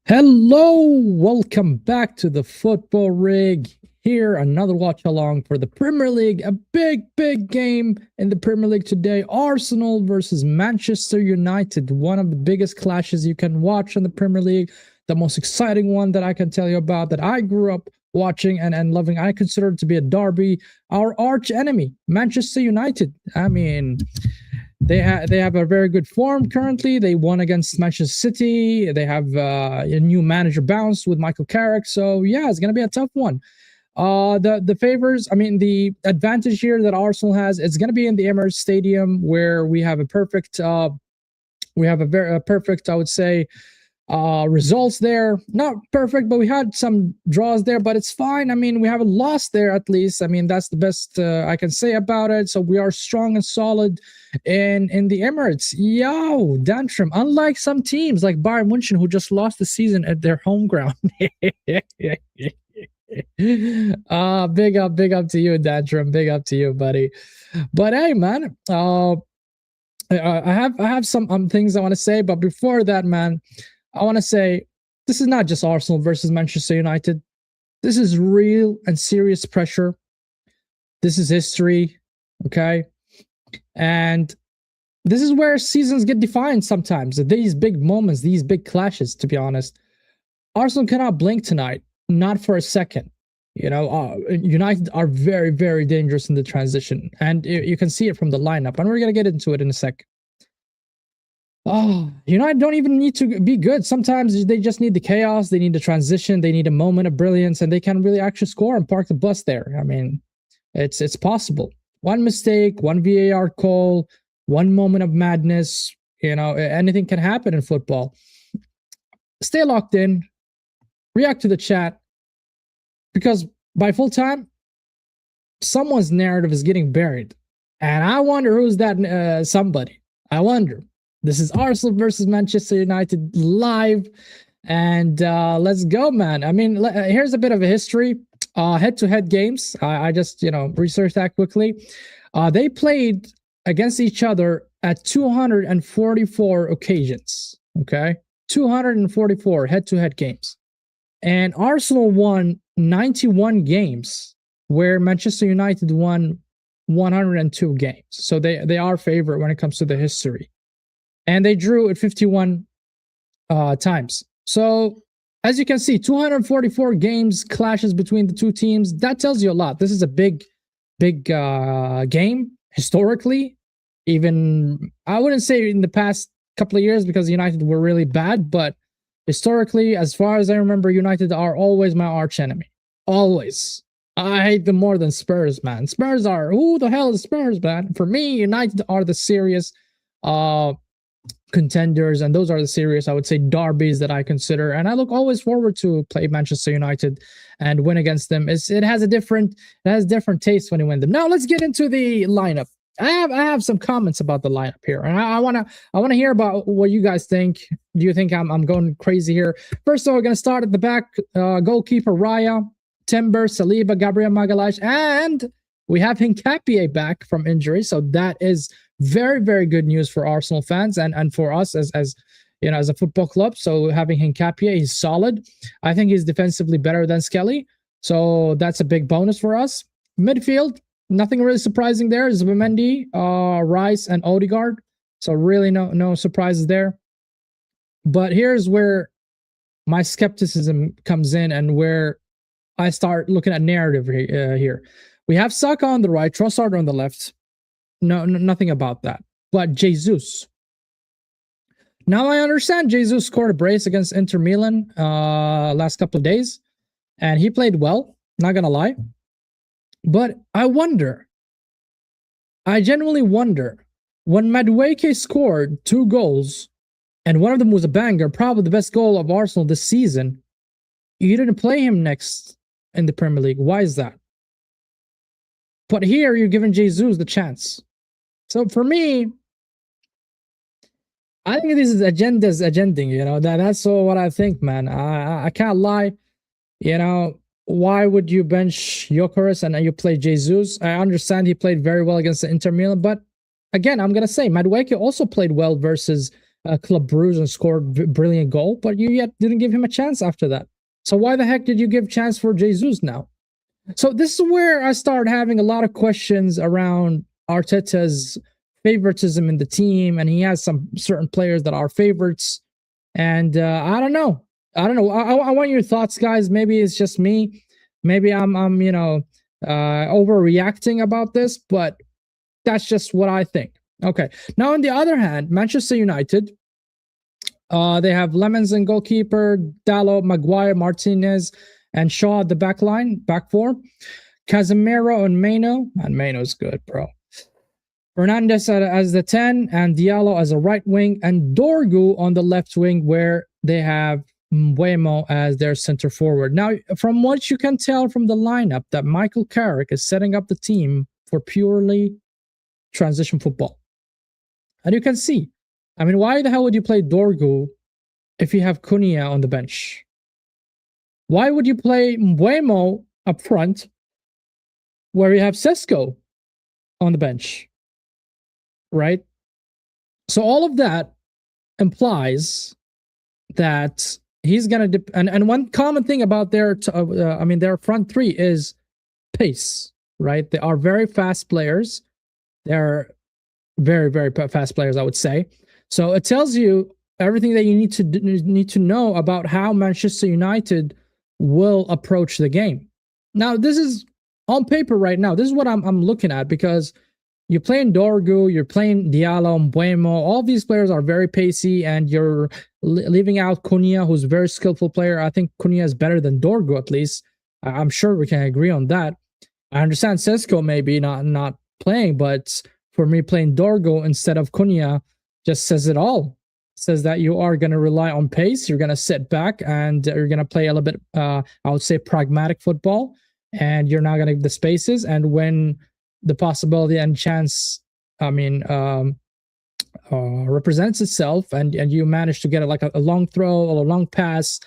Hello, welcome back to the Football Rig. Here, another watch along for the Premier League. A big game in the Premier League today. Arsenal versus Manchester United. One of the biggest clashes you can watch in the Premier League. The most exciting one that I can tell you about that I grew up watching and loving. I consider it to be a derby. Our arch enemy, Manchester United. I mean, they have a very good form currently. They won against Manchester City. They have a new manager bounce with Mikel. So yeah, it's gonna be a tough one. The favors, I mean, the advantage here that Arsenal has, it's gonna be in the Emirates Stadium where we have a perfect, I would say, results there. Not perfect, but we had some draws there, but it's fine. I mean, we haven't lost there at least. I mean, that's the best I can say about it. So we are strong and solid in the Emirates. Yo, Dantrum, unlike some teams like Bayern München who just lost the season at their home ground. Big up to you, Dantrum. Big up to you, buddy. But hey, man, I have some things I want to say, but before that, man, I want to say this is not just Arsenal versus Manchester United. This is real and serious pressure. This is history, okay? And this is where seasons get defined sometimes. These big moments, these big clashes, to be honest. Arsenal cannot blink tonight, not for a second. You know, United are very dangerous in the transition. And you can see it from the lineup. And we're going to get into it in a sec. Oh, United don't even need to be good. Sometimes they just need the chaos. They need the transition. They need a moment of brilliance, and they can really actually score and park the bus there. I mean, it's possible. One mistake, one VAR call, one moment of madness. You know, anything can happen in football. Stay locked in. React to the chat, because by full time, someone's narrative is getting buried, and I wonder who's that somebody. I wonder. This is Arsenal versus Manchester United live, and let's go, man. I mean, here's a bit of a history. Head-to-head games. I just, researched that quickly. They played against each other at 244 occasions, okay? 244 head-to-head games. And Arsenal won 91 games, where Manchester United won 102 games. So they are favorite when it comes to the history. And they drew at 51 times. So as you can see, 244 games clashes between the two teams. That tells you a lot. This is a big game historically. Even I wouldn't say in the past couple of years, because United were really bad, but historically, as far as I remember, United are always my arch enemy. Always. I hate them more than Spurs, man. Spurs are, who the hell is Spurs, man? For me, United are the serious contenders, and those are the serious, I would say, derbies that I consider, and I look always forward to play Manchester United and win against them. It has different taste when you win them. Now let's get into the lineup. I have some comments about the lineup here, and I wanna hear about what you guys think. Do you think I'm going crazy here? First of all, we're gonna start at the back. Goalkeeper Raya, Timber, Saliba, Gabriel Magalhaes, and we have Hincapié back from injury, so that is very good news for Arsenal fans and for us as a football club. So having Hincapié, he's solid. I think he's defensively better than Skelly, so that's a big bonus for us. Midfield, nothing really surprising there. Zubimendi, Rice, and Odegaard. So really no surprises there. But here's where my skepticism comes in, and where I start looking at narrative here. We have Saka on the right, Trossard on the left. No, nothing about that. But Jesus. Now I understand Jesus scored a brace against Inter Milan last couple of days, and he played well, not gonna lie. But I genuinely wonder, when Madueke scored 2 goals, and one of them was a banger, probably the best goal of Arsenal this season, you didn't play him next in the Premier League. Why is that? But here you're giving Jesus the chance. So for me, I think this is agending, that's all what I think, man. I can't lie. Why would you bench Gyökeres and you play Jesus? I understand he played very well against the Inter Milan, but again, I'm going to say Madueke also played well versus Club Brugge and scored a brilliant goal, but you yet didn't give him a chance after that. So why the heck did you give chance for Jesus now? So this is where I start having a lot of questions around Arteta's favoritism in the team, and he has some certain players that are favorites. And I don't know. I want your thoughts, guys. Maybe it's just me. Maybe I'm overreacting about this, but that's just what I think. Okay. Now, on the other hand, Manchester United, they have Lemons and goalkeeper, Dalot, Maguire, Martinez, and Shaw at the back line, back four. Casemiro and Meno. Man, Meno's good, bro. Fernandes as the 10, and Diallo as a right wing, and Dorgu on the left wing, where they have Mbeumo as their center forward. Now, from what you can tell from the lineup, that Mikel Carrick is setting up the team for purely transition football. And you can see, I mean, why the hell would you play Dorgu if you have Cunha on the bench? Why would you play Mbeumo up front where you have Sesko on the bench? Right? So all of that implies that he's going to... And one common thing about their front three is pace, right? They are very fast players. They're very, very fast players, I would say. So it tells you everything that you need to know about how Manchester United will approach the game. Now, this is on paper right now. This is what I'm looking at, because you're playing Dorgu, you're playing Diallo, Mbeumo. All these players are very pacey, and you're leaving out Cunha, who's a very skillful player. I think Cunha is better than Dorgu, at least. I'm sure we can agree on that. I understand Sesko maybe not playing, but for me, playing Dorgu instead of Cunha just says it all. It says that you are going to rely on pace, you're going to sit back, and you're going to play a little bit, I would say, pragmatic football, and you're not going to give the spaces. And when the possibility and chance, represents itself, and you manage to get like a long throw or a long pass,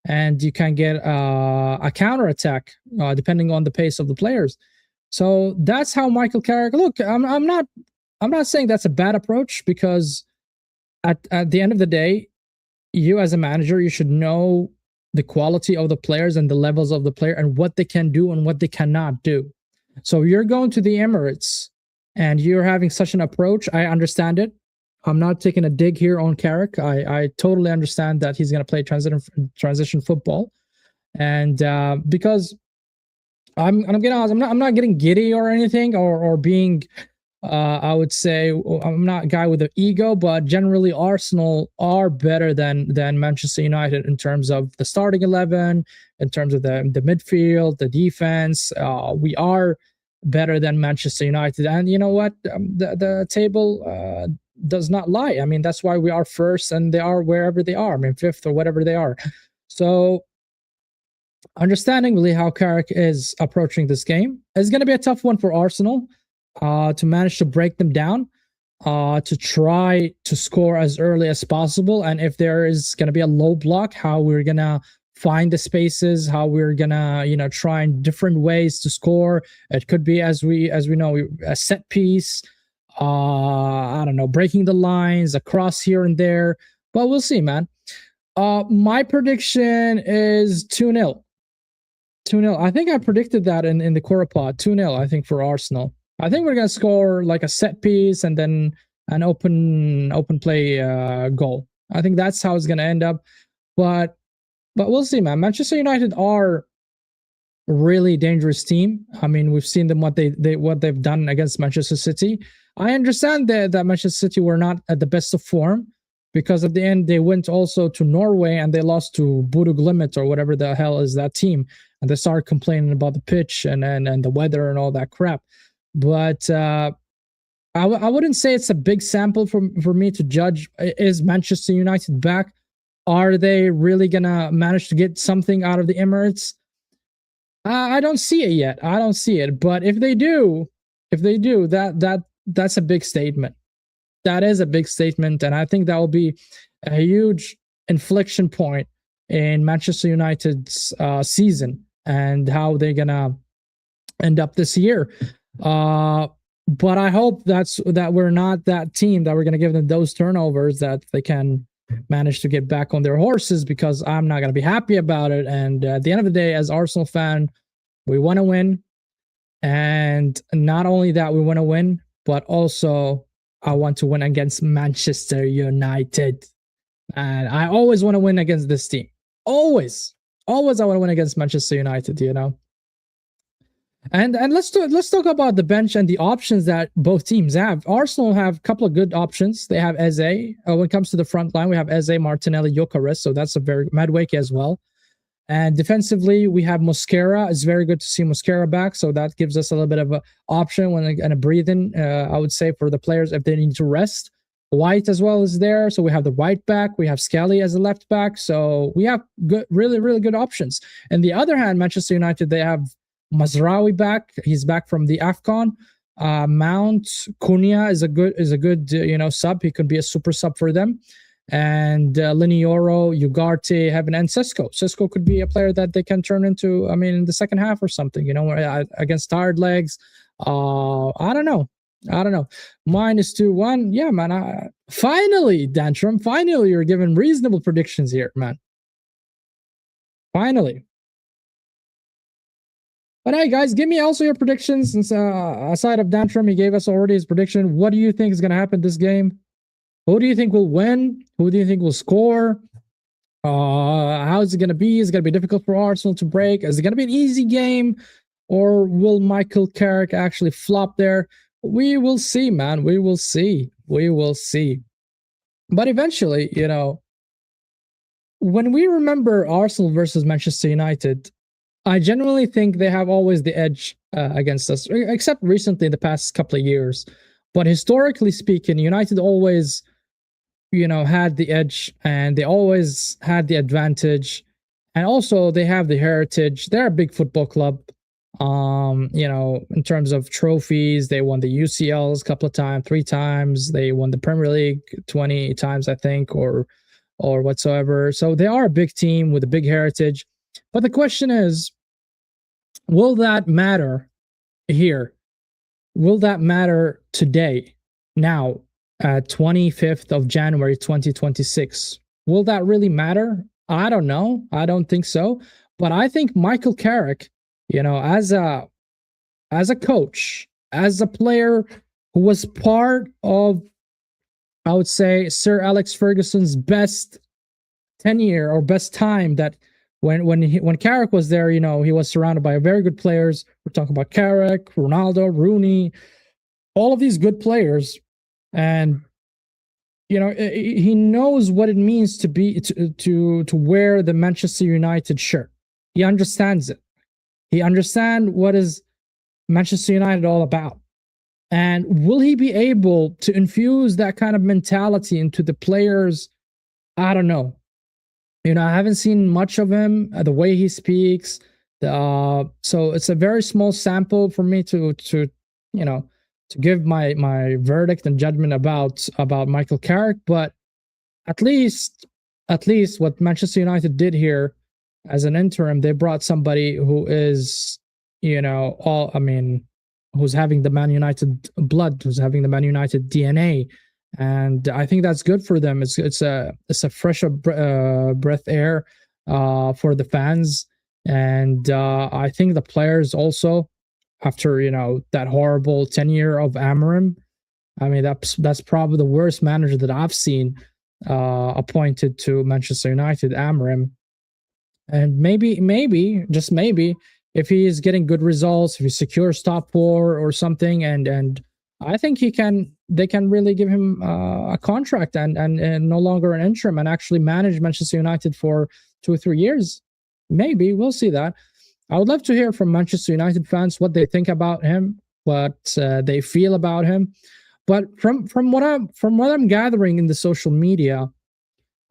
and you can get a counter attack depending on the pace of the players. So that's how Mikel Carrick. Look, I'm not saying that's a bad approach, because at the end of the day, you as a manager, you should know the quality of the players and the levels of the player and what they can do and what they cannot do. So you're going to the Emirates and you're having such an approach. I understand it. I'm not taking a dig here on Carrick. I totally understand that he's going to play transition football, and because I'm getting honest, I'm not getting giddy or anything, or being I would say I'm not a guy with an ego, but generally Arsenal are better than Manchester United in terms of the starting 11, in terms of the midfield, the defense. We are better than Manchester United, and you know what? The table does not lie. I mean, that's why we are first, and they are wherever they are. I mean, fifth or whatever they are. So, understandingly, how Carrick is approaching this game is going to be a tough one for Arsenal to manage to break them down, to try to score as early as possible. And if there is going to be a low block, how we're going to find the spaces, how we're going to, try in different ways to score. It could be, as we know, a set piece, I don't know, breaking the lines, a cross here and there. But we'll see, man. My prediction is 2-0. 2-0. I think I predicted that in the Corapod. 2-0, I think, for Arsenal. I think we're going to score like a set piece and then an open play goal. I think that's how it's going to end up. But we'll see, man. Manchester United are a really dangerous team. I mean, we've seen them what they've done against Manchester City. I understand that Manchester City were not at the best of form, because at the end they went also to Norway and they lost to Bodo Glimt or whatever the hell is that team, and they started complaining about the pitch and the weather and all that crap. But I wouldn't say it's a big sample for me to judge. Is Manchester United back? Are they really gonna manage to get something out of the Emirates? I don't see it yet. I don't see it. But if they do, that's a big statement. That is a big statement, and I think that will be a huge inflection point in Manchester United's season and how they're gonna end up this year. But I hope that we're not that team that we're going to give them those turnovers that they can manage to get back on their horses, because I'm not going to be happy about it. And at the end of the day, as Arsenal fan, we want to win. And not only that, we want to win, but also I want to win against Manchester United. And I always want to win against this team. Always. Always I want to win against Manchester United, you know. And let's talk about the bench and the options that both teams have. Arsenal have a couple of good options. They have Eze. When it comes to the front line, we have Eze, Martinelli, Gyökeres. So that's a very Madueke as well. And defensively, we have Mosquera. It's very good to see Mosquera back. So that gives us a little bit of an option and a breathing, I would say, for the players if they need to rest. White as well is there. So we have the right back. We have Skelly as a left back. So we have good, really, really good options. On the other hand, Manchester United, they have Mazraoui back. He's back from the AFCON. Mount Cunha is a good sub. He could be a super sub for them. And Linioro, Ugarte, Heaven, and Cisco. Cisco could be a player that they can turn into, in the second half or something, against tired legs. I don't know. -2-1. Yeah, man. Finally, Dantrum. Finally, you're giving reasonable predictions here, man. Finally. But hey, guys, give me also your predictions. Since aside of Dantrum, he gave us already his prediction. What do you think is going to happen this game? Who do you think will win? Who do you think will score? How is it going to be? Is it going to be difficult for Arsenal to break? Is it going to be an easy game? Or will Mikel Carrick actually flop there? We will see, man. We will see. But eventually, when we remember Arsenal versus Manchester United, I genuinely think they have always the edge against us, except recently in the past couple of years. But historically speaking, United always, had the edge, and they always had the advantage. And also they have the heritage. They're a big football club. In terms of trophies, they won the UCLs a couple of times, 3 times. They won the Premier League 20 times, I think, or whatsoever. So they are a big team with a big heritage. But the question is, will that matter here? Will that matter today, now, 25th of January, 2026? Will that really matter? I don't know. I don't think so. But I think Mikel Carrick, as a coach, as a player who was part of, I would say, Sir Alex Ferguson's best tenure or best time, that when Carrick was there, he was surrounded by very good players. We're talking about Carrick, Ronaldo, Rooney, all of these good players. And he knows what it means to be to wear the Manchester United shirt. He understands it. He understands what is Manchester United all about. And will he be able to infuse that kind of mentality into the players? I don't know. I haven't seen much of him, the way he speaks. So it's a very small sample for me to give my verdict and judgment about Mikel Carrick. But at least what Manchester United did here as an interim, they brought somebody who is, who's having the Man United blood, who's having the Man United DNA. And I think that's good for them. It's a fresh breath air for the fans. And I think the players also, after that horrible tenure of Amorim, that's probably the worst manager that I've seen appointed to Manchester United, Amorim. And maybe just maybe, if he is getting good results, if he secures top 4 or something, and I think they can really give him a contract and no longer an interim, and actually manage Manchester United for 2 or 3 years. Maybe we'll see that. I would love to hear from Manchester United fans what they think about him, what they feel about him. But from what I'm gathering in the social media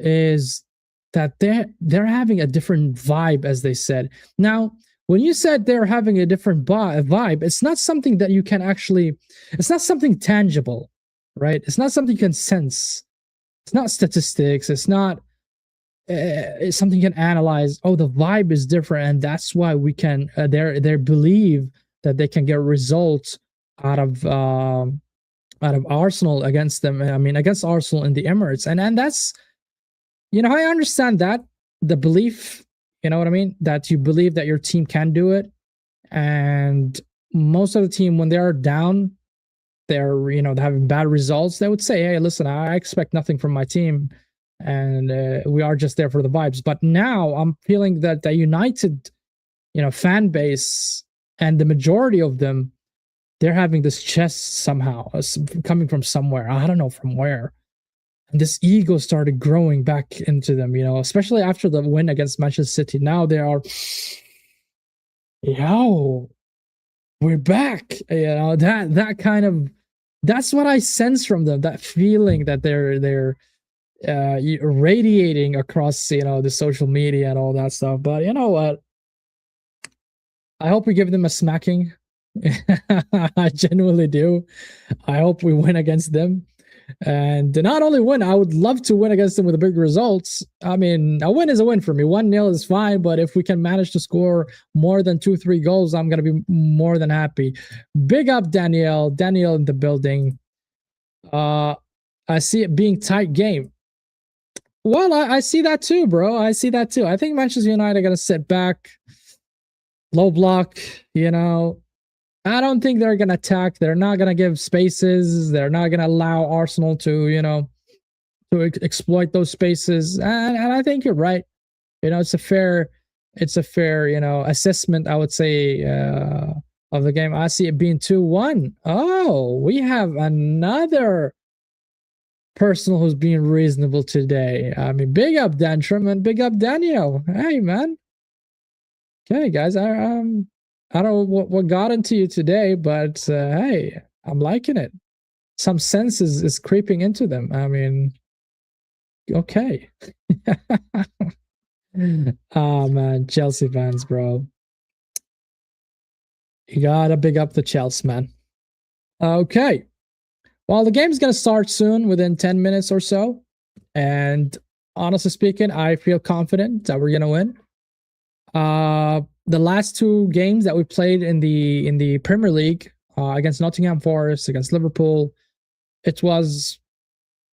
is that they're having a different vibe, as they said. Now, when you said they're having a different vibe, it's not something that you can actually, it's not something tangible, right? It's not something you can sense. It's not statistics. It's not it's something you can analyze. Oh, the vibe is different, and that's why we can, they believe that they can get results out of Arsenal against them. I mean, against Arsenal in the Emirates, and that's, I understand that, the belief. You know what I mean? That you believe that your team can do it, and most of the team, when they are down, they're having bad results. They would say, "Hey, listen, I expect nothing from my team, and we are just there for the vibes." But now I'm feeling that the United, fan base, and the majority of them, they're having this chest somehow coming from somewhere. I don't know from where. And this ego started growing back into them, especially after the win against Manchester City. Now they are, yo, we're back. That kind of, that's what I sense from them. That feeling that they're radiating across, the social media and all that stuff. But you know what? I hope we give them a smacking. I genuinely do. I hope we win against them. And to not only win, I would love to win against them with big results. I mean, a win is a win for me. 1-0 is fine, but if we can manage to score more than 2-3 goals, I'm going to be more than happy. Big up Daniel in the building. I see it being tight game. Well, I see that too, bro. I see that too. I think Manchester United are going to sit back, low block, I don't think they're going to attack. They're not going to give spaces. They're not going to allow Arsenal to, to exploit those spaces. And I think you're right. It's a fair, assessment, I would say, of the game. I see it being 2-1. Oh, we have another person who's being reasonable today. I mean, big up Dantrum and big up Daniel. Hey, man. Okay, guys, I don't know what got into you today, but hey, I'm liking it. Some sense is creeping into them. I mean, okay. Oh man, Chelsea fans, bro. You gotta big up the Chelsea, man. Okay. Well, the game's gonna start soon, within 10 minutes or so. And honestly speaking, I feel confident that we're gonna win. The last two games that we played in the Premier League, against Nottingham Forest, against Liverpool, it was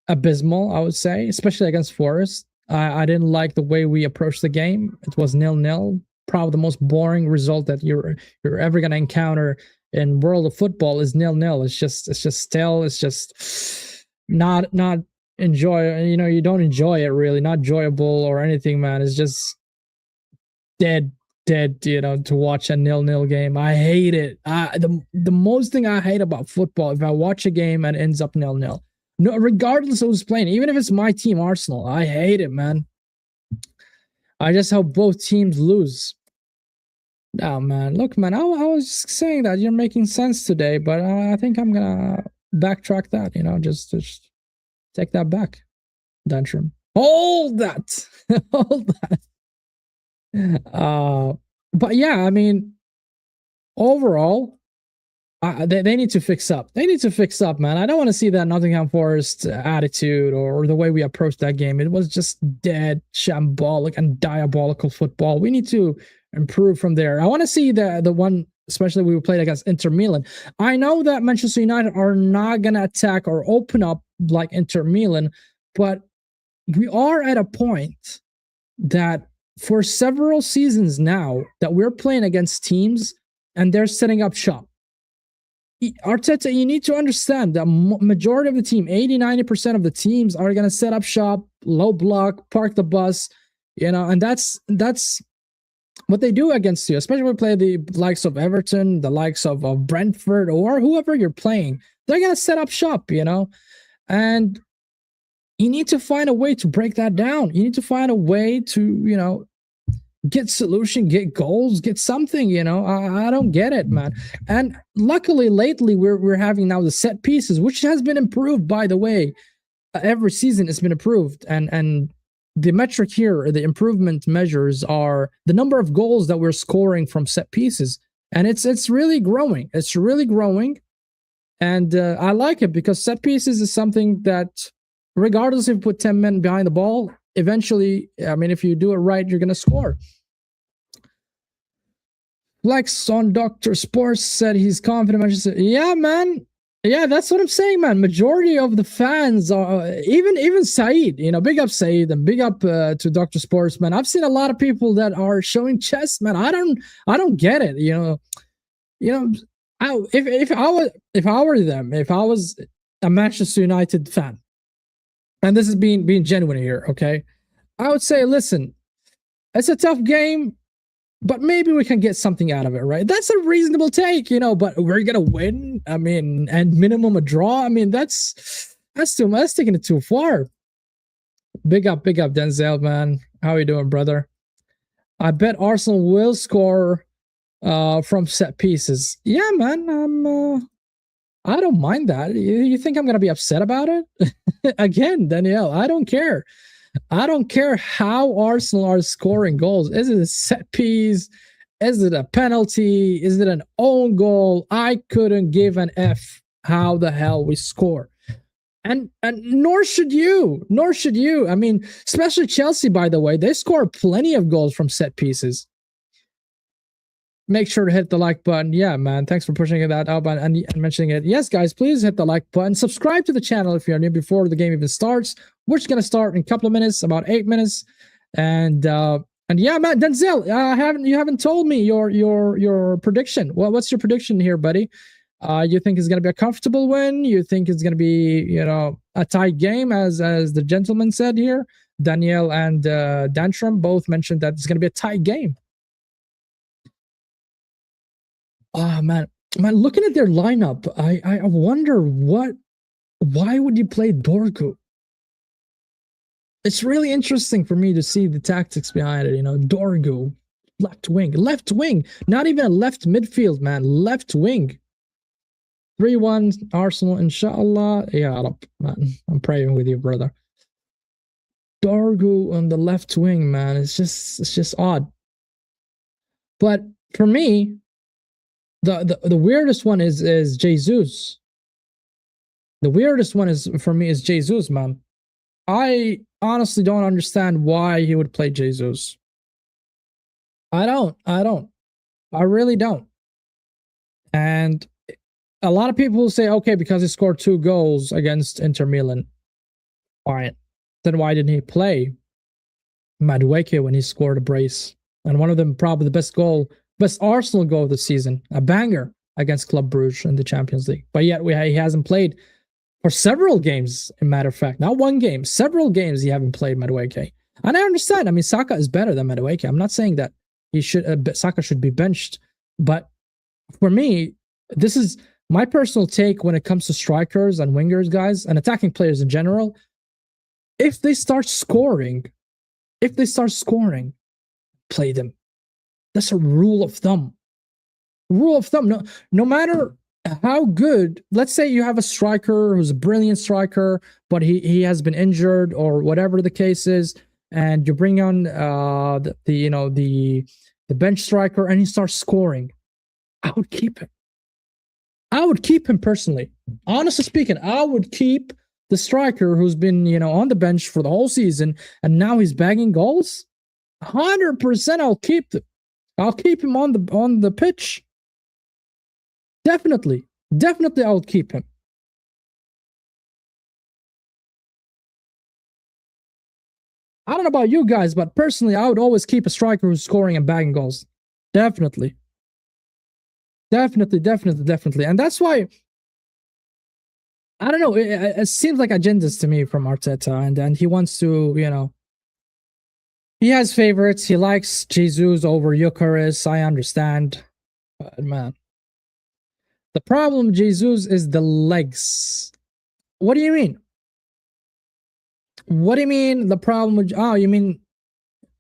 abysmal, I would say, especially against Forest. I didn't like the way we approached the game. It was 0-0. Probably the most boring result that you're ever gonna encounter in world of football is 0-0. It's just stale. It's just not enjoy. You don't enjoy it really. Not enjoyable or anything, man. It's just dead, to watch a 0-0 game. I hate it. The most thing I hate about football, if I watch a game and it ends up 0-0, no, regardless of who's playing, even if it's my team, Arsenal, I hate it, man. I just hope both teams lose. Oh, man. Look, man, I was just saying that you're making sense today, but I think I'm gonna backtrack that, just take that back. Dantrum. Hold that. Hold that. But yeah, I mean, overall, they need to fix up. They need to fix up, man. I don't want to see that Nottingham Forest attitude or the way we approached that game. It was just dead, shambolic, and diabolical football. We need to improve from there. I want to see the one, especially we played against Inter Milan. I know that Manchester United are not gonna attack or open up like Inter Milan, but we are at a point that for several seasons now that we're playing against teams and they're setting up shop. Arteta, you need to understand that majority of the team, 80-90% of the teams are going to set up shop, low block, park the bus, and that's what they do against you, especially when we play the likes of Everton, the likes of Brentford, or whoever you're playing. They're going to set up shop, and you need to find a way to break that down. You need to find a way to, get solution, get goals, get something, I don't get it, man. And luckily lately we're having now the set pieces, which has been improved, by the way. Every season it's been improved. And the metric here, the improvement measures are the number of goals that we're scoring from set pieces. And it's really growing. It's really growing. And I like it because set pieces is something that, regardless if you put 10 men behind the ball, eventually, I mean, if you do it right, you're going to score. Flex on Dr. Sports said he's confident. Manchester. Yeah, man. Yeah, that's what I'm saying, man. Majority of the fans are even Saeed. Big up Saeed and big up to Dr. Sports, man. I've seen a lot of people that are showing chest, man. I don't get it. If I were them, if I was a Manchester United fan, and this is being genuine here, okay, I would say, listen, it's a tough game, but maybe we can get something out of it, right? That's a reasonable take, but we're gonna win. I mean, and minimum a draw. I mean, that's taking it too far. Big up Denzel, man. How you doing, brother? I bet Arsenal will score from set pieces. Yeah, man. I don't mind that. You think I'm gonna be upset about it? Again, Danielle, I don't care. I don't care how Arsenal are scoring goals. Is it a set piece? Is it a penalty? Is it an own goal? I couldn't give an F how the hell we score. And nor should you. I mean, especially Chelsea, by the way, they score plenty of goals from set pieces. Make sure to hit the like button. Yeah, man. Thanks for pushing that up and mentioning it. Yes, guys, please hit the like button. Subscribe to the channel if you're new before the game even starts. We're just gonna start in a couple of minutes, about 8 minutes. And yeah, man, Denzel, you haven't told me your prediction. Well, what's your prediction here, buddy? You think it's gonna be a comfortable win? You think it's gonna be, a tight game, as the gentleman said here? Danielle and Dantrum both mentioned that it's gonna be a tight game. Oh, man, looking at their lineup, I wonder why would you play Dorgu? It's really interesting for me to see the tactics behind it. Dorgu, left wing, not even a left midfield, man, left wing. 3-1 Arsenal, inshallah. Yeah, man, I'm praying with you, brother. Dorgu on the left wing, man, it's just odd. But for me, the weirdest one is Jesus. The weirdest one for me is Jesus, man. I honestly don't understand why he would play Jesus. I don't. I really don't. And a lot of people say, okay, because he scored 2 goals against Inter Milan. Fine. Then why didn't he play Madueke when he scored a brace? And one of them, probably the best Arsenal goal of the season, a banger against Club Brugge in the Champions League. But yet he hasn't played for several games, in matter of fact. Not one game, several games he haven't played Madueke. And I understand. I mean, Saka is better than Madueke. I'm not saying that Saka should be benched. But for me, this is my personal take when it comes to strikers and wingers, guys, and attacking players in general. If they start scoring, play them. That's a rule of thumb. No matter how good, let's say you have a striker who's a brilliant striker, but he has been injured or whatever the case is, and you bring on the bench striker and he starts scoring. I would keep him. I would keep him personally. Honestly speaking, I would keep the striker who's been on the bench for the whole season and now he's bagging goals. 100% I'll keep them. I'll keep him on the pitch. Definitely I'll keep him. I don't know about you guys, but personally, I would always keep a striker who's scoring and bagging goals. Definitely. And that's why, I don't know, it seems like agendas to me from Arteta, and he wants to, he has favorites. He likes Jesus over Eucharist. I understand. But man, the problem with Jesus is the legs. What do you mean? What do you mean the problem with... Oh, you mean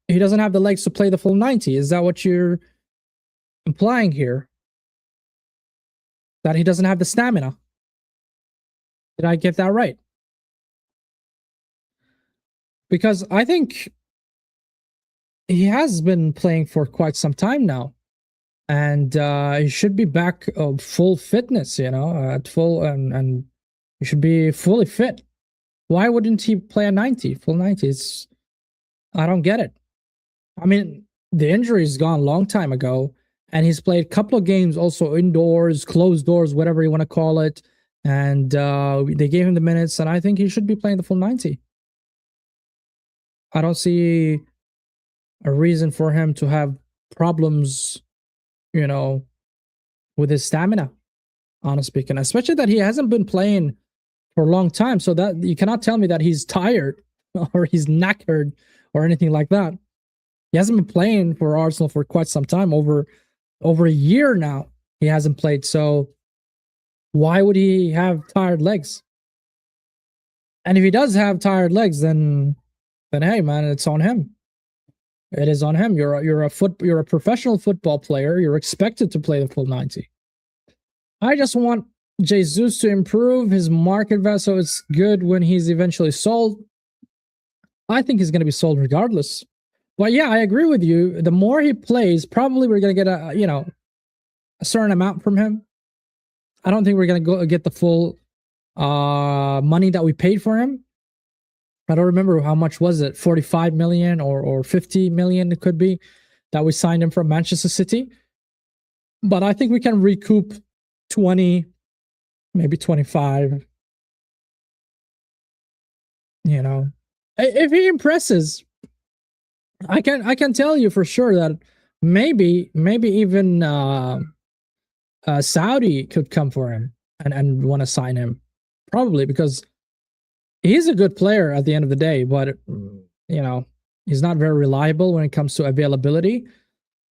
he doesn't have the legs to play the full 90? Is that what you're implying here? That he doesn't have the stamina? Did I get that right? Because I think he has been playing for quite some time now, and he should be back of full fitness, at full, and he should be fully fit. Why wouldn't he play a 90, full 90? I don't get it. I mean, the injury's gone a long time ago, and he's played a couple of games also indoors, closed doors, whatever you want to call it. And they gave him the minutes, and I think he should be playing the full 90. I don't see a reason for him to have problems, with his stamina, honestly speaking, especially that he hasn't been playing for a long time. So that you cannot tell me that he's tired or he's knackered or anything like that. He hasn't been playing for Arsenal for quite some time, over a year now. He hasn't played. So why would he have tired legs? And if he does have tired legs, then hey, man, it's on him. It is on him. You're a professional football player. You're expected to play the full 90. I just want Jesus to improve his market value, so it's good when he's eventually sold. I think he's going to be sold regardless. But yeah, I agree with you. The more he plays, probably we're going to get a certain amount from him. I don't think we're going to get the full money that we paid for him. I don't remember how much was it, 45 million or 50 million it could be, that we signed him from Manchester City. But I think we can recoup 20, maybe 25. If he impresses, I can tell you for sure that maybe even Saudi could come for him and want to sign him, probably, because he's a good player at the end of the day, but he's not very reliable when it comes to availability.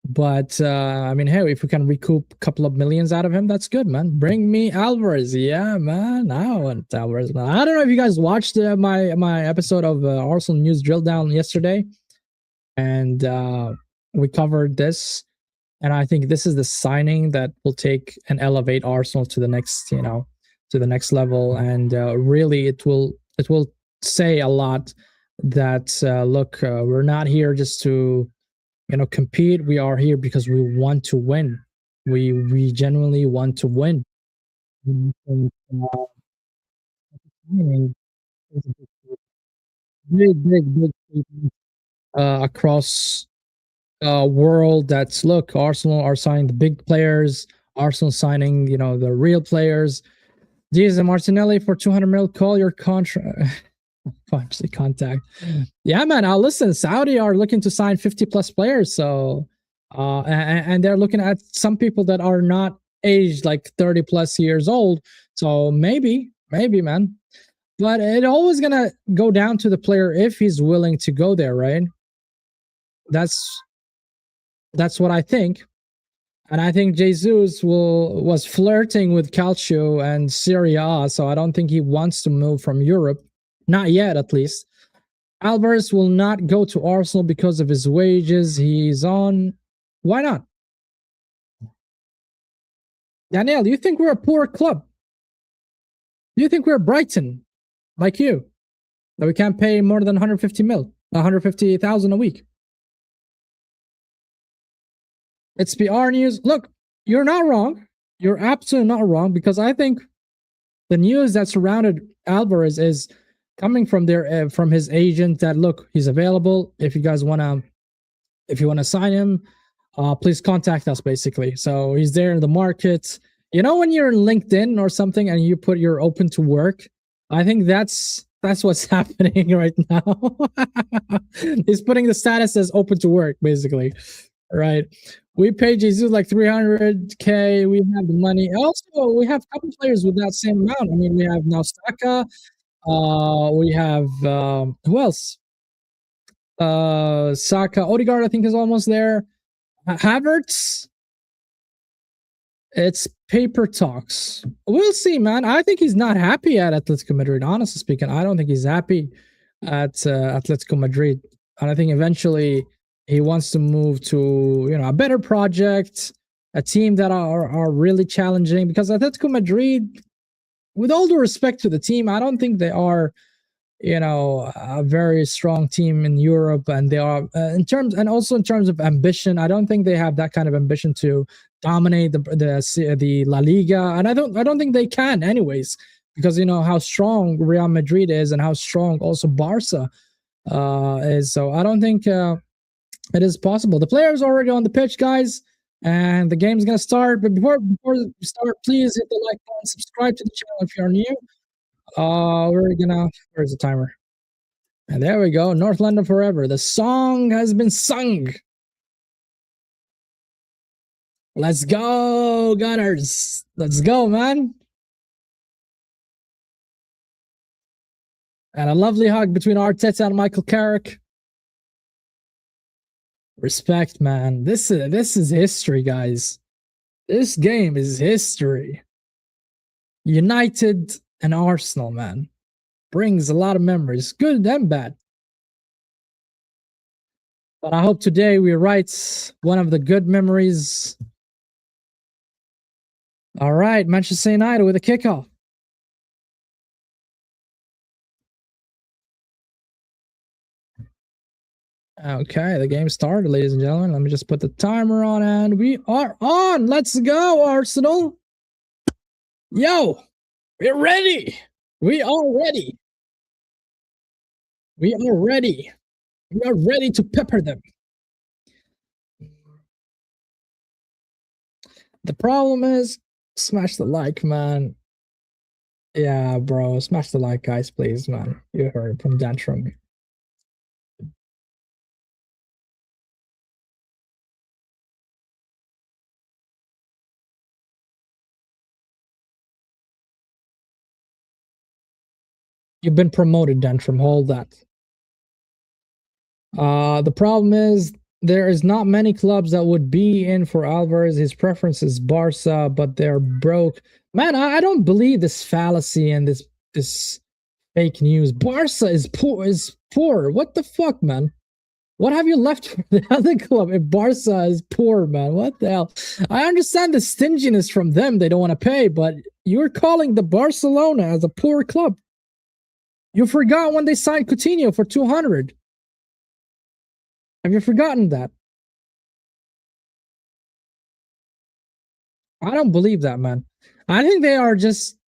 But I mean, hey, if we can recoup a couple of millions out of him, that's good, man. Bring me Alvarez. Yeah, man. I want Alvarez, man. I don't know if you guys watched my episode of Arsenal News Drill Down yesterday, and we covered this. And I think this is the signing that will take and elevate Arsenal to the next, to the next level. And really, it will say a lot that look, we're not here just to compete. We are here because we want to win. We genuinely want to win. Big across world. That's, look, Arsenal are signing the big players. Arsenal signing the real players. Diaz and Martinelli for 200 mil. Call your contract. Actually, contact. Yeah, man. I'll listen. Saudi are looking to sign 50 plus players. So, and they're looking at some people that are not aged like 30 plus years old. So maybe, man. But it always gonna go down to the player if he's willing to go there, right? That's what I think. And I think Jesus was flirting with Calcio and Serie A, so I don't think he wants to move from Europe. Not yet, at least. Alvarez will not go to Arsenal because of his wages he's on. Why not? Danielle, you think we're a poor club? You think we're Brighton, like you, that we can't pay more than 150,000 a week? It's PR news. Look, you're not wrong. You're absolutely not wrong, because I think the news that surrounded Alvarez is coming from from his agent, that look, he's available. If you guys wanna sign him, please contact us, basically. So he's there in the market. When you're in LinkedIn or something and you put you're open to work, I think that's what's happening right now. He's putting the status as open to work, basically. Right. We paid Jesus like 300K. We have the money. Also, we have a couple players with that same amount. I mean, we have now Saka. We have who else? Saka, Odegaard, I think, is almost there. Havertz. It's paper talks. We'll see, man. I think he's not happy at Atletico Madrid. Honestly speaking, I don't think he's happy at Atletico Madrid. And I think eventually he wants to move to a better project, a team that are really challenging. Because Atletico Madrid, with all due respect to the team, I don't think they are a very strong team in Europe, and they are in terms of ambition. I don't think they have that kind of ambition to dominate the La Liga, and I don't think they can, anyways, because how strong Real Madrid is and how strong also Barca is. So I don't think it is possible. The players are already on the pitch, guys, And the game's gonna start. But before we start, please hit the like button, subscribe to the channel if you're new. Where's the timer? And there we go. North London forever. The song has been sung. Let's go, Gunners. Let's go, man. And a lovely hug between Arteta and Michael Carrick. Respect, man. This is history, guys. This game is history. United and Arsenal, man. Brings a lot of memories, good and bad. But I hope today we write one of the good memories. All right, Manchester United with a kickoff. Okay, the game started, ladies and gentlemen. Let me just put the timer on, and we are on. Let's go, Arsenal. Yo, we're ready. We are ready. We are ready. We are ready to pepper them. The problem is, smash the like, man. Yeah, bro, smash the like, guys, please, man. You heard from Dantrum. You've been promoted, Dantrum. Hold that. The problem is there is not many clubs that would be in for Alvarez. His preference is Barca, but they're broke. Man, I don't believe this fallacy and this fake news. Barca is poor. What the fuck, man? What have you left for the other club if Barca is poor, man? What the hell? I understand the stinginess from them. They don't want to pay, but you're calling the Barcelona as a poor club. You forgot when they signed Coutinho for 200. Have you forgotten that? I don't believe that, man. I think they are just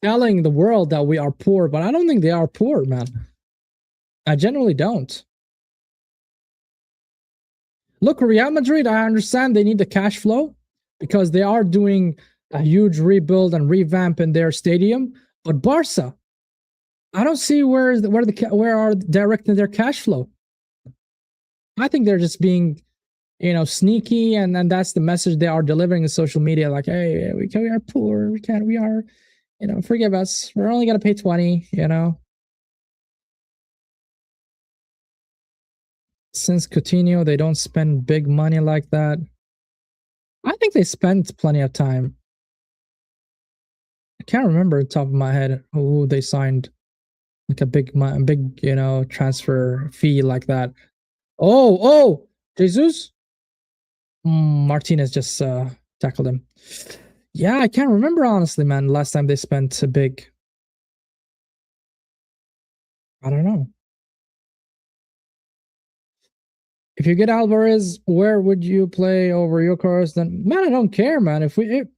telling the world that we are poor, but I don't think they are poor, man. I genuinely don't. Look, Real Madrid, I understand they need the cash flow because they are doing a huge rebuild and revamp in their stadium. But Barca, I don't see where are directing their cash flow. I think they're just being, sneaky, and then that's the message they are delivering in social media. Like, hey, we are poor. We are, forgive us. We're only gonna pay 20. Since Coutinho, they don't spend big money like that. I think they spent plenty of time. I can't remember the top of my head who they signed like a big, transfer fee like that. Oh, Jesus. Martinez just tackled him. Yeah, I can't remember honestly, man. Last time they spent a big. I don't know. If you get Alvarez, where would you play over Jokeris? Then, man, I don't care, man. If we get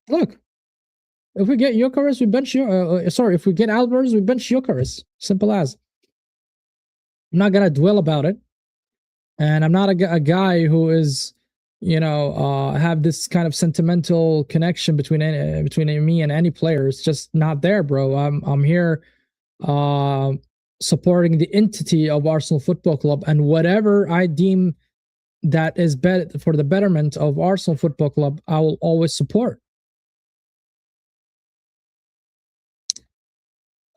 Jokeris, we bench you. Sorry, if we get Alvarez, we bench Jokeris. Simple as. I'm not gonna dwell about it, and I'm not a guy who is, have this kind of sentimental connection between me and any player. It's just not there, bro. I'm here, supporting the entity of Arsenal Football Club, and whatever I deem that is better for the betterment of Arsenal Football Club, I will always support.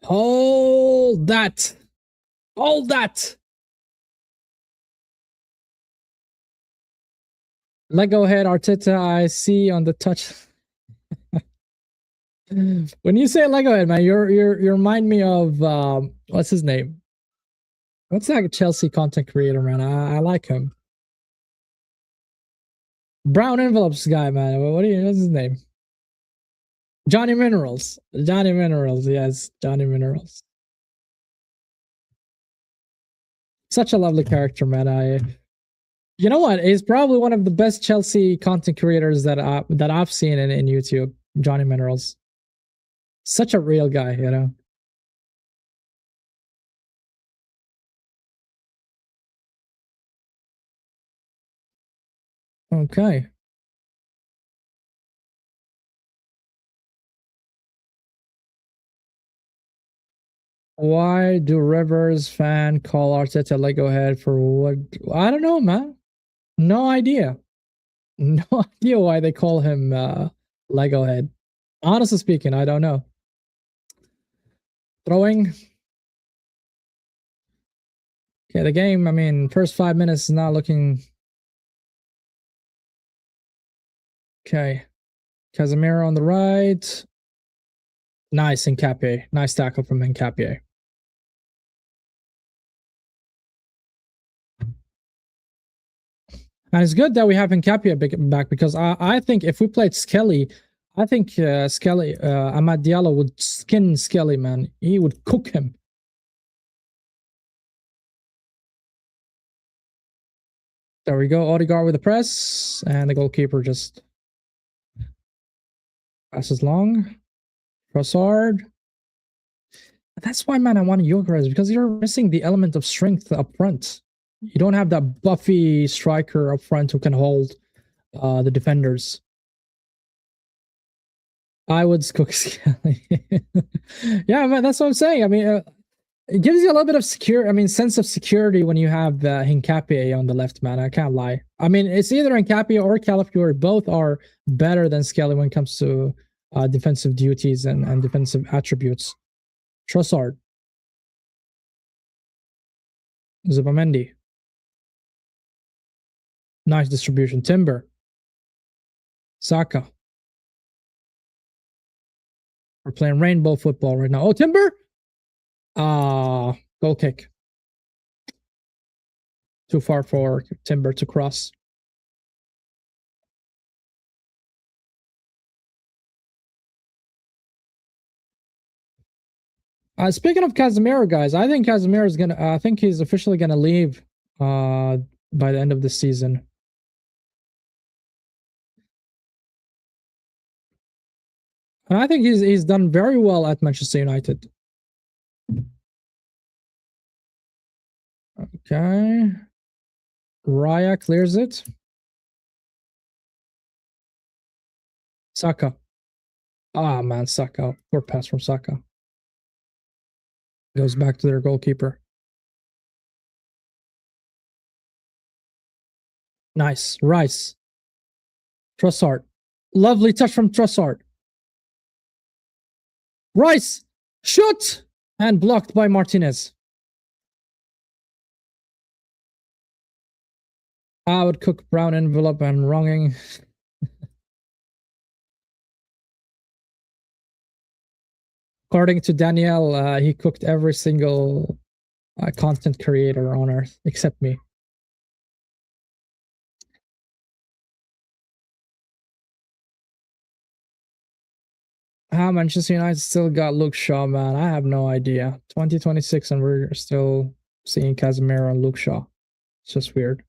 Hold that. Lego head Arteta, I see on the touch. When you say Lego head, man, you remind me of what's his name? What's that Chelsea content creator, man? I like him. Brown envelopes guy, man. What's his name? Johnny Minerals. Johnny Minerals, yes, Johnny Minerals. Such a lovely character, man. You know what? He's probably one of the best Chelsea content creators that I've seen in YouTube. Johnny Minerals. Such a real guy, Okay. Why do Rivers fan call Arteta Lego head for what? I don't know, man. No idea. No idea why they call him Lego head. Honestly speaking, I don't know. Throwing. Okay, the game, I mean, first 5 minutes is not looking. Okay. Casemiro on the right. Nice, Nkapie. Nice tackle from Nkapie. And it's good that we have Nkapie back because I think if we played Skelly, I think Skelly, Amad Diallo would skin Skelly, man. He would cook him. There we go. Odegaard with the press, and the goalkeeper just passes long. Trossard. That's why, man, I want Gyökeres because you're missing the element of strength up front. You don't have that buffy striker up front who can hold the defenders. I would cook Skelly. Yeah, man, that's what I'm saying. I mean, it gives you a little bit of sense of security when you have Nkapie on the left, man. I can't lie. I mean, it's either Nkapie or Calafiori. Both are better than Skelly when it comes to defensive duties and defensive attributes. Trossard. Zubamendi. Nice distribution. Timber. Saka. We're playing rainbow football right now. Oh, Timber! Goal kick. Too far for Timber to cross. Speaking of Casemiro, guys, I think Casemiro is gonna. I think he's officially gonna leave by the end of the season. And I think he's done very well at Manchester United. Okay. Raya clears it. Saka. Ah, man, Saka. Poor pass from Saka. Goes back to their goalkeeper. Nice. Rice. Trossard. Lovely touch from Trossard. Rice. Shoot! And blocked by Martinez. I would cook brown envelope and wronging. According to Danielle, he cooked every single content creator on Earth except me. How Manchester United still got Luke Shaw, man? I have no idea. 2026 and we're still seeing Casemiro and Luke Shaw. It's just weird.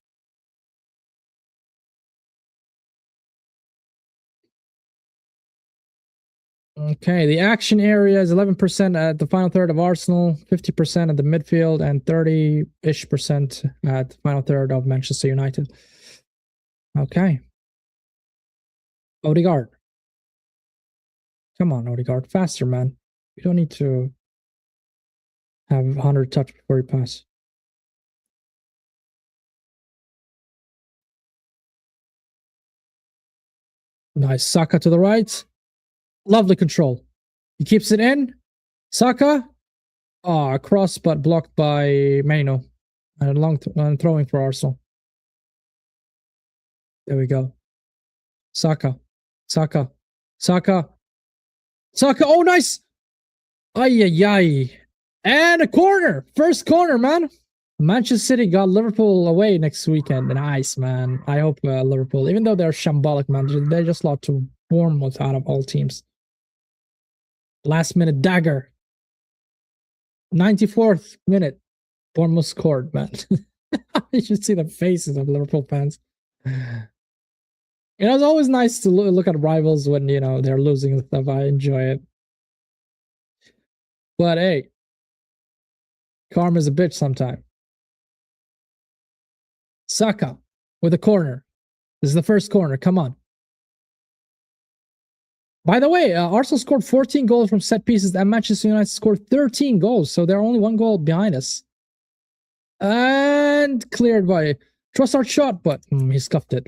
Okay, the action area is 11% at the final third of Arsenal, 50% at the midfield, and 30-ish% at the final third of Manchester United. Okay. Odegaard. Come on, Odegaard. Faster, man. You don't need to have 100 touch before you pass. Nice. Saka to the right. Lovely control. He keeps it in. Saka. Ah, cross, but blocked by Maino. And a long throwing for Arsenal. There we go. Saka. Saka. Saka. Saka. Oh, nice. Ay, ay, ay. And a corner. First corner, man. Manchester City got Liverpool away next weekend. Nice, man. I hope Liverpool, even though they're shambolic, man, they just lost to Bournemouth out of all teams. Last minute dagger. 94th minute. Bournemouth scored, man. You should see the faces of Liverpool fans. It's always nice to look at rivals when, they're losing and stuff. I enjoy it. But hey, karma's a bitch sometime. Saka with a corner. This is the first corner. Come on. By the way, Arsenal scored 14 goals from set pieces, and Manchester United scored 13 goals, so they're only 1 goal behind us. And cleared by Trossard shot, but he scuffed it.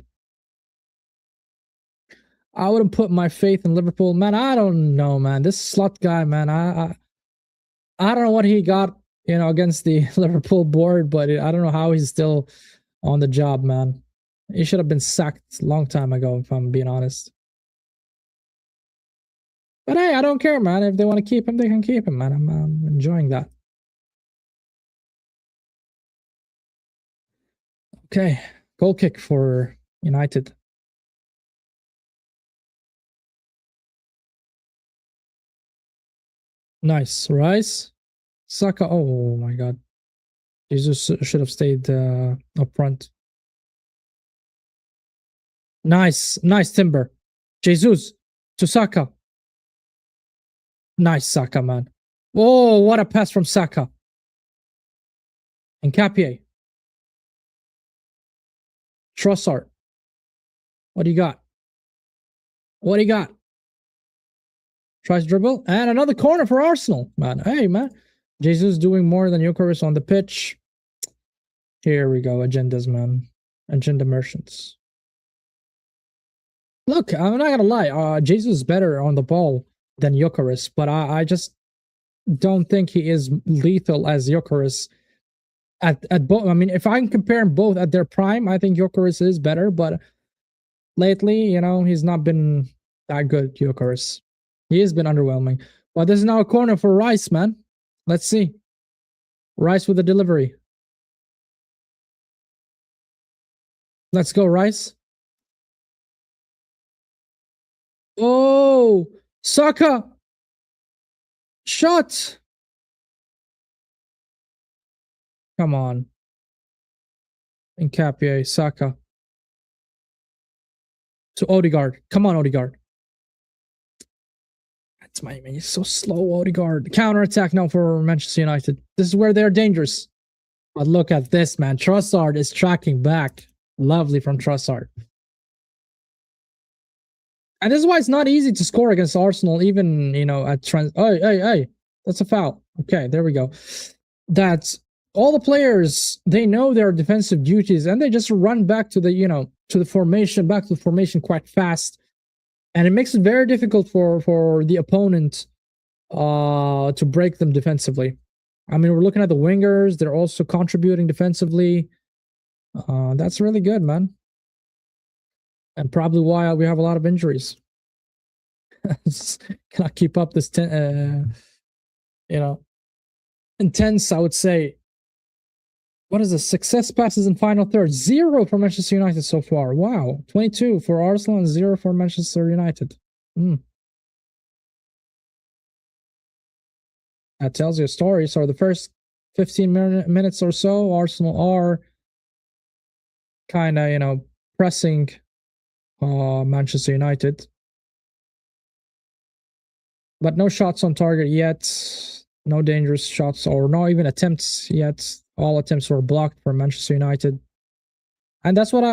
I wouldn't put my faith in Liverpool, man. I don't know, man. This Slot guy, man. I don't know what he got, against the Liverpool board, but I don't know how he's still on the job, man. He should have been sacked a long time ago, if I'm being honest. But hey, I don't care, man. If they want to keep him, they can keep him, man. I'm enjoying that. Okay, goal kick for United. Nice. Rice. Saka. Oh my god. Jesus should have stayed up front. Nice. Nice Timber. Jesus to Saka. Nice Saka, man. Oh, what a pass from Saka. And Capier. Trossard. What do you got? What do you got? Tries dribble. And another corner for Arsenal, man. Hey, man. Jesus doing more than Gyökeres on the pitch. Here we go. Agendas, man. Agenda merchants. Look, I'm not gonna lie. Jesus is better on the ball than Gyökeres, but I just don't think he is lethal as Gyökeres at both. I mean, if I'm comparing both at their prime, I think Gyökeres is better, but lately, he's not been that good, Gyökeres. He has been underwhelming. But this is now a corner for Rice, man. Let's see. Rice with the delivery. Let's go, Rice. Oh, Saka. Shot. Come on. Nkapie, Saka. To Odegaard. Come on, Odegaard. That's my man. He's so slow, Odegaard. Counter attack now for Manchester United. This is where they're dangerous. But look at this, man. Trossard is tracking back. Lovely from Trossard. And this is why it's not easy to score against Arsenal, even, at hey. That's a foul. Okay, there we go. That's all the players, they know their defensive duties and they just run back to the, to the formation, back to the formation quite fast. And it makes it very difficult for the opponent to break them defensively. I mean, we're looking at the wingers. They're also contributing defensively. That's really good, man. And probably why we have a lot of injuries. Cannot keep up this, intense, I would say. What is this? Success passes in final third. 0 for Manchester United so far. Wow. 22 for Arsenal and 0 for Manchester United. That tells you a story. So the first 15 minutes or so, Arsenal are kind of, pressing Manchester United. But no shots on target yet. No dangerous shots or no even attempts yet. All attempts were blocked for Manchester United. And that's what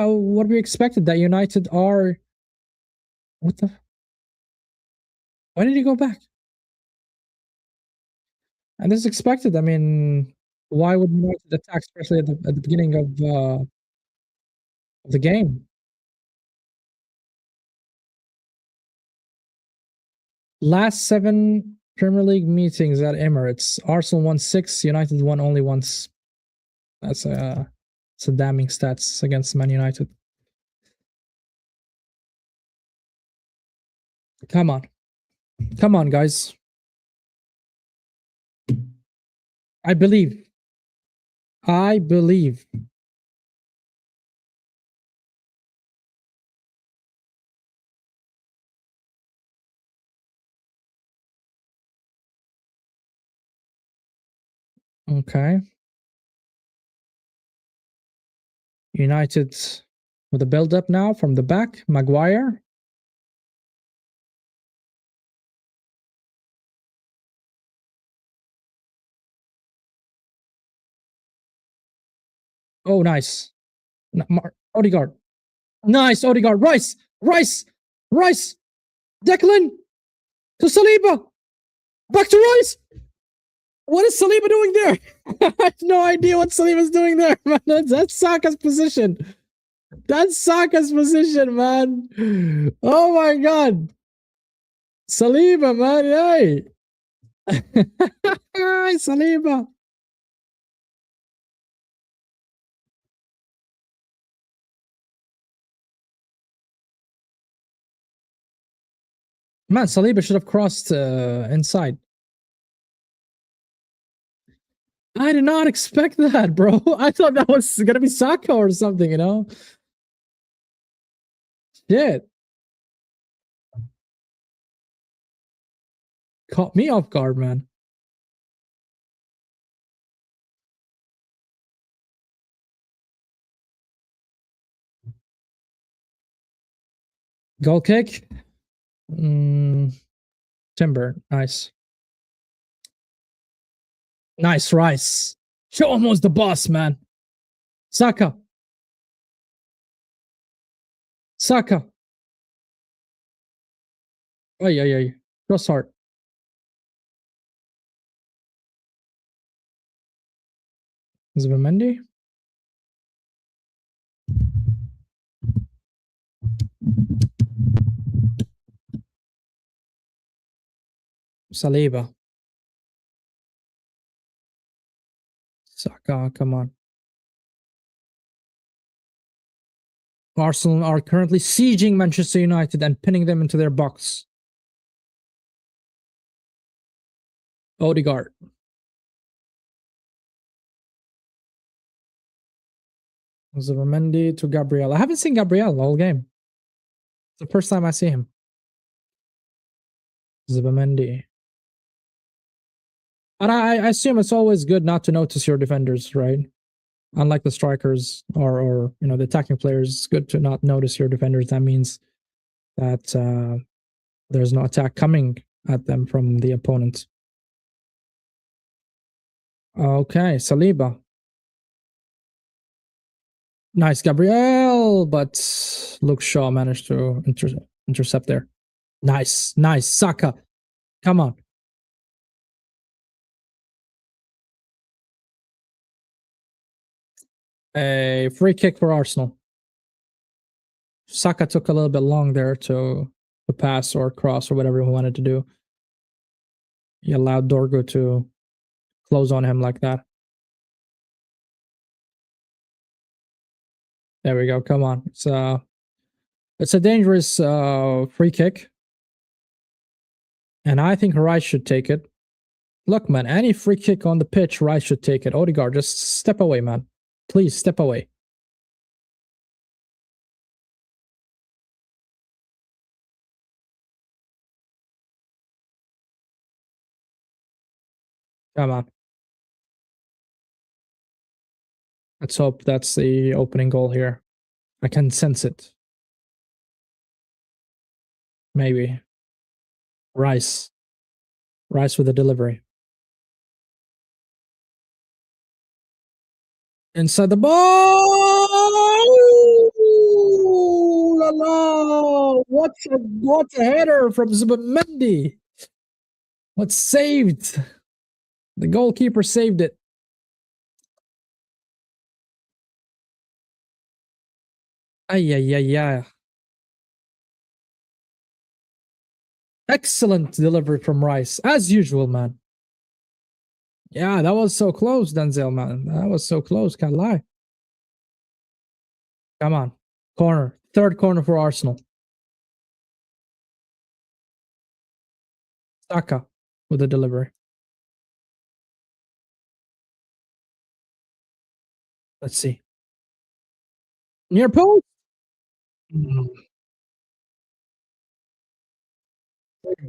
we expected, that United are... What the... Why did he go back? And this is expected. I mean, why would United attack, especially at the beginning of the game? Last 7 Premier League meetings at Emirates. Arsenal won 6, United won only once. That's a damning stats against Man United. Come on. Come on, guys. I believe. I believe. Okay. United with a build-up now from the back. Maguire. Oh, nice. Odegaard. Nice, Odegaard. Rice. Declan. To Saliba. Back to Rice. What is Saliba doing there? I have no idea what Saliba's doing there, man. That's Saka's position. That's Saka's position, man. Oh my god. Saliba, man. Hey. Saliba. Man, Saliba should have crossed inside. I did not expect that, bro. I thought that was gonna be Saka or something, you know? Shit. Caught me off guard, man. Goal kick. Timber. Nice. Nice, Rice. Show him who's the boss, man. Saka. Saka. Ay, ay, ay. Cross heart. Zubimendi. Saliba. Saka, come on. Arsenal are currently sieging Manchester United and pinning them into their box. Odegaard. Zubimendi to Gabriel. I haven't seen Gabriel all game. It's the first time I see him. Zubimendi. And I assume it's always good not to notice your defenders, right? Unlike the strikers or you know the attacking players, it's good to not notice your defenders. That means that there's no attack coming at them from the opponent. Okay, Saliba. Nice, Gabriel, but Luke Shaw managed to intercept there. Nice, nice, Saka. Come on. A free kick for Arsenal. Saka took a little bit long there to pass or cross or whatever he wanted to do. He allowed Dorgo to close on him like that. There we go. Come on. It's a dangerous free kick. And I think Rice should take it. Look, man, any free kick on the pitch, Rice should take it. Odegaard, just step away, man. Please step away. Come on. Let's hope that's the opening goal here. I can sense it. Maybe. Rice. Rice with the delivery. Inside the ball! Ooh, la, la. What a header from Zubimendi. What saved? The goalkeeper saved it. Ay, ay, ay, ay. Excellent delivery from Rice, as usual, man. Yeah, that was so close, Denzel, man. That was so close, can't lie. Come on. Corner. Third corner for Arsenal. Saka with the delivery. Let's see. Near post.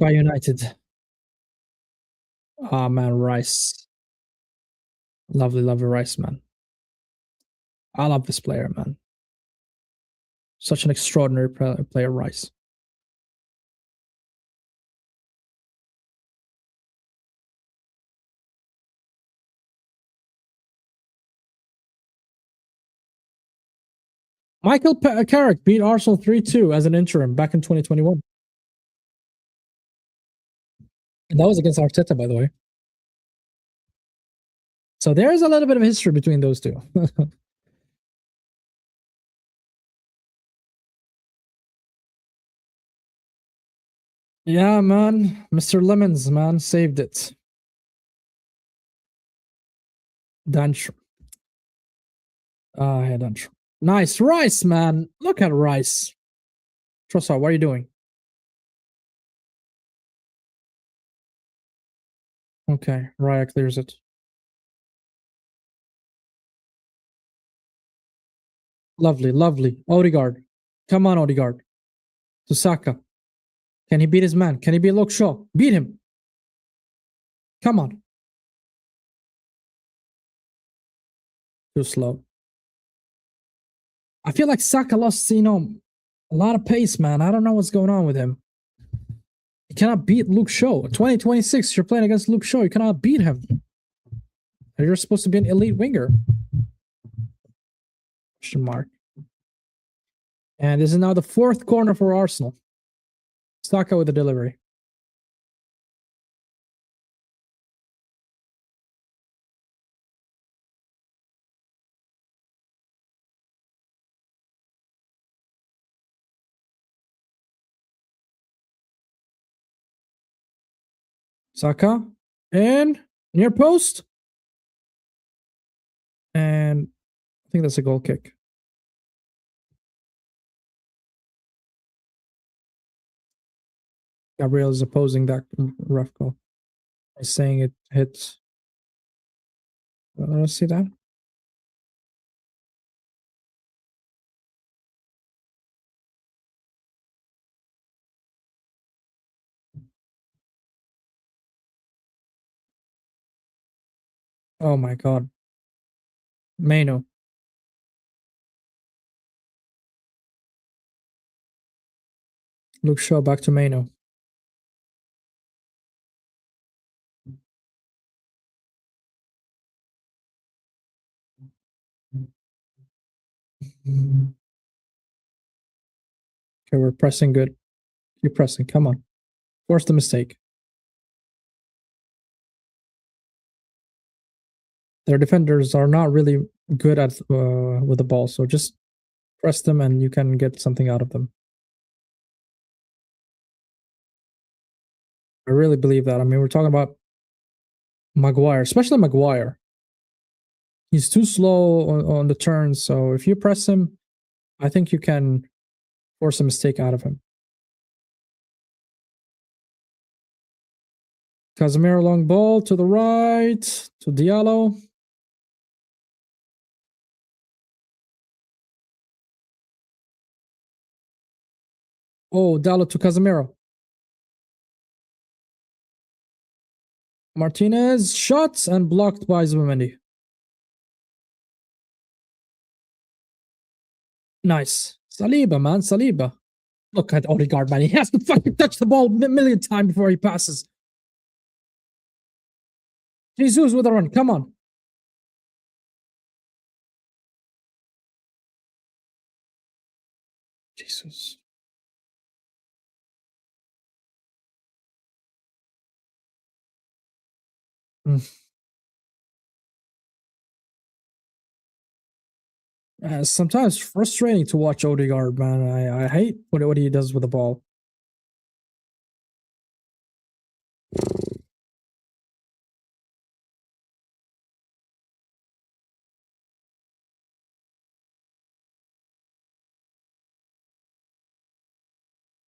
By United. Ah, man, Rice. Lovely, lovely Rice, man. I love this player, man. Such an extraordinary player, Rice. Michael Carrick beat Arsenal 3-2 as an interim back in 2021. And that was against Arteta, by the way. So there's a little bit of history between those two. Yeah, man. Mr. Lemons, man, saved it. Dunch. Yeah, Dunch. Nice. Rice, man. Look at Rice. Trossard, what are you doing? Okay, Raya clears it. Lovely, lovely. Odegaard. Come on, Odegaard. To Saka. Can he beat his man? Can he beat Luke Shaw? Beat him. Come on. Too slow. I feel like Saka lost, a lot of pace, man. I don't know what's going on with him. You cannot beat Luke Shaw. 2026, you're playing against Luke Shaw. You cannot beat him. You're supposed to be an elite winger. Question mark. And this is now the fourth corner for Arsenal. Saka with the delivery. Saka in near post. And I think that's a goal kick. Gabriel is opposing that rough goal. He's saying it hits. Let's see that. Oh my god. Mano. Luke Shaw back to Mano. Okay, we're pressing good. Keep pressing. Come on. Force the mistake. Their defenders are not really good at with the ball, so just press them and you can get something out of them. I really believe that. I mean, we're talking about Maguire, especially Maguire. He's too slow on the turns, so if you press him, I think you can force a mistake out of him. Casemiro long ball to the right to Diallo. Oh, Diallo to Casemiro. Martinez shots and blocked by Zubimendi. Nice. Saliba, man. Saliba. Look at Odegaard, man. He has to fucking touch the ball a million times before he passes. Jesus with a run. Come on. Jesus. Mm. Sometimes frustrating to watch Odegaard, man. I hate what he does with the ball.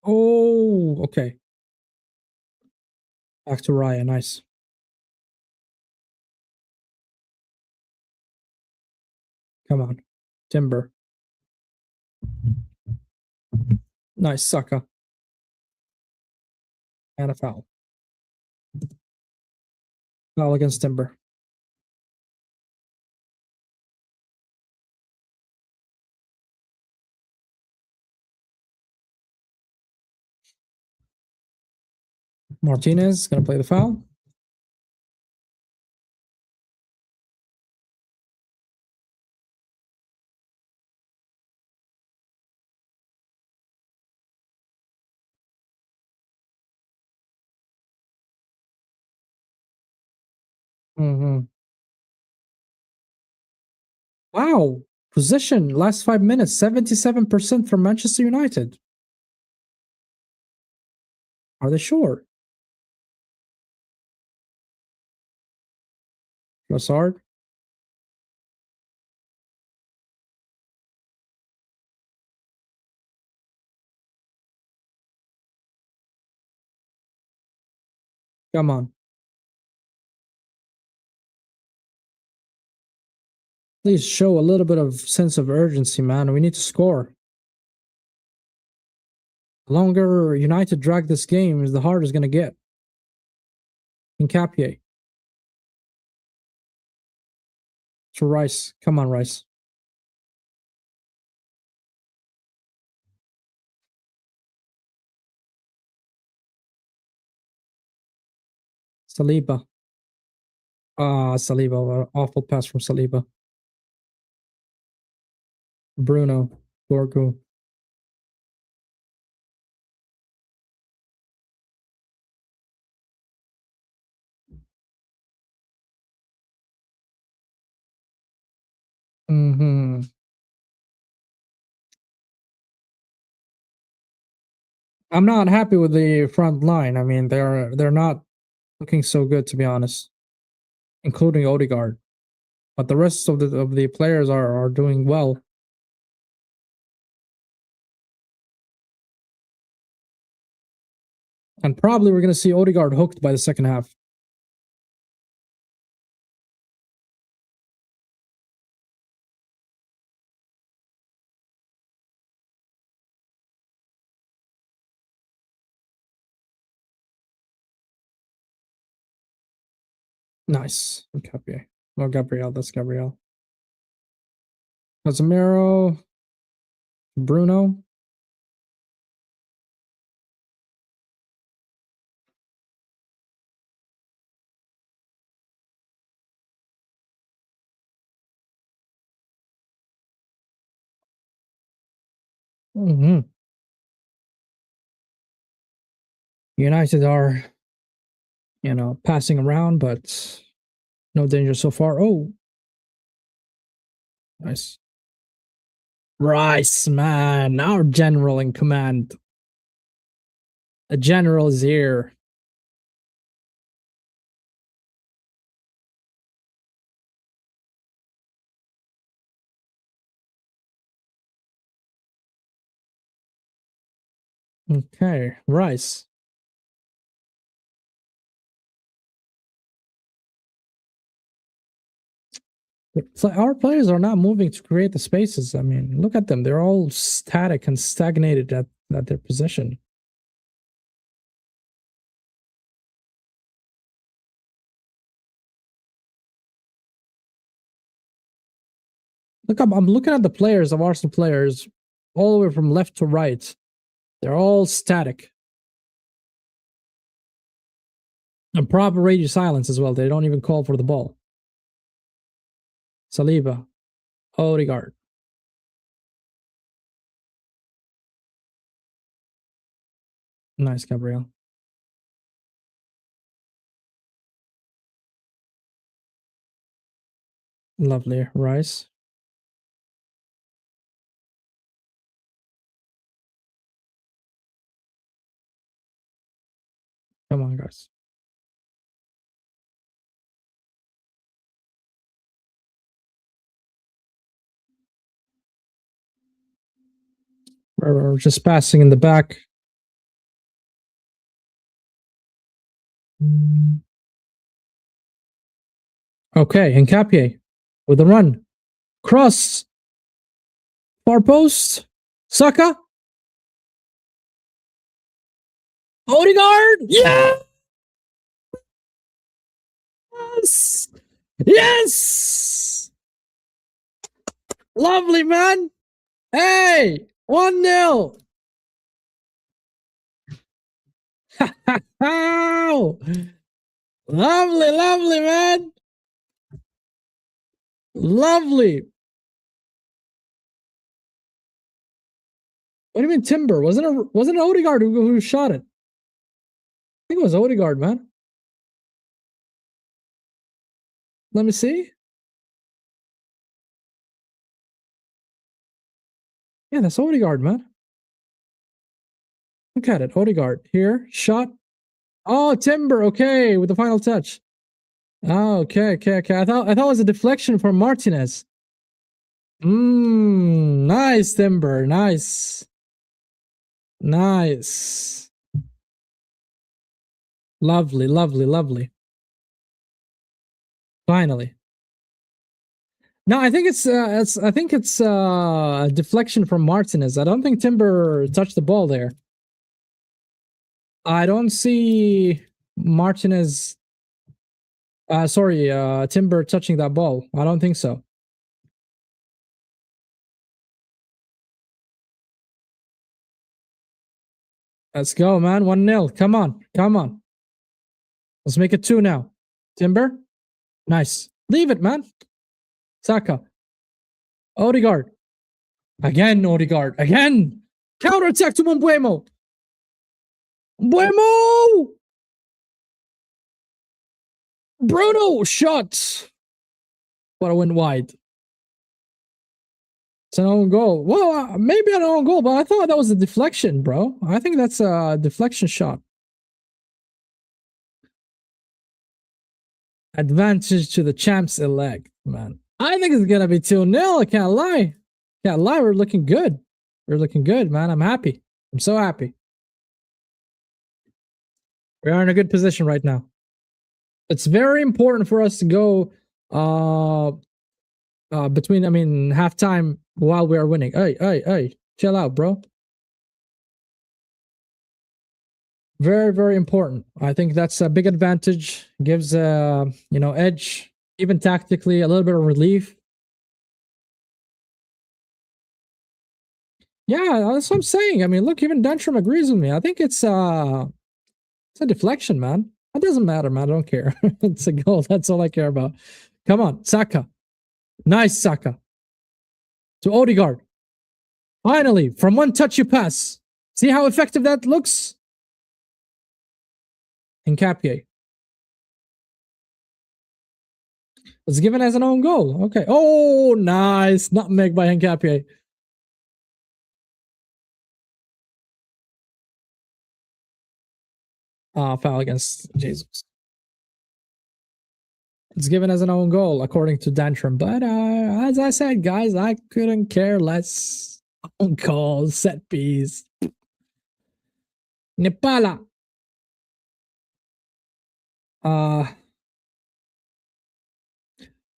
Oh, okay. Back to Raya. Nice. Come on. Timber. Nice. Saka. And a foul. Foul against Timber. Martinez going to play the foul. Hmm. Wow. Position last 5 minutes, 77% for Manchester United. Are they sure? Trossard? Come on. Please show a little bit of sense of urgency, man. We need to score. The longer United drag this game, the harder it's going to get. Hincapié to Rice. Come on, Rice. Saliba. Saliba. Awful pass from Saliba. Bruno. Dorgu. Hmm. I'm not happy with the front line. I mean, they're not looking so good, to be honest, including Odegaard. But the rest of the players are doing well. And probably we're going to see Odegaard hooked by the second half. Nice. Okay. Oh, Gabriel. That's Gabriel. Casemiro. Bruno. Hmm. United are, passing around, but no danger so far. Oh, nice. Rice, man. Our general in command. The general is here. Okay, Rice. So our players are not moving to create the spaces. I mean, look at them. They're all static and stagnated at their position. Look, I'm looking at the players of Arsenal players all the way from left to right. They're all static. And proper radio silence as well. They don't even call for the ball. Saliba. Odegaard. Nice, Gabriel. Lovely. Rice. Come on, guys. We're just passing in the back. Okay, Hincapié with a run. Cross. Far post. Saka. Odegaard. Yes. Yes. Lovely, man. Hey, 1-0. Oh, lovely, lovely, man. Lovely. What do you mean Timber? Wasn't it Odegaard who shot it? I think it was Odegaard, man. Let me see. Yeah, that's Odegaard, man. Look at it. Odegaard. Here. Shot. Oh, Timber. Okay, with the final touch. Oh, okay. I thought it was a deflection from Martinez. Nice, Timber. Nice. Lovely. Finally. No, I think it's a deflection from Martinez. I don't think Timber touched the ball there. I don't see Martinez. Timber touching that ball. I don't think so. Let's go, man. 1-0. Come on. Let's make it 2 now. Timber. Nice. Leave it, man. Saka. Odegaard. Again, Odegaard. Again. Counter attack to Mbuemo. Bruno shot. But I went wide. It's an own goal. Well, maybe an own goal, but I thought that was a deflection, bro. I think that's a deflection shot. Advantage to the champs elect, man. I think it's gonna be 2-0. I can't lie. We're looking good. Man. I'm happy. I'm so happy. We are in a good position right now. It's very important for us to go between halftime while we are winning. Hey, chill out, bro. Very important. I think that's a big advantage. Gives edge, even tactically, a little bit of relief. Yeah, that's what I'm saying. I mean, look, even Dantrum agrees with me. I think it's a deflection, man. It doesn't matter, man. I don't care. It's a goal. That's all I care about. Come on, Saka. Nice, Saka. To Odegaard. Finally, from one touch you pass. See how effective that looks? Hincapié. It's given as an own goal. Okay. Oh, nice. Nutmeg by Hincapié. Foul against Jesus. It's given as an own goal, according to Dantrum. But as I said, guys, I couldn't care less. Own goal, set piece. Nepala.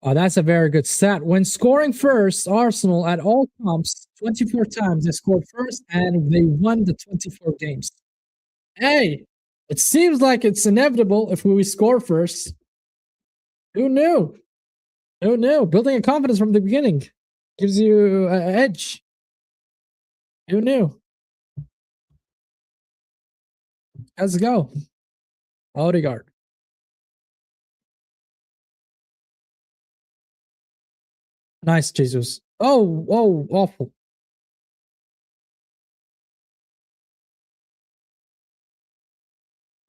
That's a very good stat. When scoring first, Arsenal at all comps, 24 times they scored first, and they won the 24 games. Hey, it seems like it's inevitable if we score first. Who knew? Building a confidence from the beginning gives you an edge. Who knew? Let's go. Odegaard. Nice, Jesus. Oh, awful.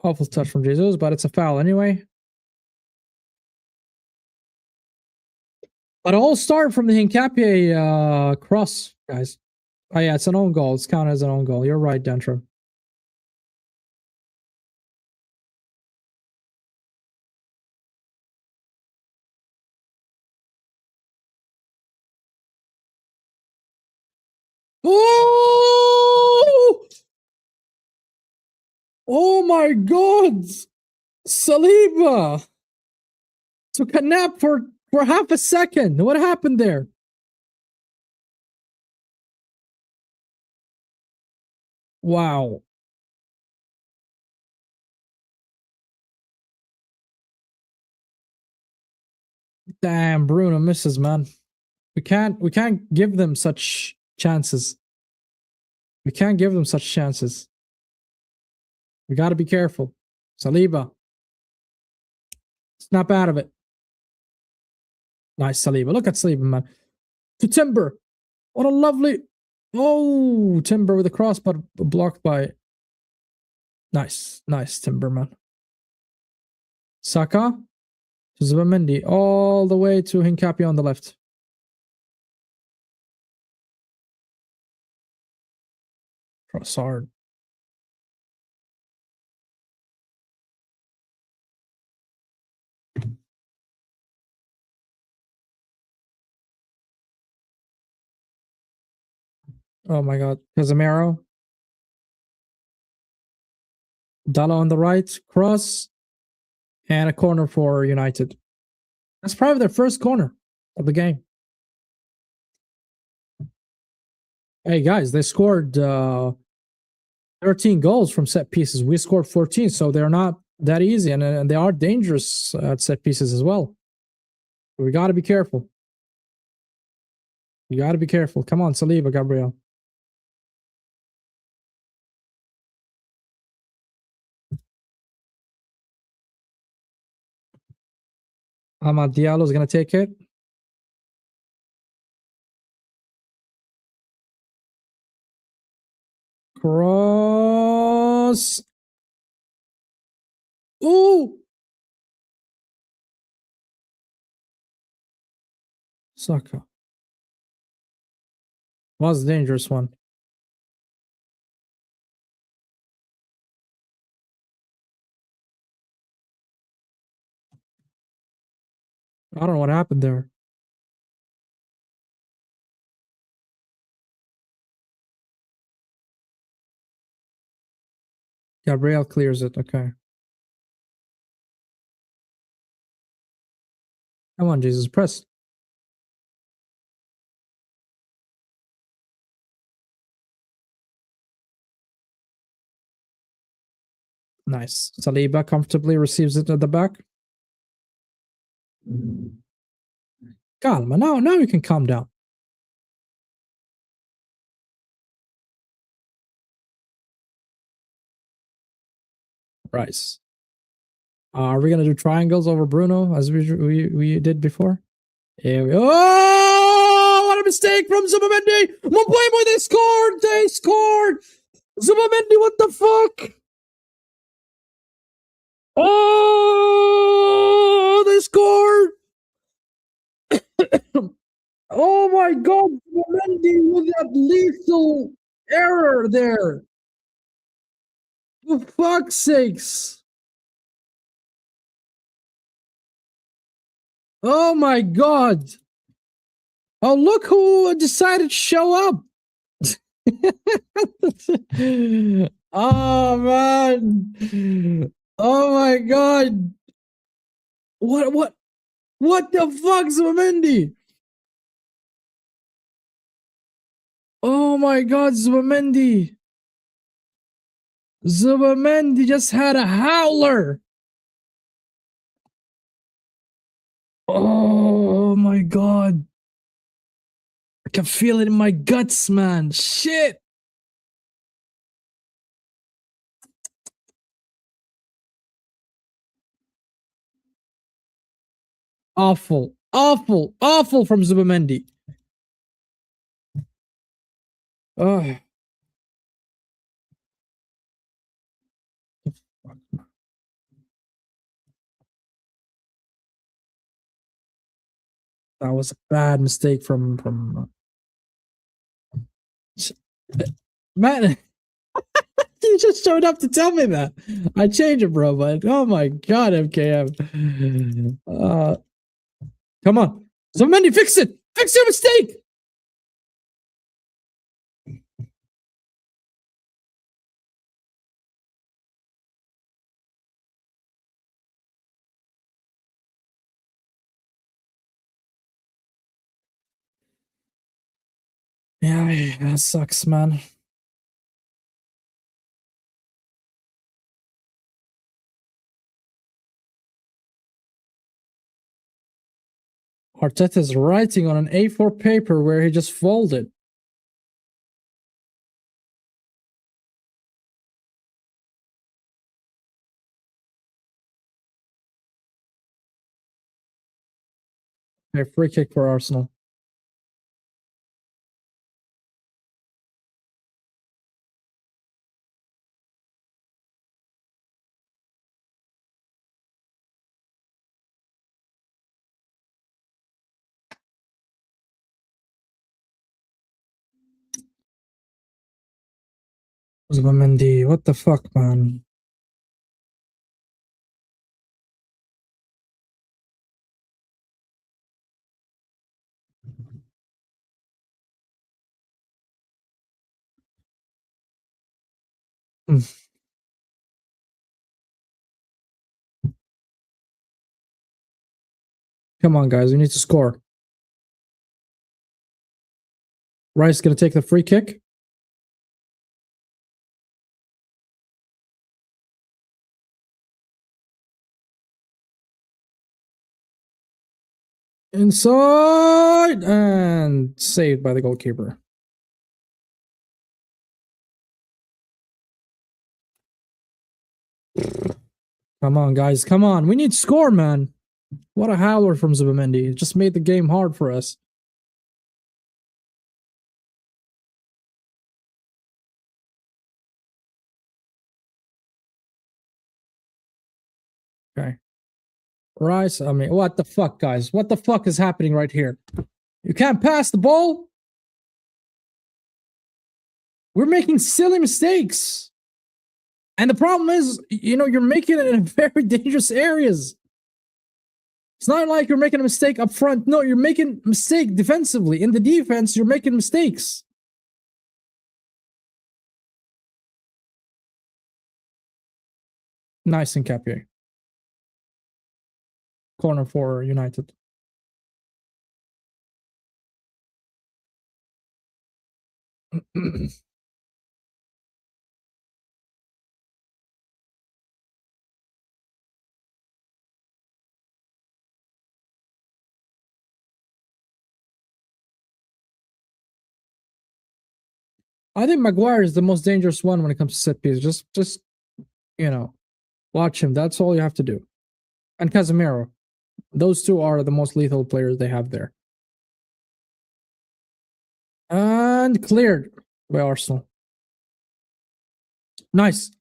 Awful touch from Jesus, but it's a foul anyway. But it all started from the Hincapié cross, guys. Oh yeah, it's an own goal. It's counted as an own goal. You're right, Dentro. Oh! Oh my God! Saliba took a nap for half a second. What happened there? Wow. Damn, Bruno misses, man. We can't give them such chances. We can't give them such chances. We got to be careful. Saliba. Snap out of it. Nice, Saliba. Look at Saliba, man. To Timber. What a lovely... Oh, Timber with a cross, but blocked by... Nice, Timber, man. Saka. to Zubamendi, all the way to Hincapié on the left. Trossard. Oh my God. Casemiro. Dalla on the right. Cross. And a corner for United. That's probably their first corner of the game. Hey guys, they scored 13 goals from set pieces. We scored 14, so they're not that easy, and they are dangerous at set pieces as well. We got to be careful. You got to be careful. Come on, Saliba, Gabriel. Amad Diallo is going to take it. Cross. Ooh. Saka. Was a dangerous one. I don't know what happened there. Gabriel clears it. Okay. Come on, Jesus. Press. Nice. Saliba comfortably receives it at the back. Calma. Now you can calm down. Rice. Are we gonna do triangles over Bruno as we did before? Here we go. Oh, what a mistake from Zubamendi! One play boy, they scored! They scored! Zubamendi, what the fuck? Oh, they scored! Oh my God, Zubamendi with that lethal error there. For fuck's sakes. Oh my God. Oh, look who decided to show up. Oh man. Oh my God. What the fuck, Zubamendi? Oh my God, Zubamendi. Zubamendi just had a howler. Oh my God. I can feel it in my guts, man. Shit. Awful, awful, awful from Zubamendi. Oh. That was a bad mistake from man. You just showed up to tell me that. I changed it, bro. But oh my God, MKM. Come on, Zubamendi, fix it. Fix your mistake. Yeah, that sucks, man. Arteta's writing on an A4 paper where he just folded. A free kick for Arsenal. Zubimendi, what the fuck, man? Hmm. Come on, guys, we need to score. Rice gonna take the free kick. Inside and saved by the goalkeeper. Come on, guys. Come on. We need to score, man. What a howler from Zubimendi. It just made the game hard for us. Okay. Rice, I mean, what the fuck, guys? What the fuck is happening right here? You can't pass the ball? We're making silly mistakes. And the problem is, you're making it in very dangerous areas. It's not like you're making a mistake up front. No, you're making a mistake defensively. In the defense, you're making mistakes. Nice Nkapie. Corner for United. I think Maguire is the most dangerous one when it comes to set pieces. Just watch him. That's all you have to do. And Casemiro. Those two are the most lethal players they have there. And cleared by Arsenal. Nice.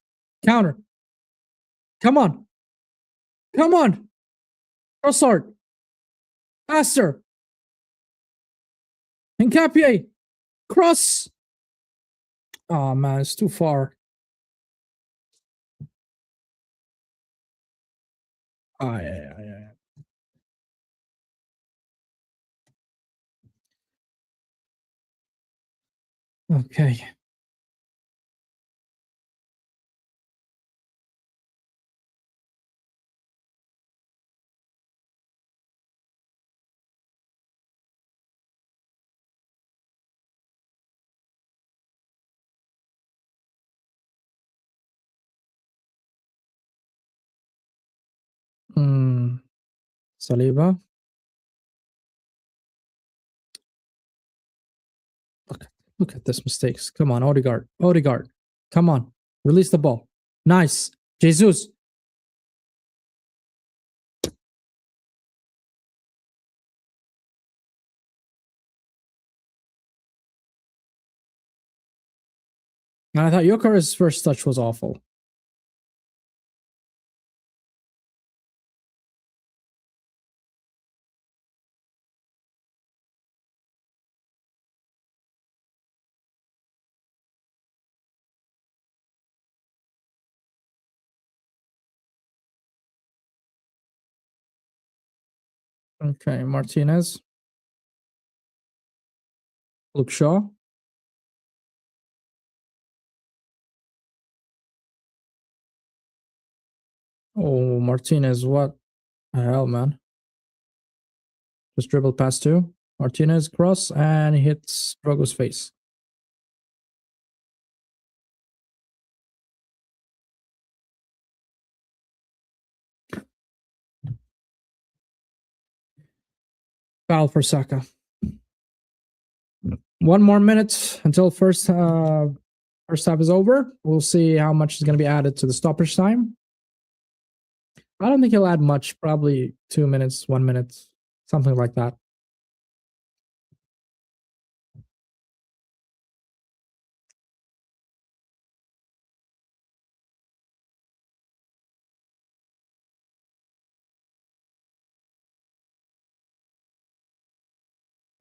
Counter. Come on. Come on. Trossard. Faster. Nkapie. Cross. Oh, man. It's too far. Oh, yeah. Okay. Saliba. Look at this mistakes. Come on, Odegaard. Odegaard. Come on. Release the ball. Nice. Jesus. And I thought Yokere's first touch was awful. Okay, Martinez. Luke Shaw. Oh, Martinez. What the hell, man? Just dribbled past two. Martinez cross and hits Drogo's face. Foul for Saka. 1 more minute until first half is over. We'll see how much is going to be added to the stoppage time. I don't think he'll add much. Probably 2 minutes, 1 minute, something like that.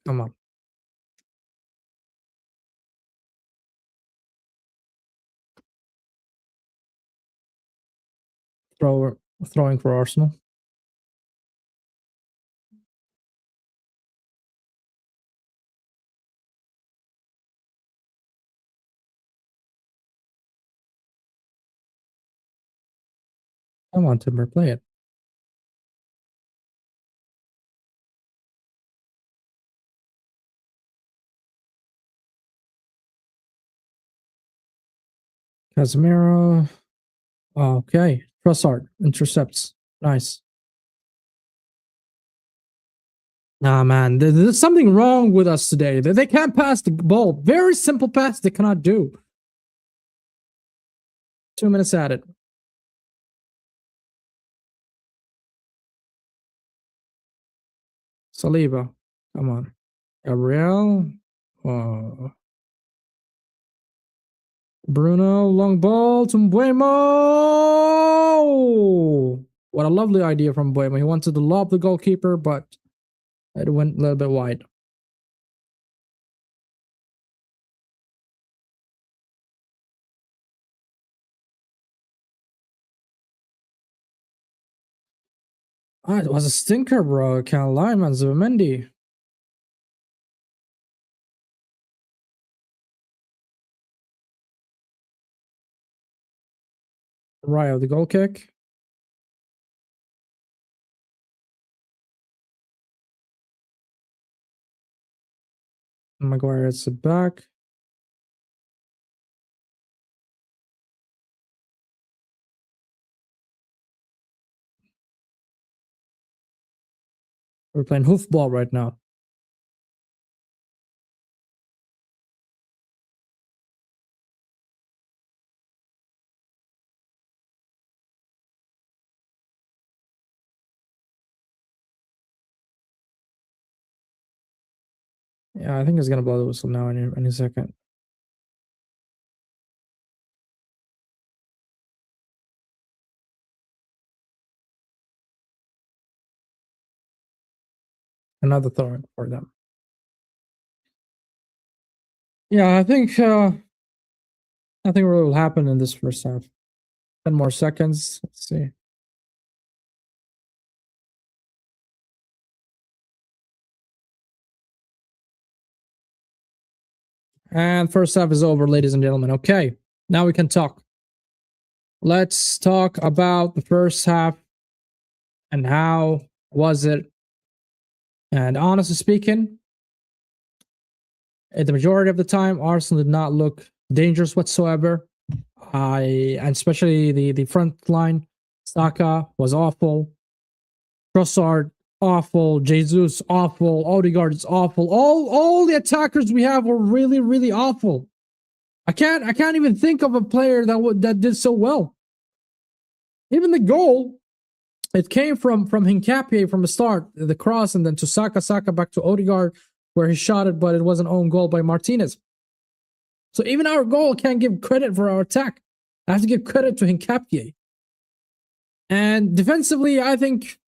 Come on. throwing for Arsenal. Come on, Timber, play it. Casemiro. Okay. Trossard intercepts. Nice. Nah, man. There's something wrong with us today. They can't pass the ball. Very simple pass they cannot do. 2 minutes at it. Saliba. Come on. Gabriel. Bruno. Long ball to Mbuemo. What a lovely idea from Mbuemo. He wanted to lob the goalkeeper, but it went a little bit wide. Ah, it was a stinker, bro. Can't lie, man. Zubimendi. Right, the goal kick. Maguire hits it back. We're playing hoofball right now. Yeah, I think he's gonna blow the whistle now any second. Another throw for them. Yeah, I think nothing really will happen in this first half. 10 more seconds. Let's see. And first half is over, ladies and gentlemen. Okay, now we can talk. Let's talk about the first half and how was it. And honestly speaking, at the majority of the time, Arsenal did not look dangerous whatsoever. And especially the front line, Saka was awful. Trossard awful. Jesus awful. Odegaard is awful. All the attackers we have were really, really awful. I can't even think of a player that did so well. Even the goal, it came from Hincapié from the start, the cross, and then to Saka back to Odegaard, where he shot it, but it was an own goal by Martinez. So even our goal can't give credit for our attack. I have to give credit to Hincapié. And defensively, I think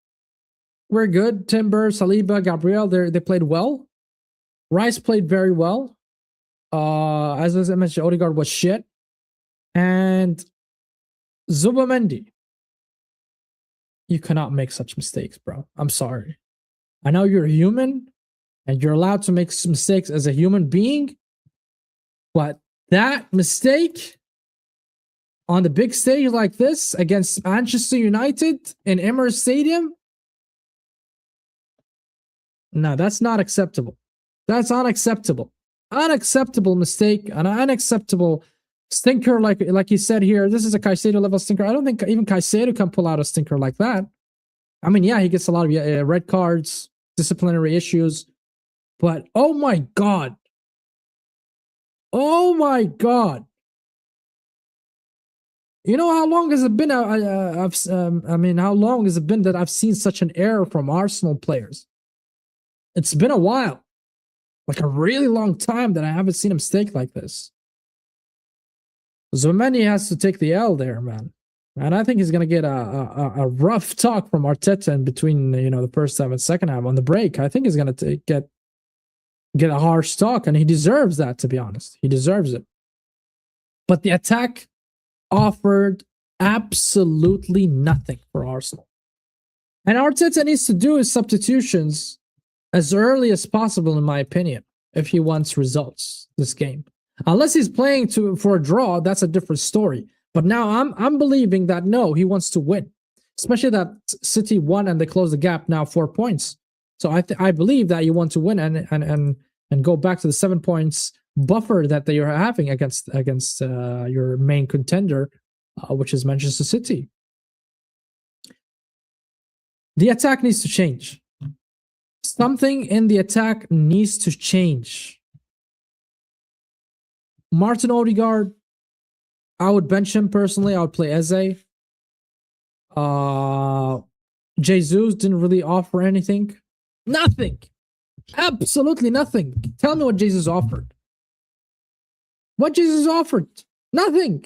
we're good. Timber, Saliba, Gabriel, they played well. Rice played very well. As I mentioned, Odegaard was shit. And Zubimendi. You cannot make such mistakes, bro. I'm sorry. I know you're human and you're allowed to make mistakes as a human being, but that mistake on the big stage like this against Manchester United in Emirates Stadium, no, that's not acceptable. That's unacceptable. Unacceptable mistake, an unacceptable stinker, like you said here. This is a Caicedo level stinker. I don't think even Caicedo can pull out a stinker like that. I mean, yeah, he gets a lot of red cards, disciplinary issues, but oh my god, oh my god! You know how long has it been? I mean, how long has it been that I've seen such an error from Arsenal players? It's been a while, like a really long time that I haven't seen a mistake like this. Zubimendi has to take the L there, man. And I think he's going to get a rough talk from Arteta in between, the first half and second half on the break. I think he's going to get a harsh talk, and he deserves that, to be honest. He deserves it. But the attack offered Absolutely nothing for Arsenal. And Arteta needs to do his substitutions as early as possible, in my opinion, if he wants results this game. Unless he's playing for a draw, that's a different story. But now I'm believing that no, he wants to win, especially that City won and they closed the gap now 4 points. So I believe that you want to win and go back to the 7 points buffer that they are having against your main contender, which is Manchester City. The attack needs to change. Something in the attack needs to change. Martin Odegaard, I would bench him personally. I would play Eze. Jesus didn't really offer anything. Nothing. Absolutely nothing. Tell me what Jesus offered. What Jesus offered? Nothing.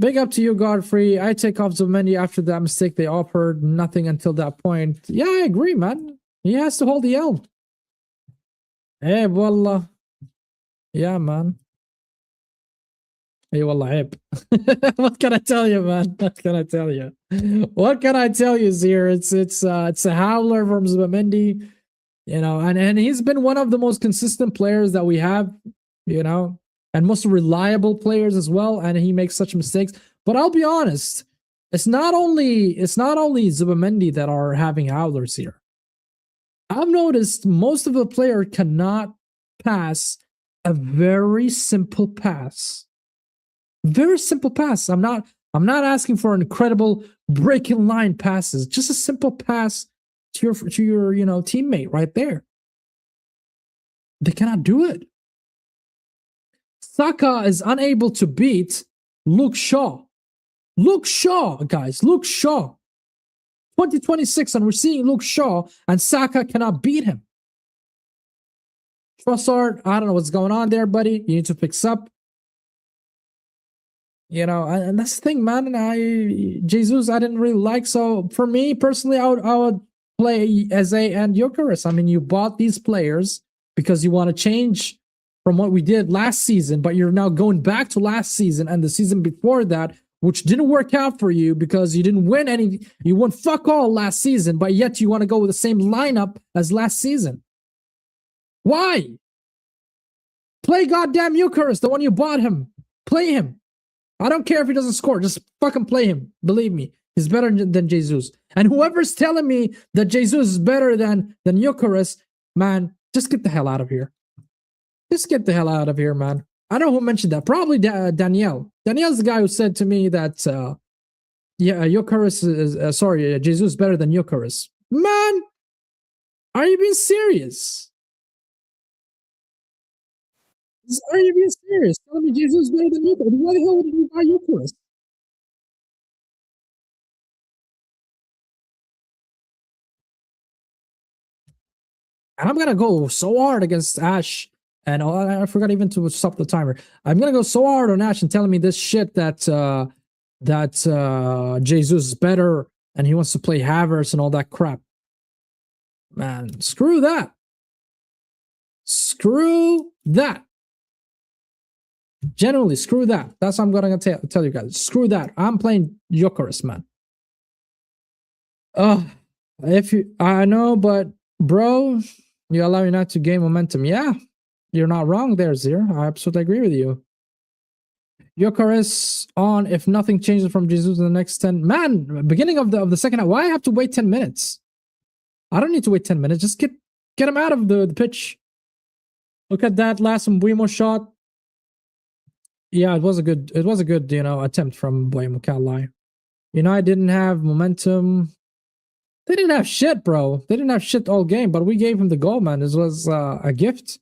Big up to you, Godfrey. I take off Zubimendi after that mistake. They offered nothing until that point. Yeah, I agree, man. He has to hold the L. Hey, wallah. Yeah, man. Hey, wallah, aib. What can I tell you, man? What can I tell you? What can I tell you, Zir? It's a howler from Zubimendi, you know, and he's been one of the most consistent players that we have, you know, and most reliable players as well, and he makes such mistakes. But I'll be honest, it's not only Zubimendi that are having howlers here. I've noticed most of the player cannot pass a very simple pass. Very simple pass. I'm not asking for incredible breaking line passes. Just a simple pass to your teammate right there. They cannot do it. Saka is unable to beat Luke Shaw. Luke Shaw, guys. Luke Shaw. 2026, and we're seeing Luke Shaw, and Saka cannot beat him. Trossard, I don't know what's going on there, buddy. You need to fix up. You know, and that's the thing, man. Jesus, I didn't really like. So for me personally, I would play Eze and Gyökeres. I mean, you bought these players because you want to change from what we did last season, but you're now going back to last season and the season before that, which didn't work out for you because you didn't win any. You won fuck all last season, but yet you want to go with the same lineup as last season. Why? Play goddamn Gyökeres, the one you bought him. Play him. I don't care if he doesn't score. Just fucking play him. Believe me. He's better than Jesus. And whoever's telling me that Jesus is better than Gyökeres, man, just get the hell out of here. Just get the hell out of here, man. I don't know who mentioned that. Probably Danielle. Danielle's the guy who said to me that, Gyökeres is, Jesus is better than Gyökeres. Man, are you being serious? Are you being serious? Telling me Jesus is better than Gyökeres? Why the hell would you buy Gyökeres? And I'm going to go so hard against Ash. And I forgot even to stop the timer. I'm going to go so hard on Ash and telling me this shit that Jesus is better and he wants to play Havertz and all that crap. Man, screw that. Screw that. Genuinely, screw that. That's what I'm going to tell you guys. Screw that. I'm playing Gyökeres, man. I know, but bro, you allow you not to gain momentum. Yeah, you're not wrong there, Zir. I absolutely agree with you. Gyökeres on if nothing changes from Jesus in the next 10. Man, beginning of the second half. Why I have to wait 10 minutes? I don't need to wait 10 minutes. Just get him out of the pitch. Look at that last Mbuimo shot. Yeah, it was a good attempt from Mbuimo, can't lie. I didn't have momentum. They didn't have shit, bro. They didn't have shit all game, but we gave him the goal, man. This was a gift.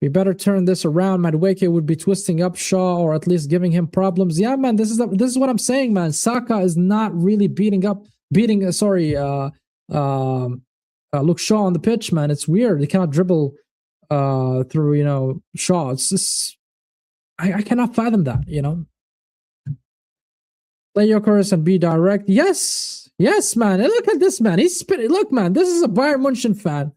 We better turn this around. Madueke would be twisting up Shaw or at least giving him problems. Yeah, man, this is what I'm saying, man. Saka is not really beating Luke Shaw on the pitch, man. It's weird. He cannot dribble through, Shaw. It's just I cannot fathom that, Play Gyökeres and be direct. Yes, man. And look at this, man. He's spitting. Look, man, this is a Bayern Munchen fan.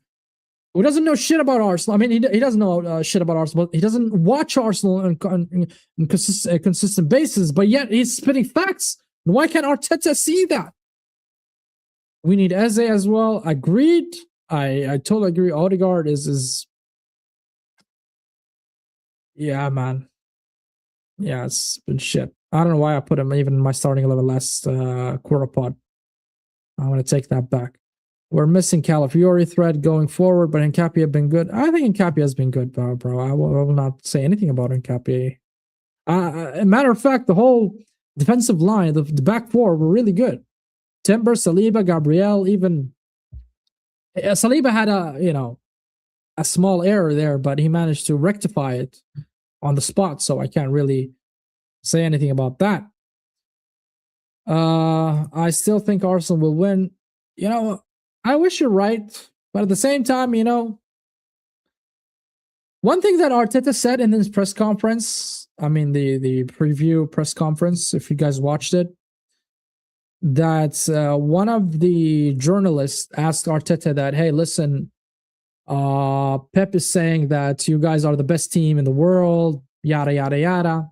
Who doesn't know shit about Arsenal? I mean, he doesn't know shit about Arsenal, but he doesn't watch Arsenal on consistent basis, but yet he's spitting facts. Why can't Arteta see that? We need Eze as well. Agreed. I totally agree. Odegaard is yeah, man. Yeah, it's been shit. I don't know why I put him even in my starting 11 last quarter pod. I'm going to take that back. We're missing Calafiori thread going forward, but Nkapie have been good. I think Nkapie has been good, bro. I will not say anything about Nkapie. A matter of fact, the whole defensive line, the back four, were really good. Timber, Saliba, Gabriel, even Saliba had a small error there, but he managed to rectify it on the spot, so I can't really say anything about that. I still think Arsenal will win. I wish you're right, but at the same time, one thing that Arteta said in this press conference, I mean the preview press conference, if you guys watched it, that one of the journalists asked Arteta that, hey, listen, Pep is saying that you guys are the best team in the world, yada, yada, yada.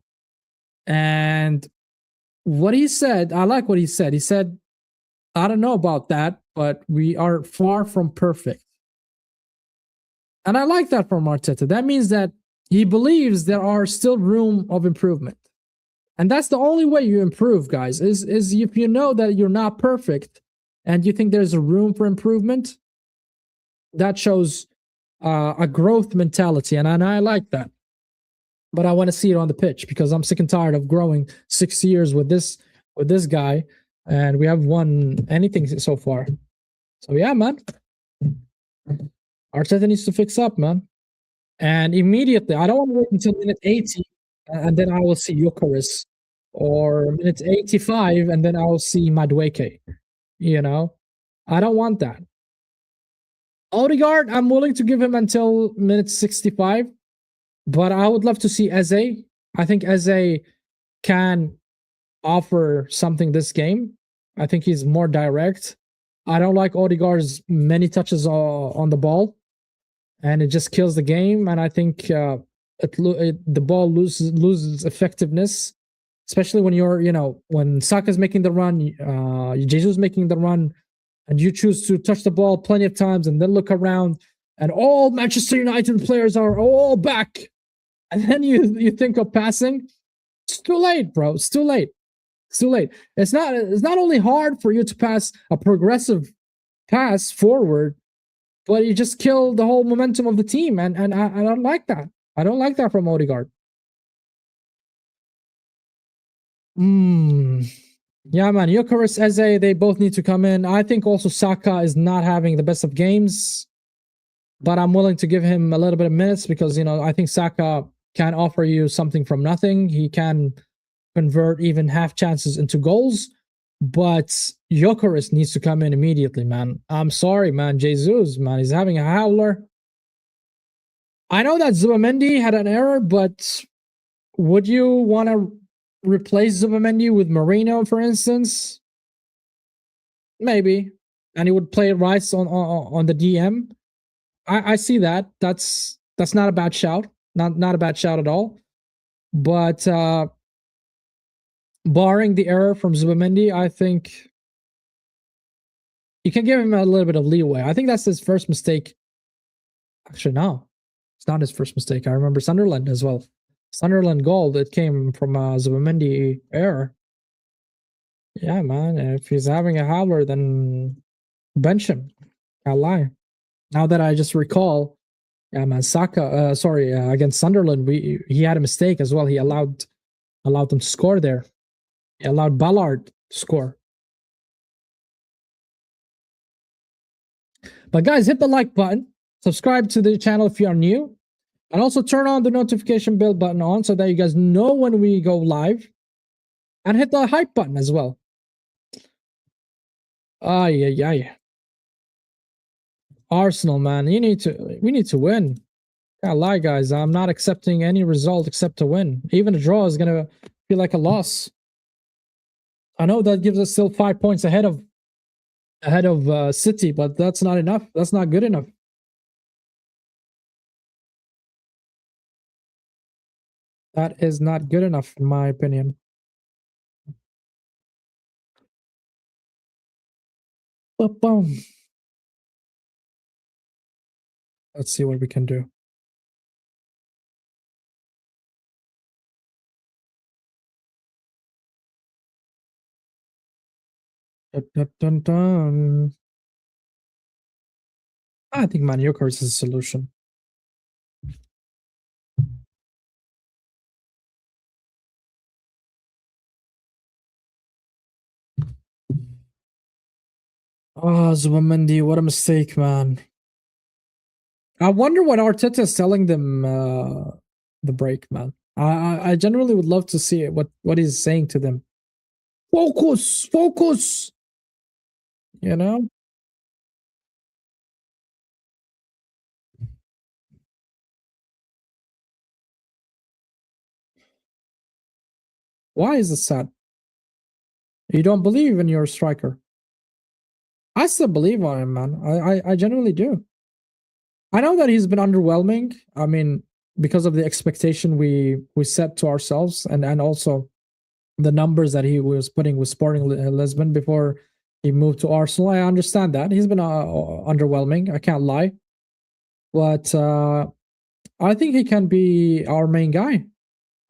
And what he said, I like what he said. He said, I don't know about that, but we are far from perfect. And I like that from Arteta. That means that he believes there are still room of improvement. And that's the only way you improve, guys, is if you know that you're not perfect and you think there's a room for improvement, that shows a growth mentality. And I like that. But I want to see it on the pitch because I'm sick and tired of growing 6 years with this guy. And we haven't won anything so far. So yeah, man. Arteta needs to fix up, man. And immediately, I don't want to wait until minute 80 and then I will see Gyökeres, or minute 85 and then I will see Madueke. I don't want that. Odegaard, I'm willing to give him until minute 65, but I would love to see Eze. I think Eze can offer something this game. I think he's more direct. I don't like Odegaard's many touches on the ball, and it just kills the game. And I think the ball loses effectiveness, especially when when Saka's making the run, Jesus making the run, and you choose to touch the ball plenty of times and then look around, and all Manchester United players are all back, and then you think of passing. It's too late, bro. It's too late. It's too late. It's not only hard for you to pass a progressive pass forward, but you just kill the whole momentum of the team. And I don't like that. I don't like that from Odegaard. Yeah, man. Gyökeres, Eze, they both need to come in. I think also Saka is not having the best of games, but I'm willing to give him a little bit of minutes because, I think Saka can offer you something from nothing. He can convert even half chances into goals, but Gyökeres needs to come in immediately, man. I'm sorry, man. Jesus, man, he's having a howler. I know that Zubamendi had an error, but would you want to replace Zubamendi with Marino, for instance? Maybe. And he would play Rice on the DM. I see that. That's not a bad shout. Not a bad shout at all. But barring the error from Zubamendi, I think you can give him a little bit of leeway. I think that's his first mistake. Actually, no. It's not his first mistake. I remember Sunderland as well. Sunderland goal that came from Zubamendi error. Yeah, man. If he's having a howler, then bench him. Can't lie. Now that I just recall, yeah, man, Saka, against Sunderland, he had a mistake as well. He allowed them to score there. He allowed Ballard to score. But guys, hit the like button. Subscribe to the channel if you are new. And also turn on the notification bell button on so that you guys know when we go live. And hit the hype button as well. Yeah. Arsenal, man, we need to win. Can't lie, guys. I'm not accepting any result except to win. Even a draw is gonna feel like a loss. I know that gives us still 5 points ahead of City, but that's not enough. That's not good enough. That is not good enough, in my opinion. Boom. Let's see what we can do. Dun, dun, dun, dun. I think Manioka is a solution. Oh, Zubamendi, what a mistake, man. I wonder what Arteta is telling them the break, man. I generally would love to see it, what he's saying to them. Focus, focus. You know? Why is it sad? You don't believe in your striker. I still believe on him, man. I genuinely do. I know that he's been underwhelming. I mean, because of the expectation we set to ourselves, and also the numbers that he was putting with Sporting Lisbon before he moved to Arsenal. I understand that he's been underwhelming. I can't lie, but I think he can be our main guy.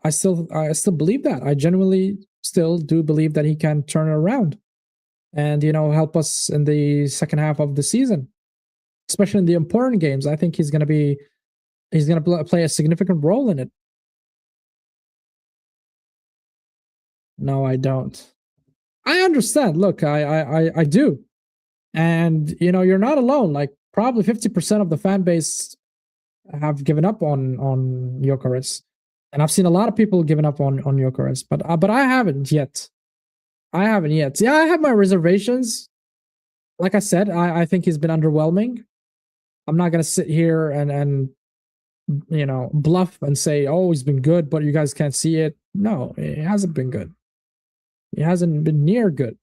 I still believe that. I genuinely still do believe that he can turn it around and help us in the second half of the season, especially in the important games. I think he's going to play a significant role in it. No, I don't. I understand. Look, I do, and you're not alone. Like probably 50% of the fan base have given up on Gyökeres, and I've seen a lot of people giving up on Gyökeres, but I haven't yet. I haven't yet. Yeah, I have my reservations. Like I said, I think he's been underwhelming. I'm not gonna sit here and bluff and say, oh, he's been good, but you guys can't see it. No, it hasn't been good. It hasn't been near good.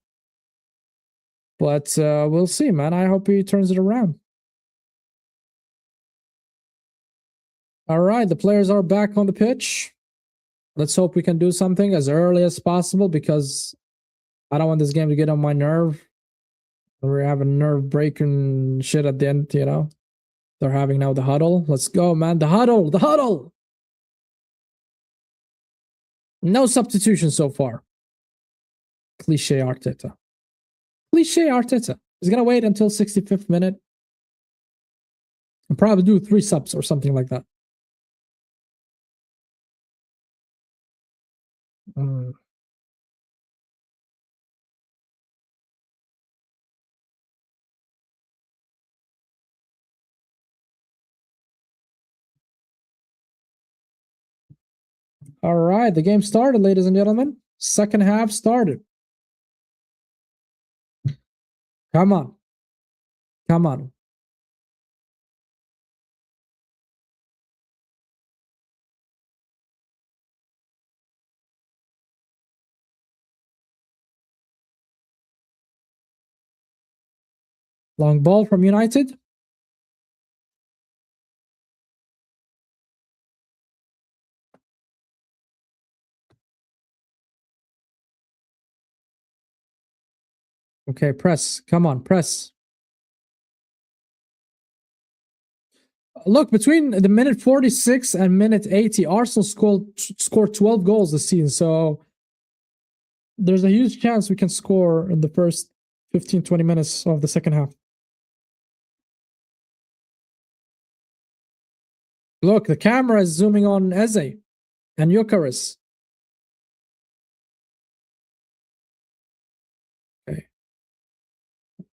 But we'll see, man. I hope he turns it around. All right, the players are back on the pitch. Let's hope we can do something as early as possible because I don't want this game to get on my nerve. We're having nerve breaking shit at the end, They're having now the huddle. Let's go, man. The huddle, the huddle. No substitution so far. Cliche Arteta. Cliche Arteta. He's going to wait until 65th minute and probably do 3 subs or something like that. Mm. All right, the game started, ladies and gentlemen. Second half started. Come on. Come on. Long ball from United. Okay, press. Come on, press. Look, between the minute 46 and minute 80, Arsenal scored 12 goals this season. So there's a huge chance we can score in the first 15, 20 minutes of the second half. Look, the camera is zooming on Eze and Gyökeres. Okay.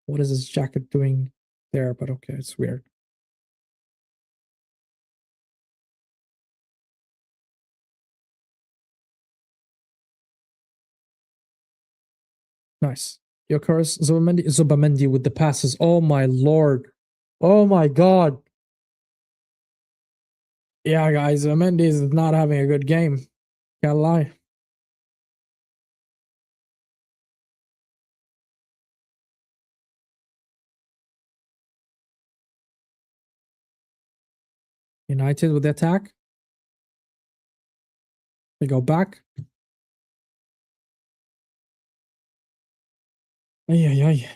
What is his jacket doing there? But okay, it's weird. Nice. Gyökeres, Zubamendi with the passes. Oh my lord. Oh my god. Yeah, guys, Zubamendi is not having a good game. Can't lie. United with the attack. We go back. Ay, ay, ay.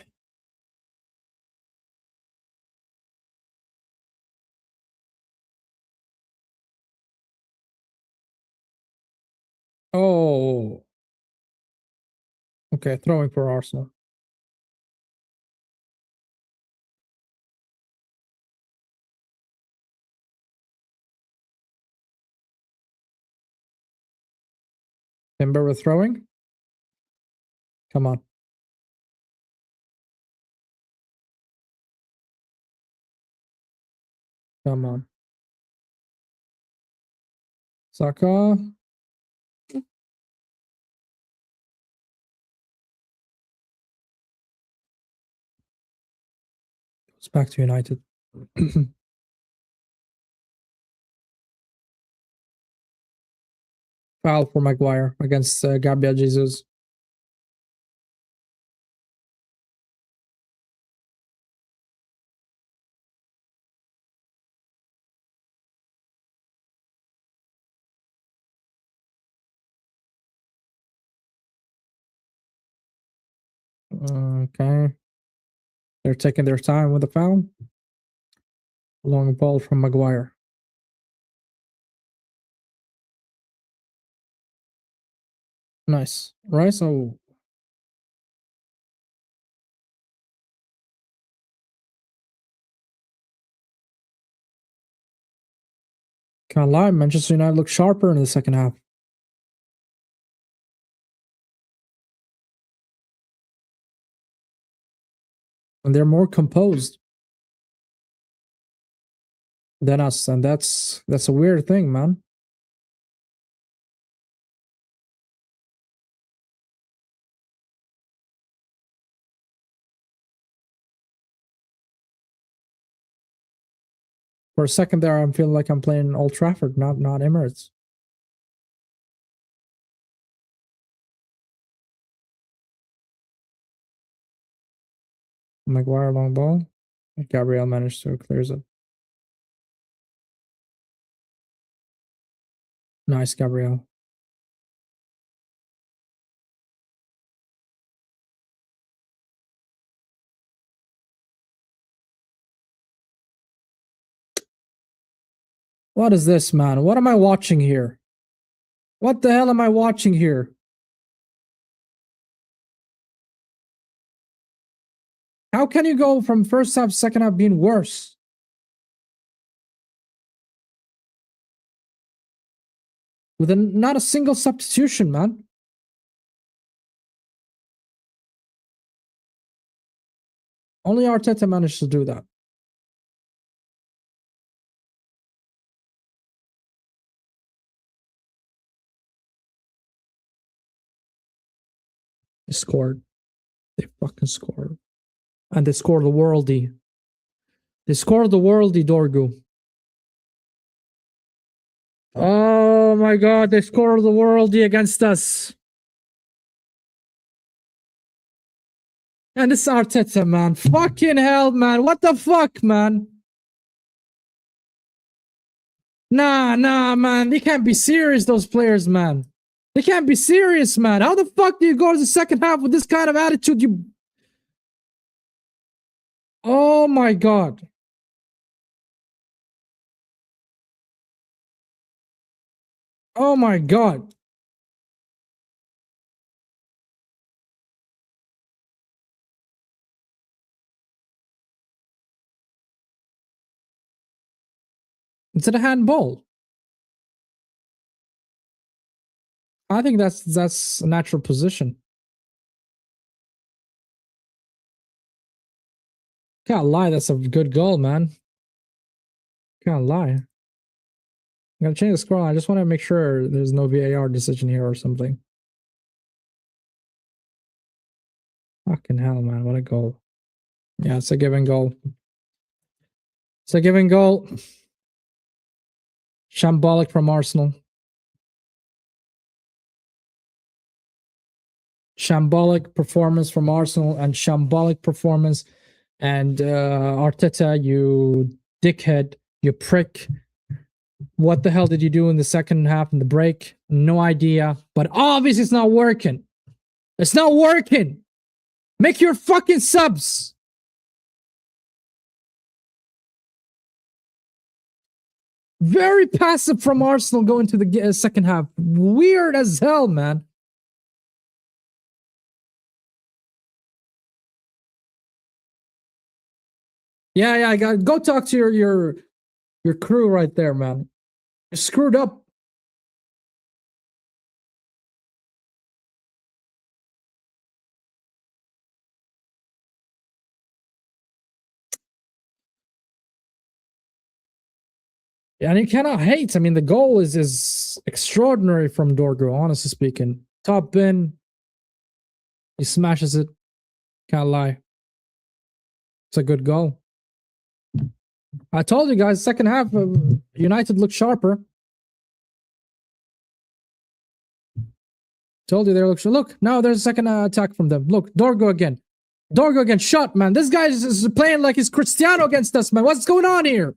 Oh. Okay, throwing for Arsenal. Timber with throwing. Come on. Come on. Saka. It's back to United. Foul for Maguire against Gabriel Jesus. Okay. They're taking their time with the foul. Long ball from Maguire. Nice. Right? So can't lie, Manchester United looked sharper in the second half. And they're more composed than us. And that's a weird thing, man. For a second there, I'm feeling like I'm playing Old Trafford, not Emirates. Maguire long ball. Gabriel managed to clear it. Nice, Gabriel. What is this, man? What am I watching here? What the hell am I watching here? How can you go from first half, second half being worse? With not a single substitution, man. Only Arteta managed to do that. They scored. They fucking scored. And they scored the worldie. They scored the worldie, Dorgu. Oh my god, they scored the worldie against us. And it's Arteta, man. Fucking hell, man. What the fuck, man? Nah, man. They can't be serious, those players, man. They can't be serious, man. How the fuck do you go to the second half with this kind of attitude? You. Oh my god. Oh my god. Is it a handball? I think that's a natural position. Can't lie, that's a good goal, man. Can't lie. I'm gonna change the score. I just want to make sure there's no VAR decision here or something. Fucking hell, man. What a goal. Yeah, it's a given goal. It's a given goal. Shambolic from Arsenal. Shambolic performance from Arsenal and shambolic performance. And Arteta, you dickhead, you prick. What the hell did you do in the second half in the break? No idea. But obviously it's not working. It's not working. Make your fucking subs. Very passive from Arsenal going to the second half. Weird as hell, man. Yeah, I got go talk to your crew right there, man. You're screwed up. Yeah, and you cannot hate. I mean, the goal is extraordinary from Dorgo, honestly speaking. Top bin. He smashes it. Can't lie. It's a good goal. I told you guys, second half, United looked sharper. Told you they look. Look, now there's a second attack from them. Look, Dorgo again. Dorgo again. Shot, man. This guy is playing like he's Cristiano against us, man. What's going on here?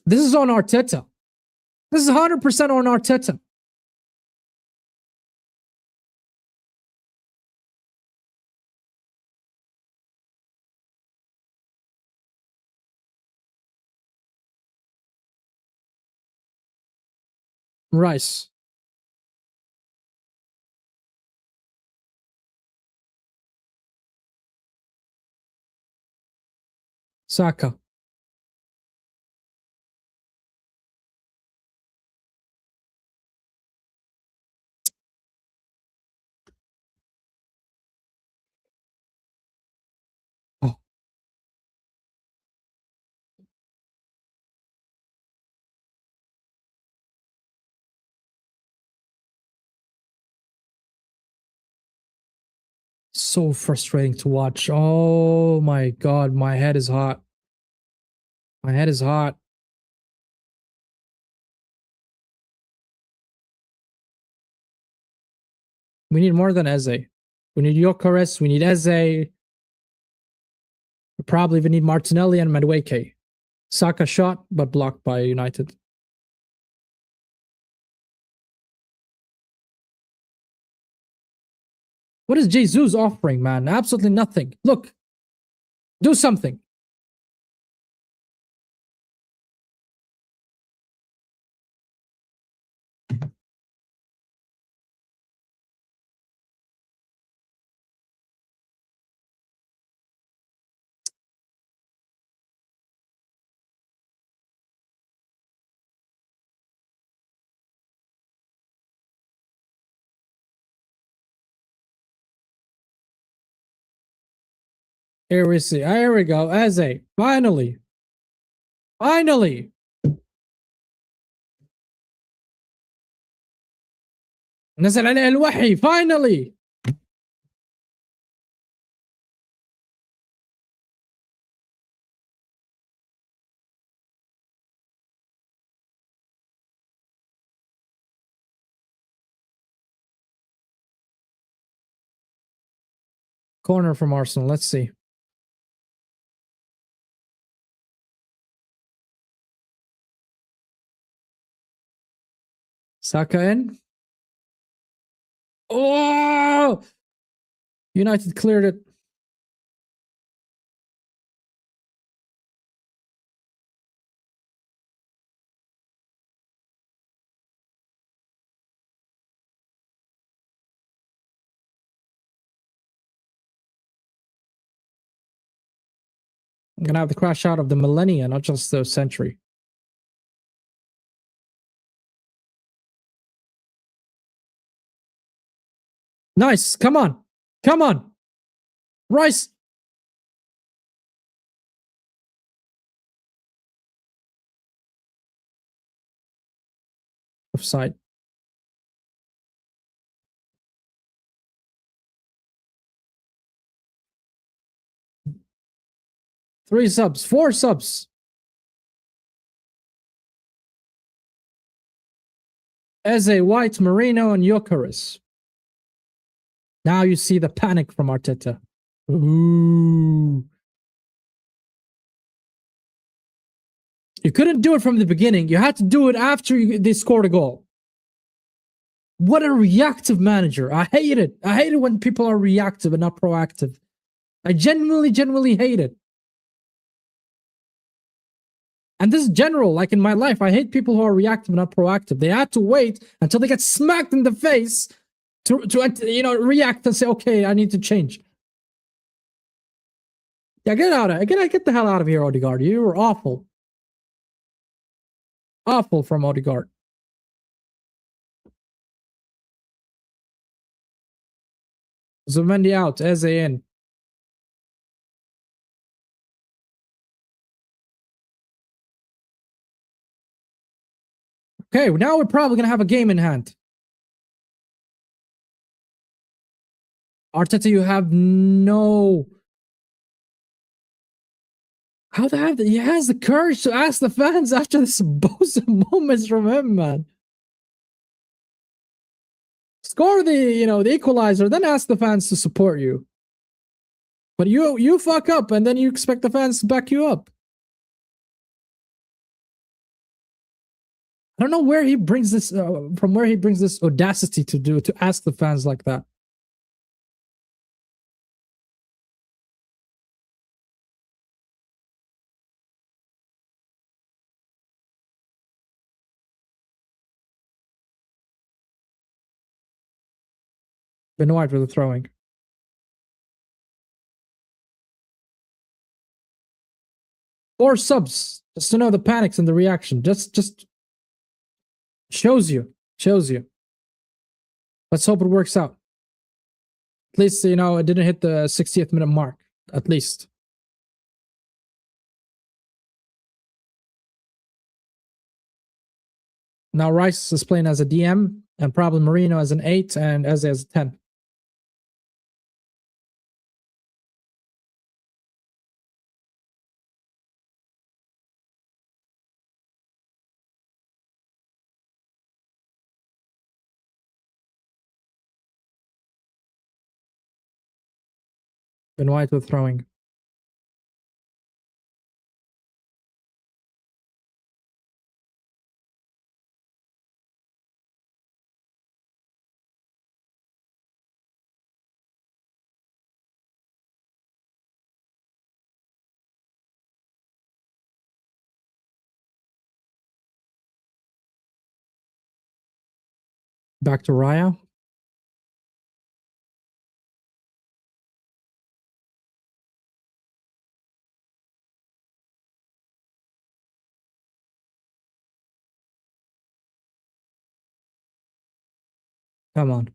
This is on Arteta. This is 100% on Arteta. Rice. Saka. Oh. So frustrating to watch. Oh my god, my head is hot. My head is hot. We need more than Eze. We need Gyökeres. We need Eze. We probably even need Martinelli and Madueke. Saka shot, but blocked by United. What is Jesus offering, man? Absolutely nothing. Look, do something. Here we see. Here we go. Eze. Finally. Finally. نزل عليه الوحي. Finally. Corner from Arsenal. Let's see. Saka in. Oh! United cleared it. I'm gonna have the crash out of the millennia, not just the century. Nice. Come on. Come on. Rice. Offside. Three subs. Four subs. Eze, White, Marino, and Gyökeres. Now you see the panic from Arteta. Ooh. You couldn't do it from the beginning. You had to do it after they scored a goal. What a reactive manager. I hate it. I hate it when people are reactive and not proactive. I genuinely hate it. And this is general, like in my life. I hate people who are reactive and not proactive. They have to wait until they get smacked in the face to react and say, okay, I need to change. Yeah, get the hell out of here, Odegaard. You were awful. Awful from Odegaard. Zumendi out, Eze in. Okay, now we're probably going to have a game in hand. Arteta, you have no... How the hell? He has the courage to ask the fans after this bosom moments from him, man. Score the equalizer, then ask the fans to support you. But you fuck up, and then you expect the fans to back you up. I don't know where he brings this from. Where he brings this audacity to ask the fans like that. Ben White with the throwing. Or subs, just to know the panics and the reaction. Just shows you. Let's hope it works out. At least, it didn't hit the 60th minute mark. At least. Now Rice is playing as a DM, and probably Marino as an 8, and Eze as a 10. Ben White with throwing. Back to Raya. Come on.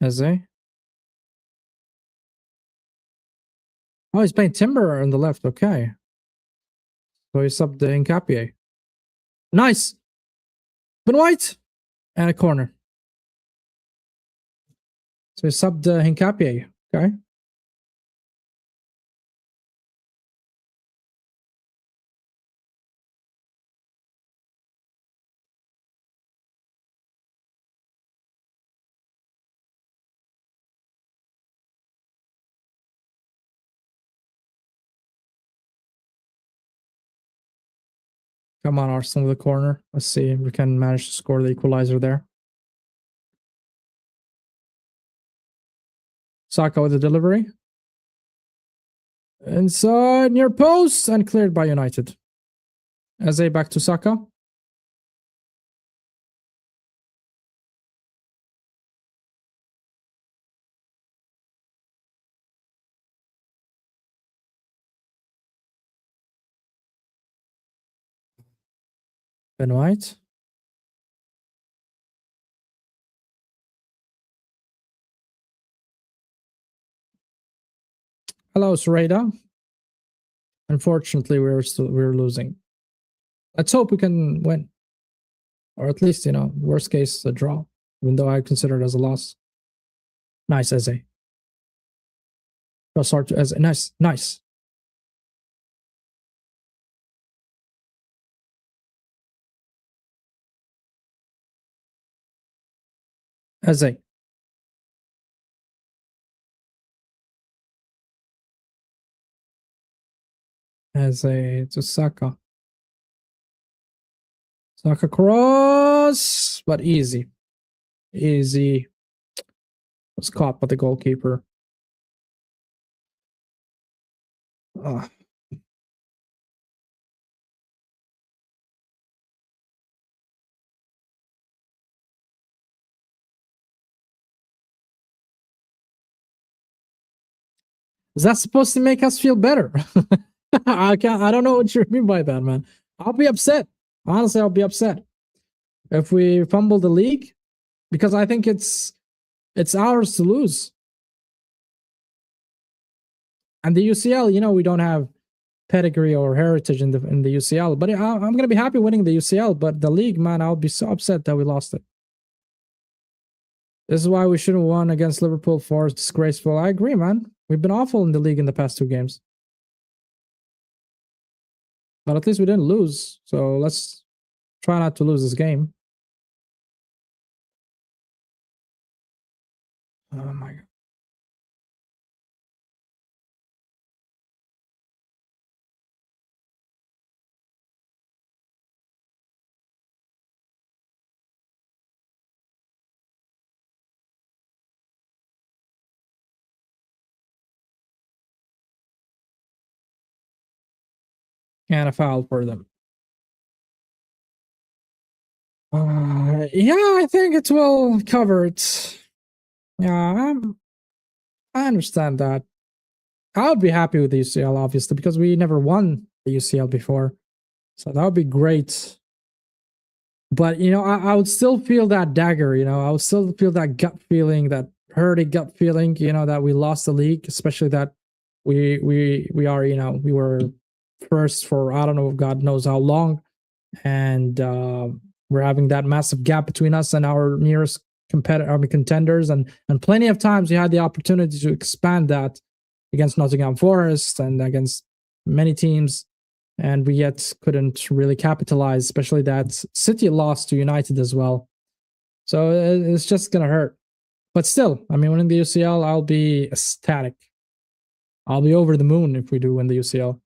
Eze. Oh, he's playing Timber on the left. Okay. So he subbed the Hincapié. Nice. Ben White. And a corner. So he subbed the Hincapié. Okay. Come on, Arsenal with the corner. Let's see if we can manage to score the equalizer there. Saka with the delivery. Inside near post and cleared by United. Eze back to Saka. Ben White. Hello, Sereda. Unfortunately, we're losing. Let's hope we can win. Or at least, worst case, a draw. Even though I consider it as a loss. Nice, Eze. Cross hard to Eze. Nice. Eze. Eze to Saka. Saka cross, but easy. Easy. Was caught by the goalkeeper. Oh. Is that supposed to make us feel better? I don't know what you mean by that, man. I'll be upset. Honestly, I'll be upset if we fumble the league, because I think it's ours to lose. And the UCL, you know, we don't have pedigree or heritage in the UCL, but I'm gonna be happy winning the UCL. But the league, man, I'll be so upset that we lost it. This is why we shouldn't have won against Liverpool. Forest, disgraceful. I agree, man. We've been awful in the league in the past 2 games. But at least we didn't lose. So let's try not to lose this game. Oh my God. And a foul for them. Yeah, I think it's well covered. Yeah, I understand that. I would be happy with the UCL, obviously, because we never won the UCL before. So that would be great. But, you know, I would still feel that dagger, you know, I would still feel that gut feeling, that hurting gut feeling, you know, that we lost the league, especially that we are, you know, we were first for, I don't know, God knows how long. And we're having that massive gap between us and our nearest contenders. And plenty of times we had the opportunity to expand that against Nottingham Forest and against many teams, and we yet couldn't really capitalize, especially that City lost to United as well. So it's just going to hurt. But still, I mean, winning the UCL, I'll be ecstatic. I'll be over the moon if we do win the UCL.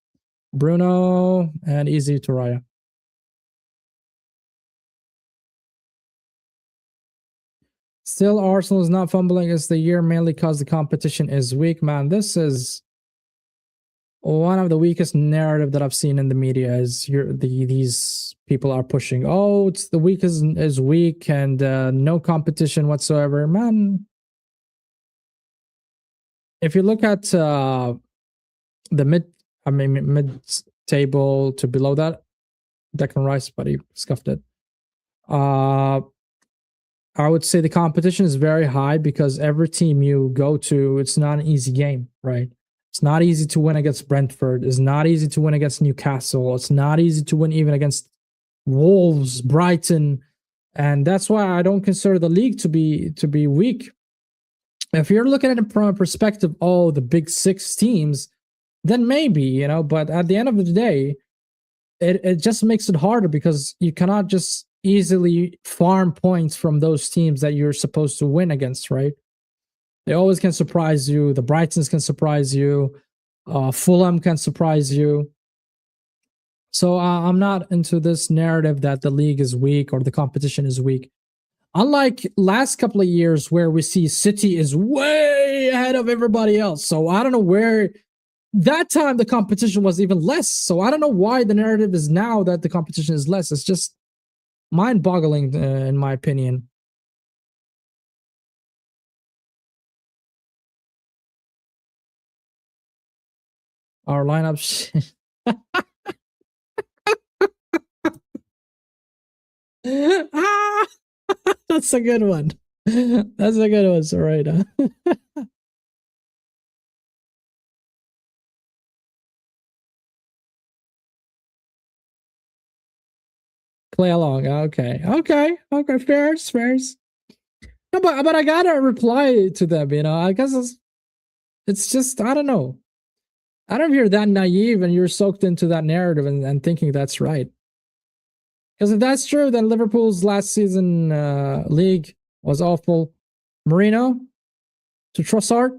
Bruno and easy to Raya. Still, Arsenal is not fumbling as the year, mainly because the competition is weak. Man, this is one of the weakest narrative that I've seen in the media. Is these people are pushing, oh, it's the weak is weak and no competition whatsoever. Man, if you look at the mid table to below that, Declan Rice, but he scuffed it. I would say the competition is very high because every team you go to, it's not an easy game, right? It's not easy to win against Brentford. It's not easy to win against Newcastle. It's not easy to win even against Wolves, Brighton. And that's why I don't consider the league to be weak. If you're looking at it from a perspective, oh, the big 6 teams, then maybe, you know, but at the end of the day, it just makes it harder because you cannot just easily farm points from those teams that you're supposed to win against, right? They always can surprise you. The Brightons can surprise you. Fulham can surprise you. So I'm not into this narrative that the league is weak or the competition is weak. Unlike last couple of years where we see City is way ahead of everybody else. So I don't know where that time the competition was even less. So I don't know why the narrative is now that the competition is less. It's just mind-boggling in my opinion. Our lineup. That's a good one. That's a good one, Sarita. Play along. Okay. Fairs. No, but I gotta reply to them. You know, I guess it's just I don't know. I don't know if you're that naive and you're soaked into that narrative and thinking that's right. Because if that's true, then Liverpool's last season league was awful. Marino to Trossard.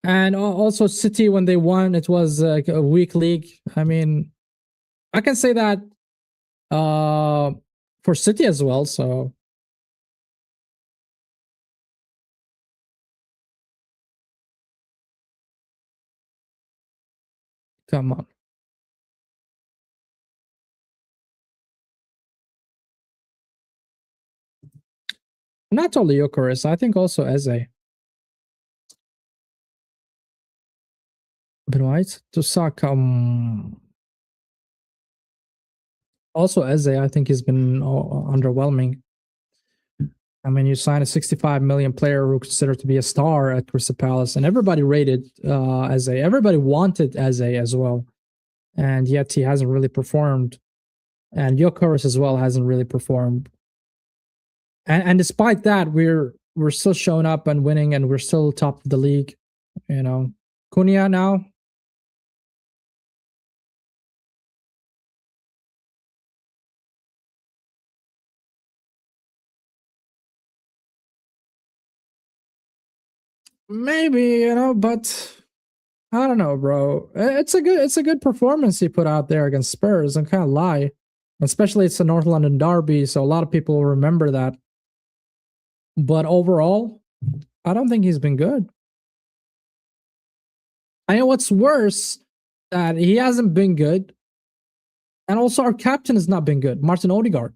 And also City, when they won, it was a weak league. I mean, I can say that for City as well. So come on. Not only Eucharist, I think also Eze. Ben White to Saka. Also Eze, I think he's been underwhelming. I mean, you sign a 65 million player who considered to be a star at Crystal Palace, and everybody rated Eze. Everybody wanted Eze as well, and yet he hasn't really performed. And Gyökeres as well hasn't really performed. And despite that, we're still showing up and winning, and we're still top of the league. You know, Cunha now. Maybe, but I don't know, bro. It's a good performance he put out there against Spurs. I can't lie. Especially it's a North London derby, so a lot of people will remember that. But overall, I don't think he's been good. I know what's worse, that he hasn't been good. And also our captain has not been good, Martin Odegaard.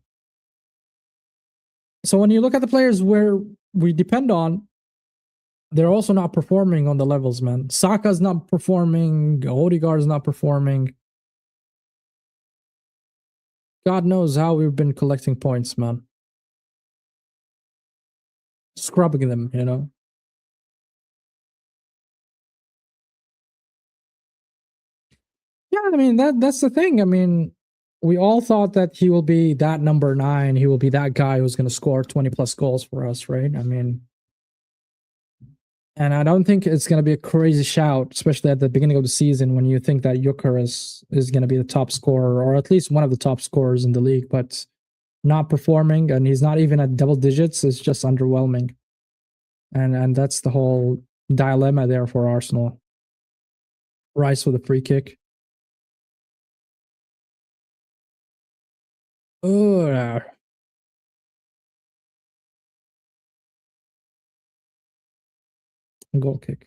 So when you look at the players where we depend on, they're also not performing on the levels, man. Saka's not performing, Odegaard's not performing. God knows how we've been collecting points, man. Scrubbing them, Yeah, I mean that's the thing. I mean, we all thought that he will be that number 9. He will be that guy who's going to score 20 plus goals for us, right? I mean, and I don't think it's going to be a crazy shout, especially at the beginning of the season when you think that Gyökeres is going to be the top scorer, or at least one of the top scorers in the league, but not performing, and he's not even at double digits. It's just underwhelming, and that's the whole dilemma there for Arsenal. Rice with a free kick. Oh, goal kick.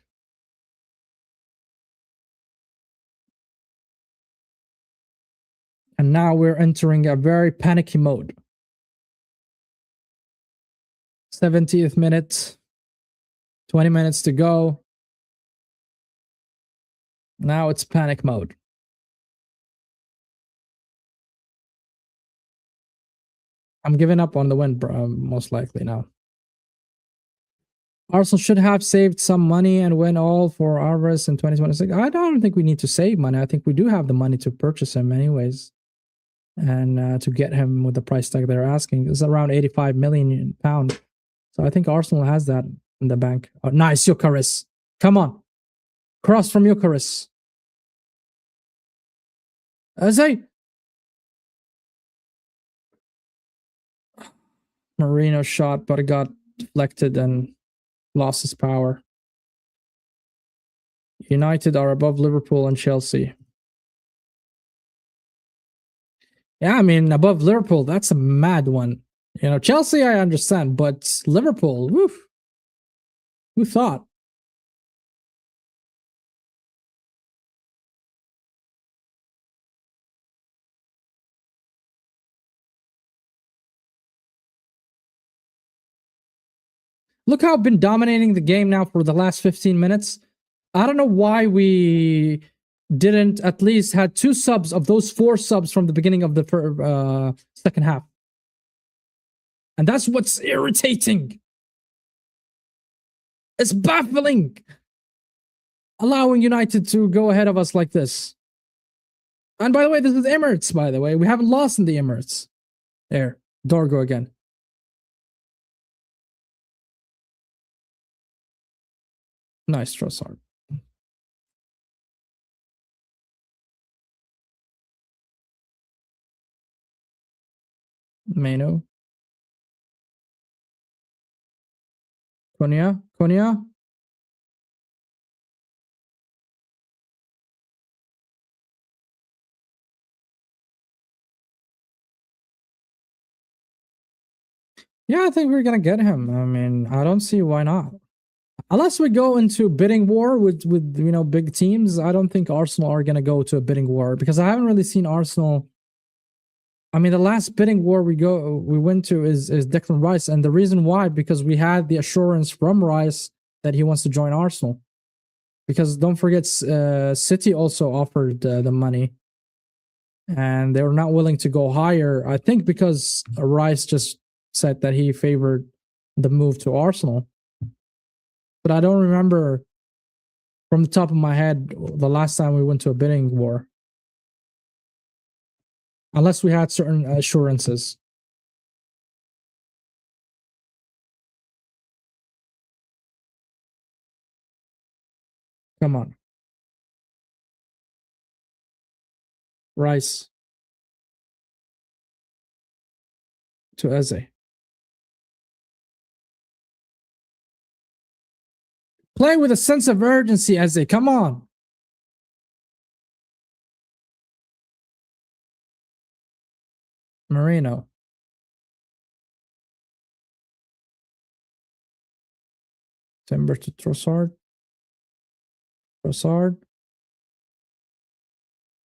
And now we're entering a very panicky mode. 70th minute, 20 minutes to go. Now it's panic mode. I'm giving up on the win, most likely now. Arsenal should have saved some money and win all for Alvarez in 2026. I don't think we need to save money. I think we do have the money to purchase him anyways. And to get him with the price tag they're asking. It's around 85 million pound. So I think Arsenal has that in the bank. Oh, nice, Gyökeres. Come on. Cross from Gyökeres. Eze. Marino shot, but it got deflected and lost his power. United are above Liverpool and Chelsea. Yeah, I mean, above Liverpool, that's a mad one. Chelsea, I understand, but Liverpool, woof. Who thought? Look how I've been dominating the game now for the last 15 minutes. I don't know why we didn't at least had 2 subs of those 4 subs from the beginning of the second half. And that's what's irritating. It's baffling. Allowing United to go ahead of us like this. And by the way, this is Emirates, by the way. We haven't lost in the Emirates. There. Dorgo again. Nice, Trossard. Mano. Konya, Konya. Yeah, I think we're gonna get him. I mean, I don't see why not. Unless we go into bidding war with big teams, I don't think Arsenal are gonna go to a bidding war because I haven't really seen Arsenal. I mean, the last bidding war we went to is Declan Rice, and the reason why because we had the assurance from Rice that he wants to join Arsenal. Because don't forget, City also offered the money, and they were not willing to go higher. I think because Rice just said that he favored the move to Arsenal, but I don't remember from the top of my head the last time we went to a bidding war, unless we had certain assurances. Come on, Rice to Eze. Play with a sense of urgency, Eze. Come on. Moreno. Timber to Trossard. Trossard.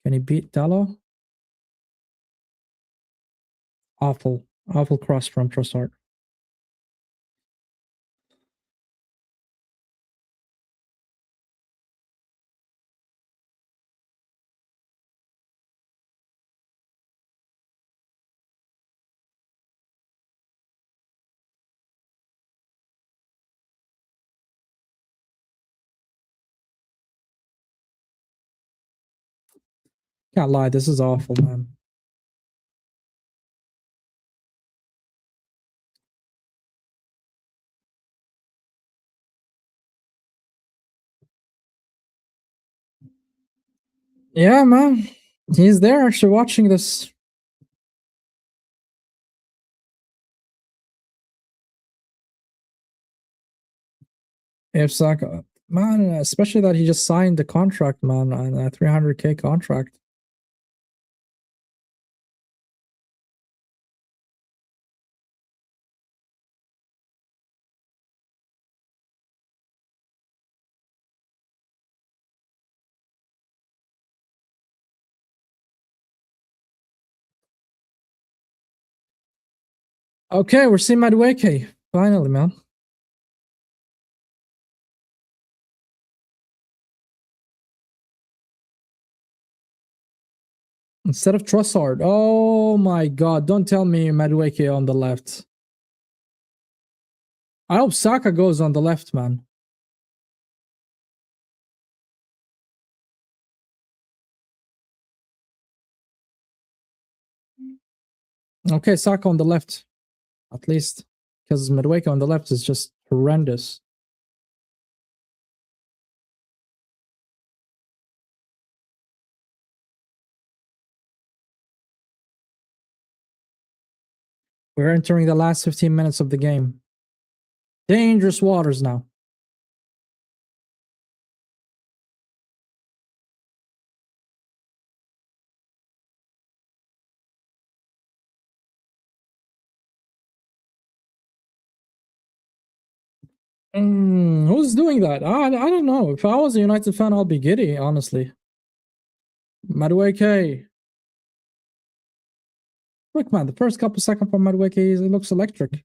Can he beat Dallo? Awful. Awful cross from Trossard. Can't lie, this is awful, man. Yeah, man. He's there actually watching this. If Saka, man, especially that he just signed the contract, man, on a 300K contract. Okay, we're seeing Madueke. Finally, man. Instead of Trossard. Oh my god, don't tell me Madueke on the left. I hope Saka goes on the left, man. Okay, Saka on the left, at least. Because Madueke on the left is just horrendous. We're entering the last 15 minutes of the game. Dangerous waters now. Who's doing that? I don't know. If I was a United fan, I'll be giddy, honestly. Madueke. Look, man, the first couple seconds from Madueke, it looks electric.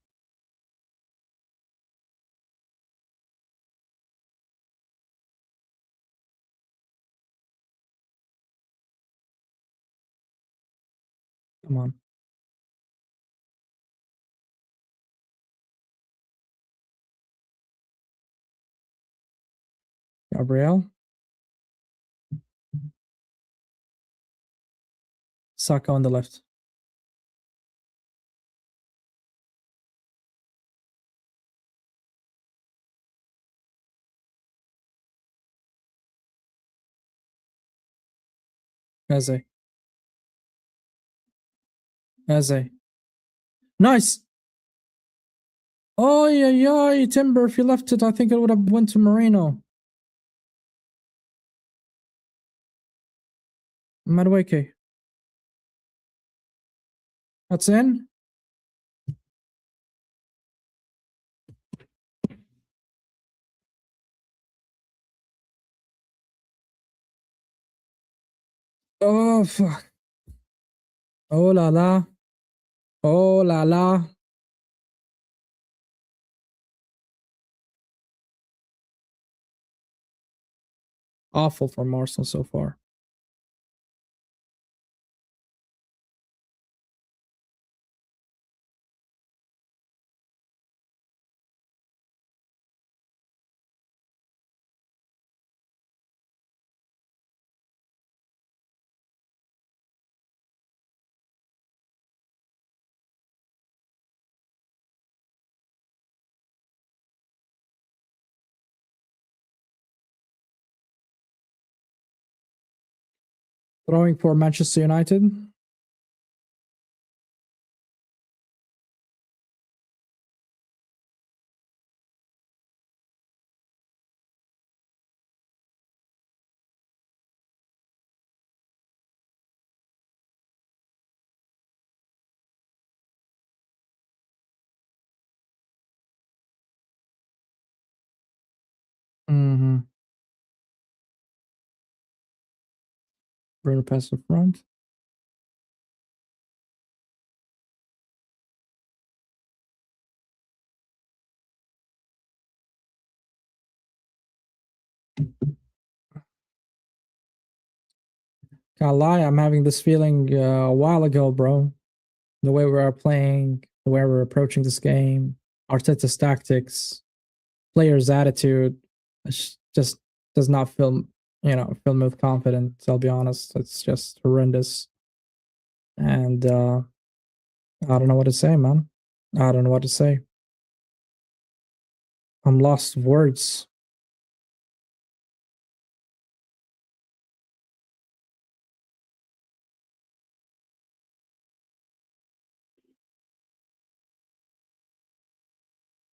Come on. Gabriel. Saka on the left. Eze. Eze. Nice. Oh yeah, Timber. If you left it, I think it would have went to Moreno. Madueke. That's in. Oh fuck. Oh la la. Oh la la. Awful from Arsenal so far. Throwing for Manchester United. Mm-hmm. Bruno pass in front. Can't lie, I'm having this feeling a while ago, bro. The way we are playing, the way we're approaching this game, Arteta's tactics, players' attitude, just does not fill me with confidence. I'll be honest, it's just horrendous, and I don't know what to say, man. I don't know what to say. I'm lost of words.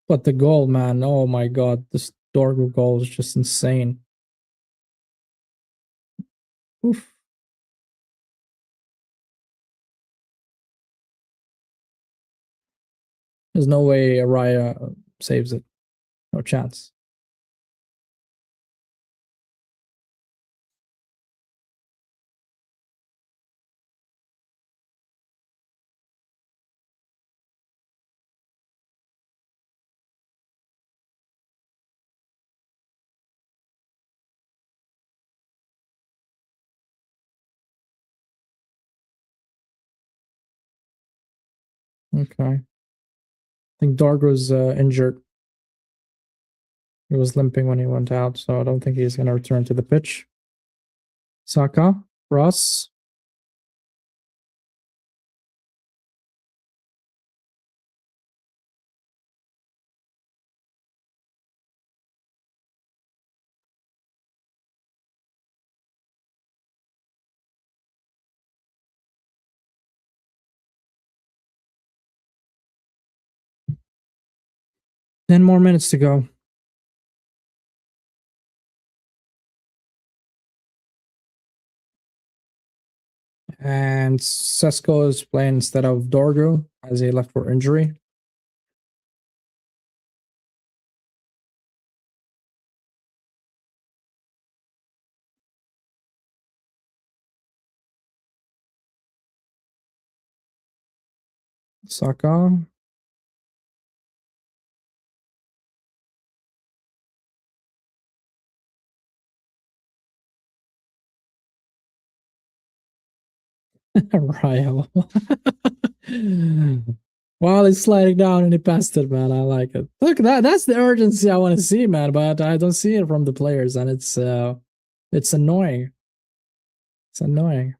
But the goal, man, oh my god, this Dorgo goal is just insane. Oof. There's no way Araya saves it. No chance. Okay. I think Dargo's injured. He was limping when he went out, so I don't think he's going to return to the pitch. Saka, Ross. 10 more minutes to go. And Sesko is playing instead of Dorgo as he left for injury. Saka. Ryle. While he's sliding down and he passed it, man. I like it. Look, that's the urgency I want to see, man, but I don't see it from the players, and it's annoying. It's annoying.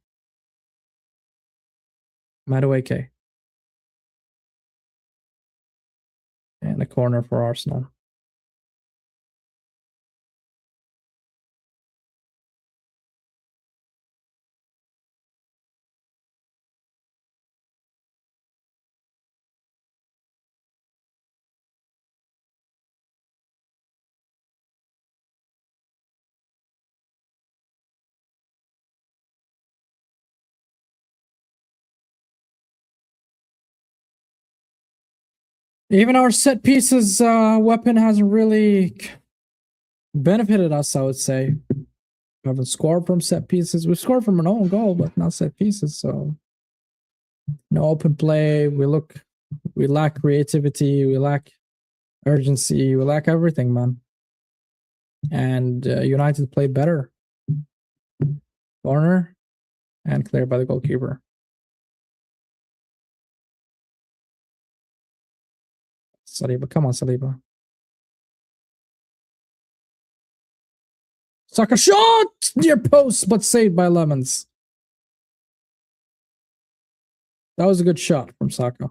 Madueke in the corner for Arsenal. Even our set pieces weapon hasn't really benefited us, I would say. We haven't scored from set pieces. We've scored from an own goal, but not set pieces. So no open play. We lack creativity. We lack urgency. We lack everything, man. And United play better. Corner and cleared by the goalkeeper. Saliba, come on, Saliba. Saka shot near post, but saved by Lemons. That was a good shot from Saka.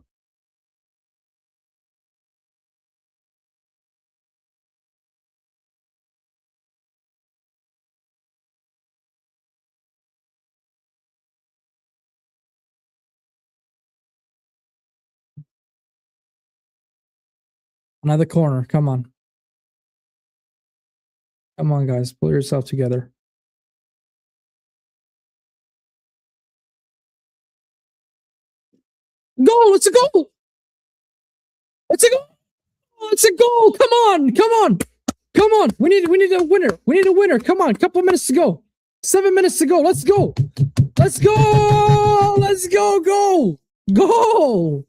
Another corner. Come on. Come on, guys. Pull yourself together. Goal! It's a goal! It's a goal! It's a goal! Come on! Come on! Come on! We need a winner. We need a winner. Come on! Couple minutes to go. 7 minutes to go. Let's go! Let's go! Let's go! Go! Go!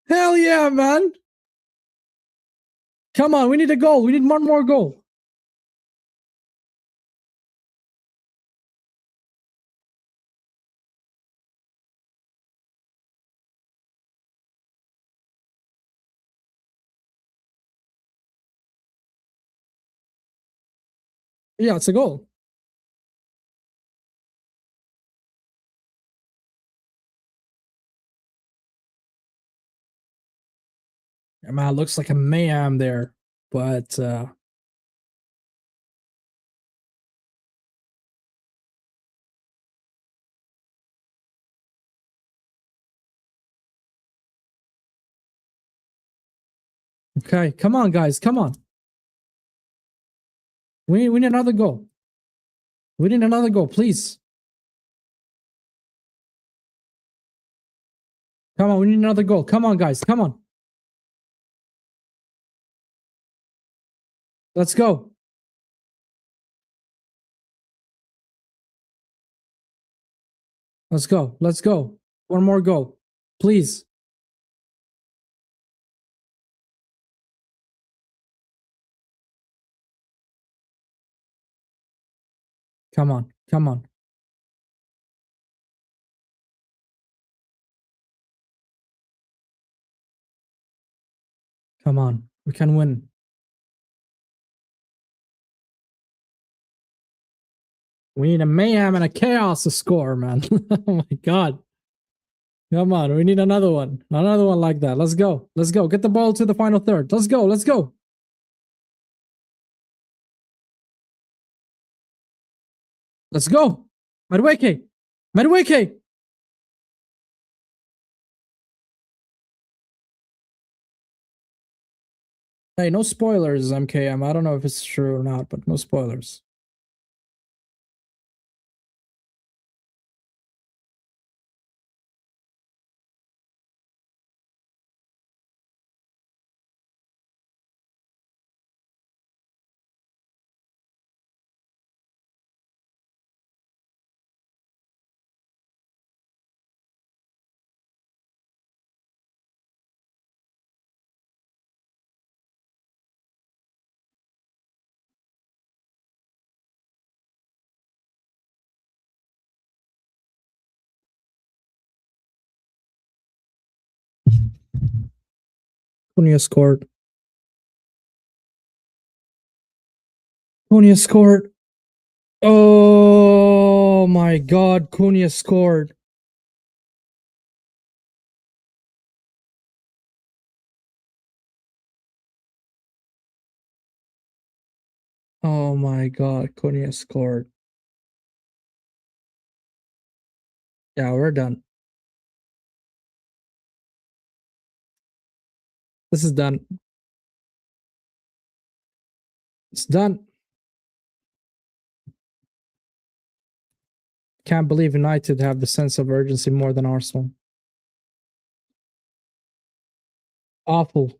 Hell yeah, man! Come on! We need a goal. We need one more goal. Yeah, it's a goal. Man, it looks like a mayhem there, but okay, come on, guys, come on. We need another goal. We need another goal, please. Come on, we need another goal. Come on, guys, come on. Let's go. Let's go. Let's go. One more goal, please. Come on. Come on. Come on. We can win. We need a mayhem and a chaos to score, man. Oh my god. Come on. We need another one. Another one like that. Let's go. Let's go. Get the ball to the final third. Let's go. Let's go. Let's go. Madueke. Madueke. Hey, no spoilers, MKM. I don't know if it's true or not, but no spoilers. Cunha scored. Cunha scored. Oh my god, Cunha scored. Oh my god, Cunha scored. Yeah, we're done. This is done. It's done. Can't believe United have the sense of urgency more than Arsenal. Awful.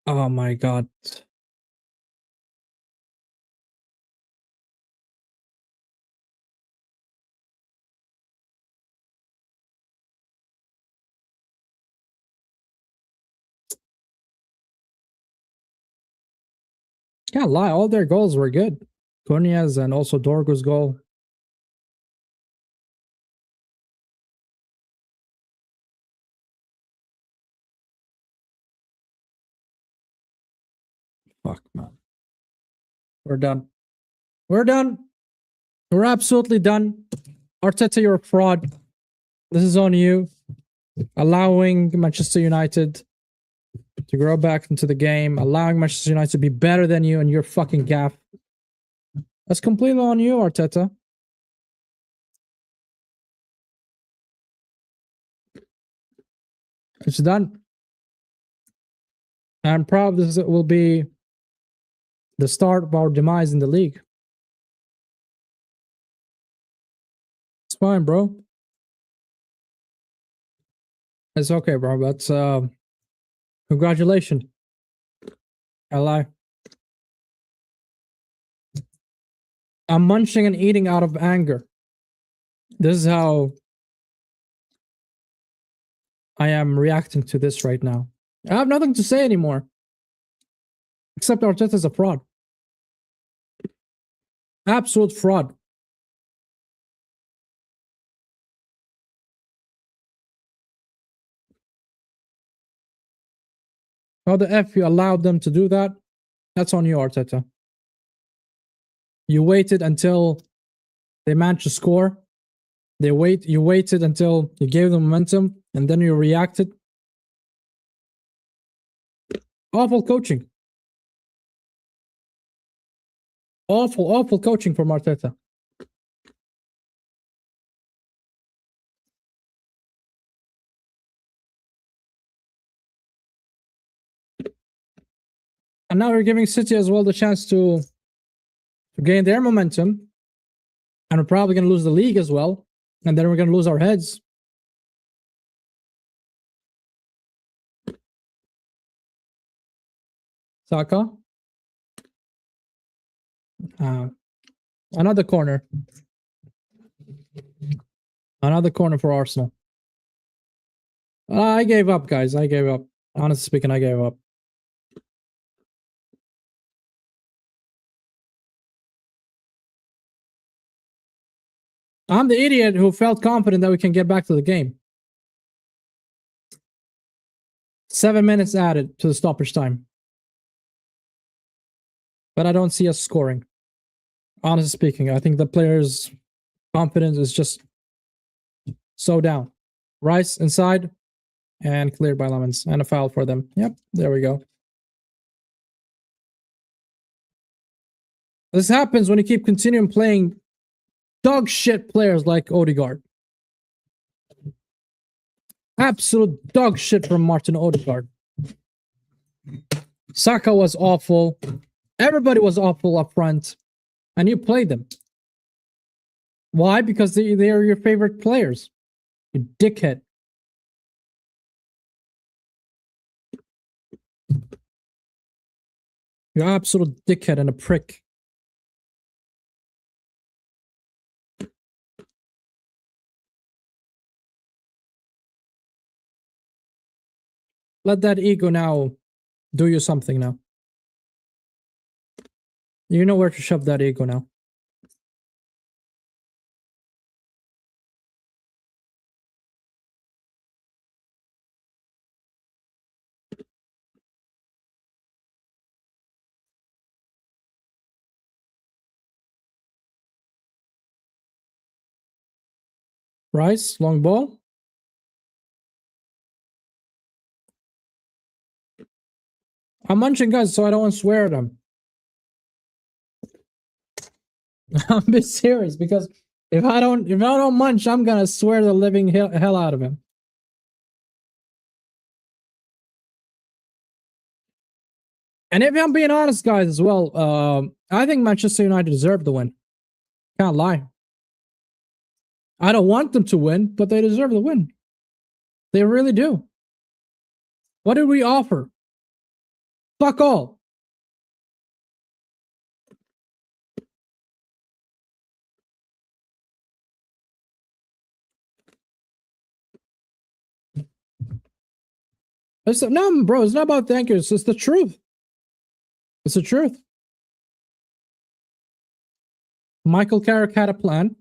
Oh my god. Can't lie, all their goals were good. Cunha's and also Dorgo's goal. Fuck, man. We're done. We're done. We're absolutely done. Arteta, you're a fraud. This is on you. Allowing Manchester United to grow back into the game, allowing Manchester United to be better than you, and you're fucking gaff. That's completely on you, Arteta. It's done. I'm proud this will be the start of our demise in the league. It's fine, bro. It's okay, bro. But congratulations. I lie. I'm munching and eating out of anger. This is how I am reacting to this right now. I have nothing to say anymore. Except Arteta's a fraud. Absolute fraud. How the F you allowed them to do that? That's on you, Arteta. You waited until they managed to score. You waited until you gave them momentum, and then you reacted. Awful coaching. Awful coaching from Arteta. And now we're giving City as well the chance to gain their momentum. And we're probably going to lose the league as well. And then we're going to lose our heads. Saka. Another corner. Another corner for Arsenal. I gave up, guys. I gave up. Honestly speaking, I gave up. I'm the idiot who felt confident that we can get back to the game. 7 minutes added to the stoppage time. But I don't see us scoring. Honestly speaking, I think the players' confidence is just so down. Rice inside and cleared by Lemons. And a foul for them. Yep, there we go. This happens when you keep continuing playing dog shit players like Odegaard. Absolute dog shit from Martin Odegaard. Saka was awful. Everybody was awful up front. And you played them. Why? Because they are your favorite players. You dickhead. You're an absolute dickhead and a prick. Let that ego now do you something now. You know where to shove that ego now. Rice, long ball. I'm munching, guys, so I don't want to swear at them. I'm a bit serious because if I don't munch, I'm gonna swear the living hell out of him. And if I'm being honest, guys, as well, I think Manchester United deserved the win. Can't lie. I don't want them to win, but they deserve the win. They really do. What did we offer? Fuck all. No, bro, it's not about thank you. It's just the truth. It's the truth. Michael Carrick had a plan,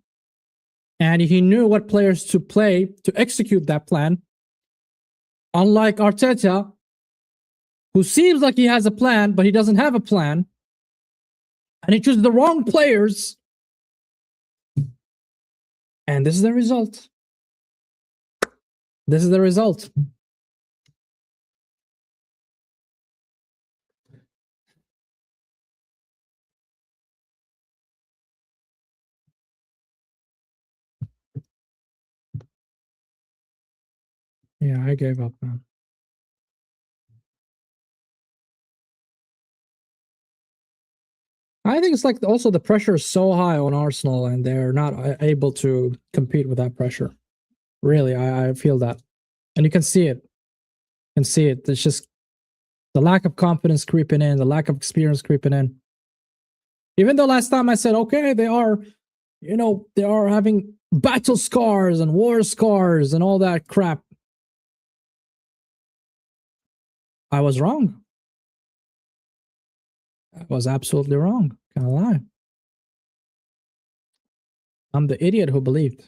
and he knew what players to play to execute that plan. Unlike Arteta, who seems like he has a plan, but he doesn't have a plan, and he chooses the wrong players. And this is the result. This is the result. Yeah, I gave up, man. I think it's like also the pressure is so high on Arsenal, and they're not able to compete with that pressure. Really, I feel that, and you can see it. You can see it. It's just the lack of confidence creeping in, the lack of experience creeping in. Even though last time I said, okay, they are, they are having battle scars and war scars and all that crap. I was wrong. I was absolutely wrong. Can't lie. I'm the idiot who believed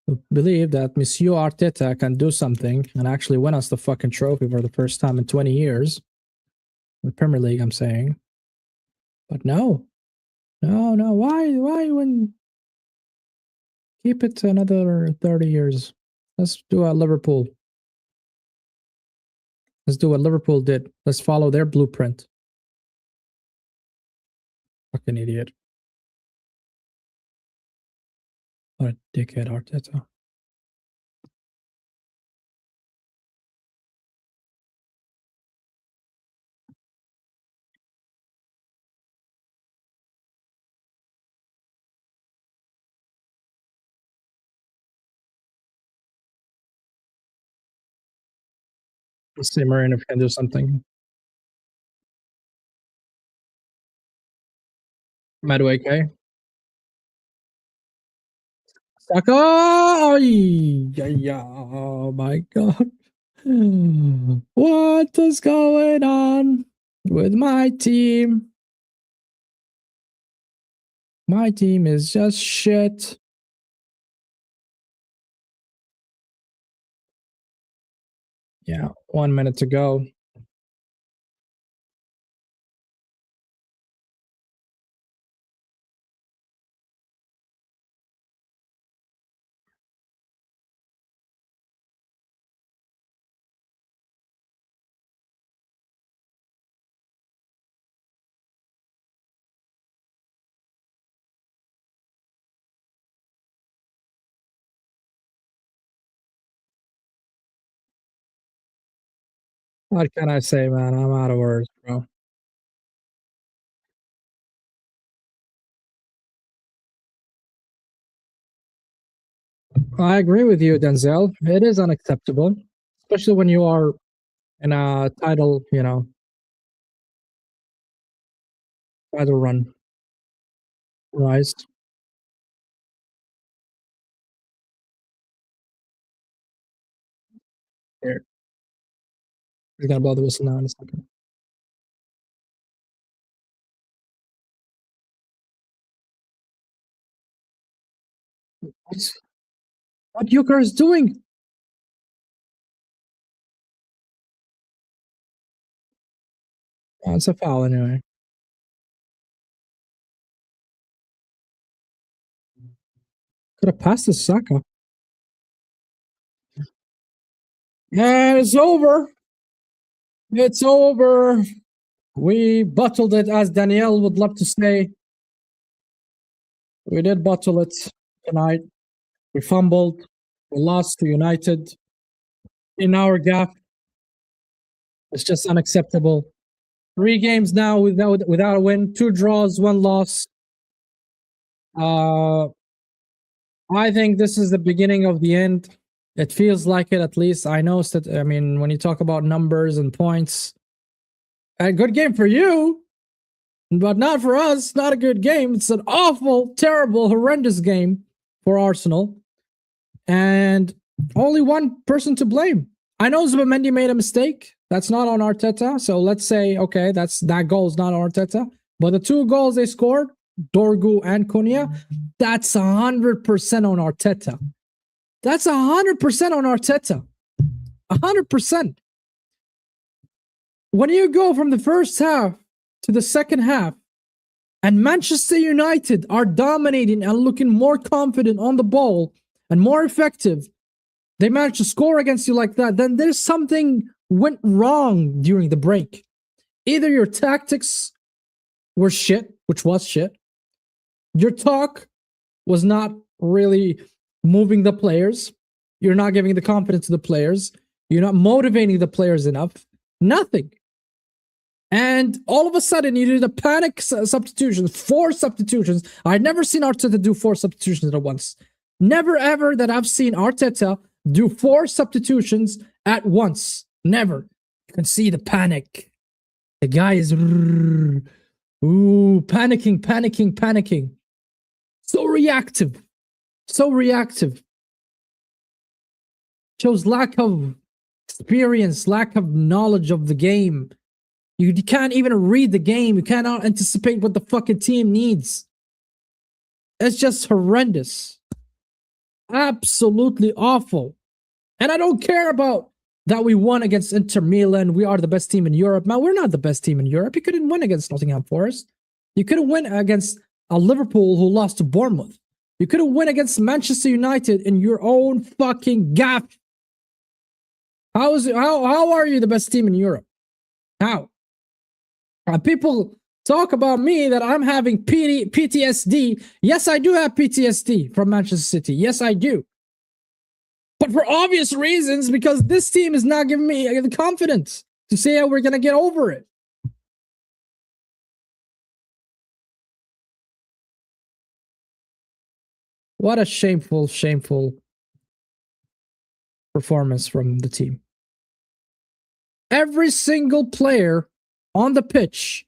that Monsieur Arteta can do something and actually win us the fucking trophy for the first time in 20 years. The Premier League, I'm saying. But no. Why when keep it to another 30 years? Let's do a Liverpool. Let's do what Liverpool did. Let's follow their blueprint. Fucking idiot. What a dickhead, Arteta. Let's see Marino can do something. Madueke. Saka! Oh my god. What is going on with my team? My team is just shit. Yeah, 1 minute to go. What can I say, man? I'm out of words, bro. I agree with you, Denzel. It is unacceptable, especially when you are in a title run. Rise. Here. He's gonna blow the whistle now in a second. What Euchre is doing? Oh, it's a foul anyway. Could have passed to Saka. And it's over. It's over. We bottled it, as Danielle would love to say. We did bottle it tonight. We fumbled. We lost to United in our gap. It's just unacceptable. 3 games now without a win, 2 draws, 1 loss. Uh, I think this is the beginning of the end. It feels like it, at least. I know that. I mean, when you talk about numbers and points, a good game for you, but not for us. Not a good game. It's an awful, terrible, horrendous game for Arsenal, and only one person to blame. I know Zubimendi made a mistake. That's not on Arteta. So let's say, okay, that goal is not on Arteta. But the two goals they scored, Dorgu and Cunha, that's 100% on Arteta. That's 100% on Arteta. 100%. When you go from the first half to the second half, and Manchester United are dominating and looking more confident on the ball and more effective, they managed to score against you like that, then there's something went wrong during the break. Either your tactics were shit, which was shit. Your talk was not really moving the players. You're not giving the confidence to the players. You're not motivating the players enough. Nothing. And all of a sudden, you did a panic substitution, 4 substitutions. I'd never seen Arteta do 4 substitutions at once. Never ever that I've seen Arteta do 4 substitutions at once. Never. You can see the panic. The guy is panicking. So reactive. Shows lack of experience, lack of knowledge of the game. You can't even read the game. You cannot anticipate what the fucking team needs. It's just horrendous. Absolutely awful. And I don't care about that we won against Inter Milan. We are the best team in Europe. Man, we're not the best team in Europe. You couldn't win against Nottingham Forest. You couldn't win against a Liverpool who lost to Bournemouth. You couldn't win against Manchester United in your own fucking gaff. How are you the best team in Europe? How? People talk about me that I'm having PTSD. Yes, I do have PTSD from Manchester City. Yes, I do. But for obvious reasons, because this team is not giving me the confidence to say how we're going to get over it. What a shameful performance from the team. Every single player on the pitch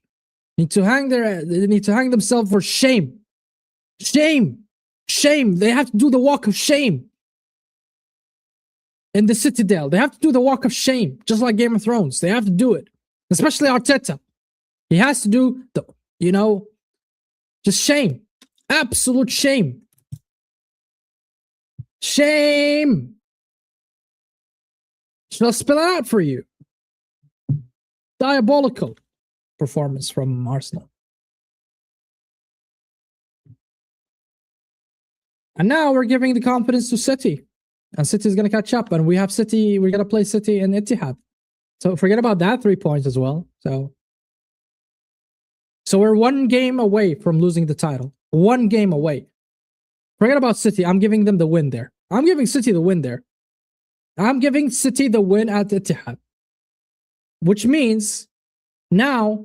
they need to hang themselves for shame. Shame. They have to do the walk of shame. In the Citadel, they have to do the walk of shame, just like Game of Thrones. They have to do it. Especially Arteta. He has to do just shame. Absolute shame. Shame. Shall I spell it out for you? Diabolical performance from Arsenal. And now we're giving the confidence to City. And City is going to catch up. And we're going to play City in Etihad. So forget about that 3 points as well. So we're 1 game away from losing the title. 1 game away. Forget about City. I'm giving them the win there. I'm giving City the win there. I'm giving City the win at Etihad. Which means now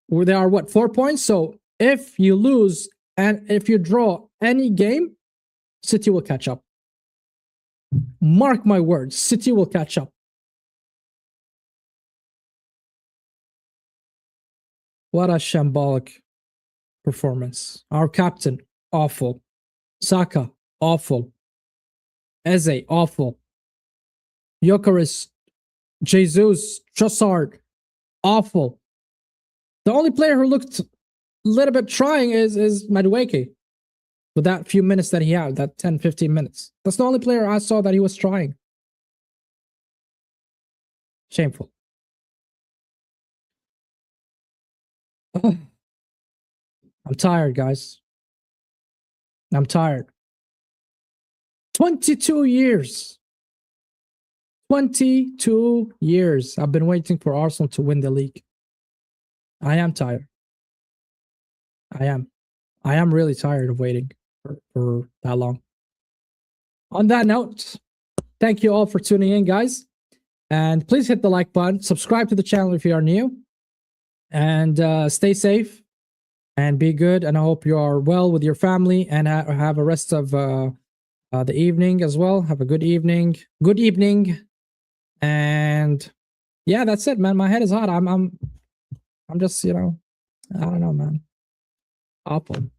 there are 4 points. So if you lose and if you draw any game, City will catch up. Mark my words, City will catch up. What a shambolic performance. Our captain, awful. Saka, awful. Eze, awful. Gyökeres, Jesus, Trossard, awful. The only player who looked a little bit trying is Madueke. With that few minutes that he had, that 10, 15 minutes. That's the only player I saw that he was trying. Shameful. I'm tired, guys. I'm tired. 22 years. 22 years. I've been waiting for Arsenal to win the league. I am tired. I am really tired of waiting for that long. On that note, thank you all for tuning in, guys. And please hit the like button. Subscribe to the channel if you are new. And stay safe. and be good. And I hope you are well with your family and have a rest of the evening as well. Have a good evening. Good evening. And yeah, that's it, man. My head is hot. I'm just, I don't know, man. Awful.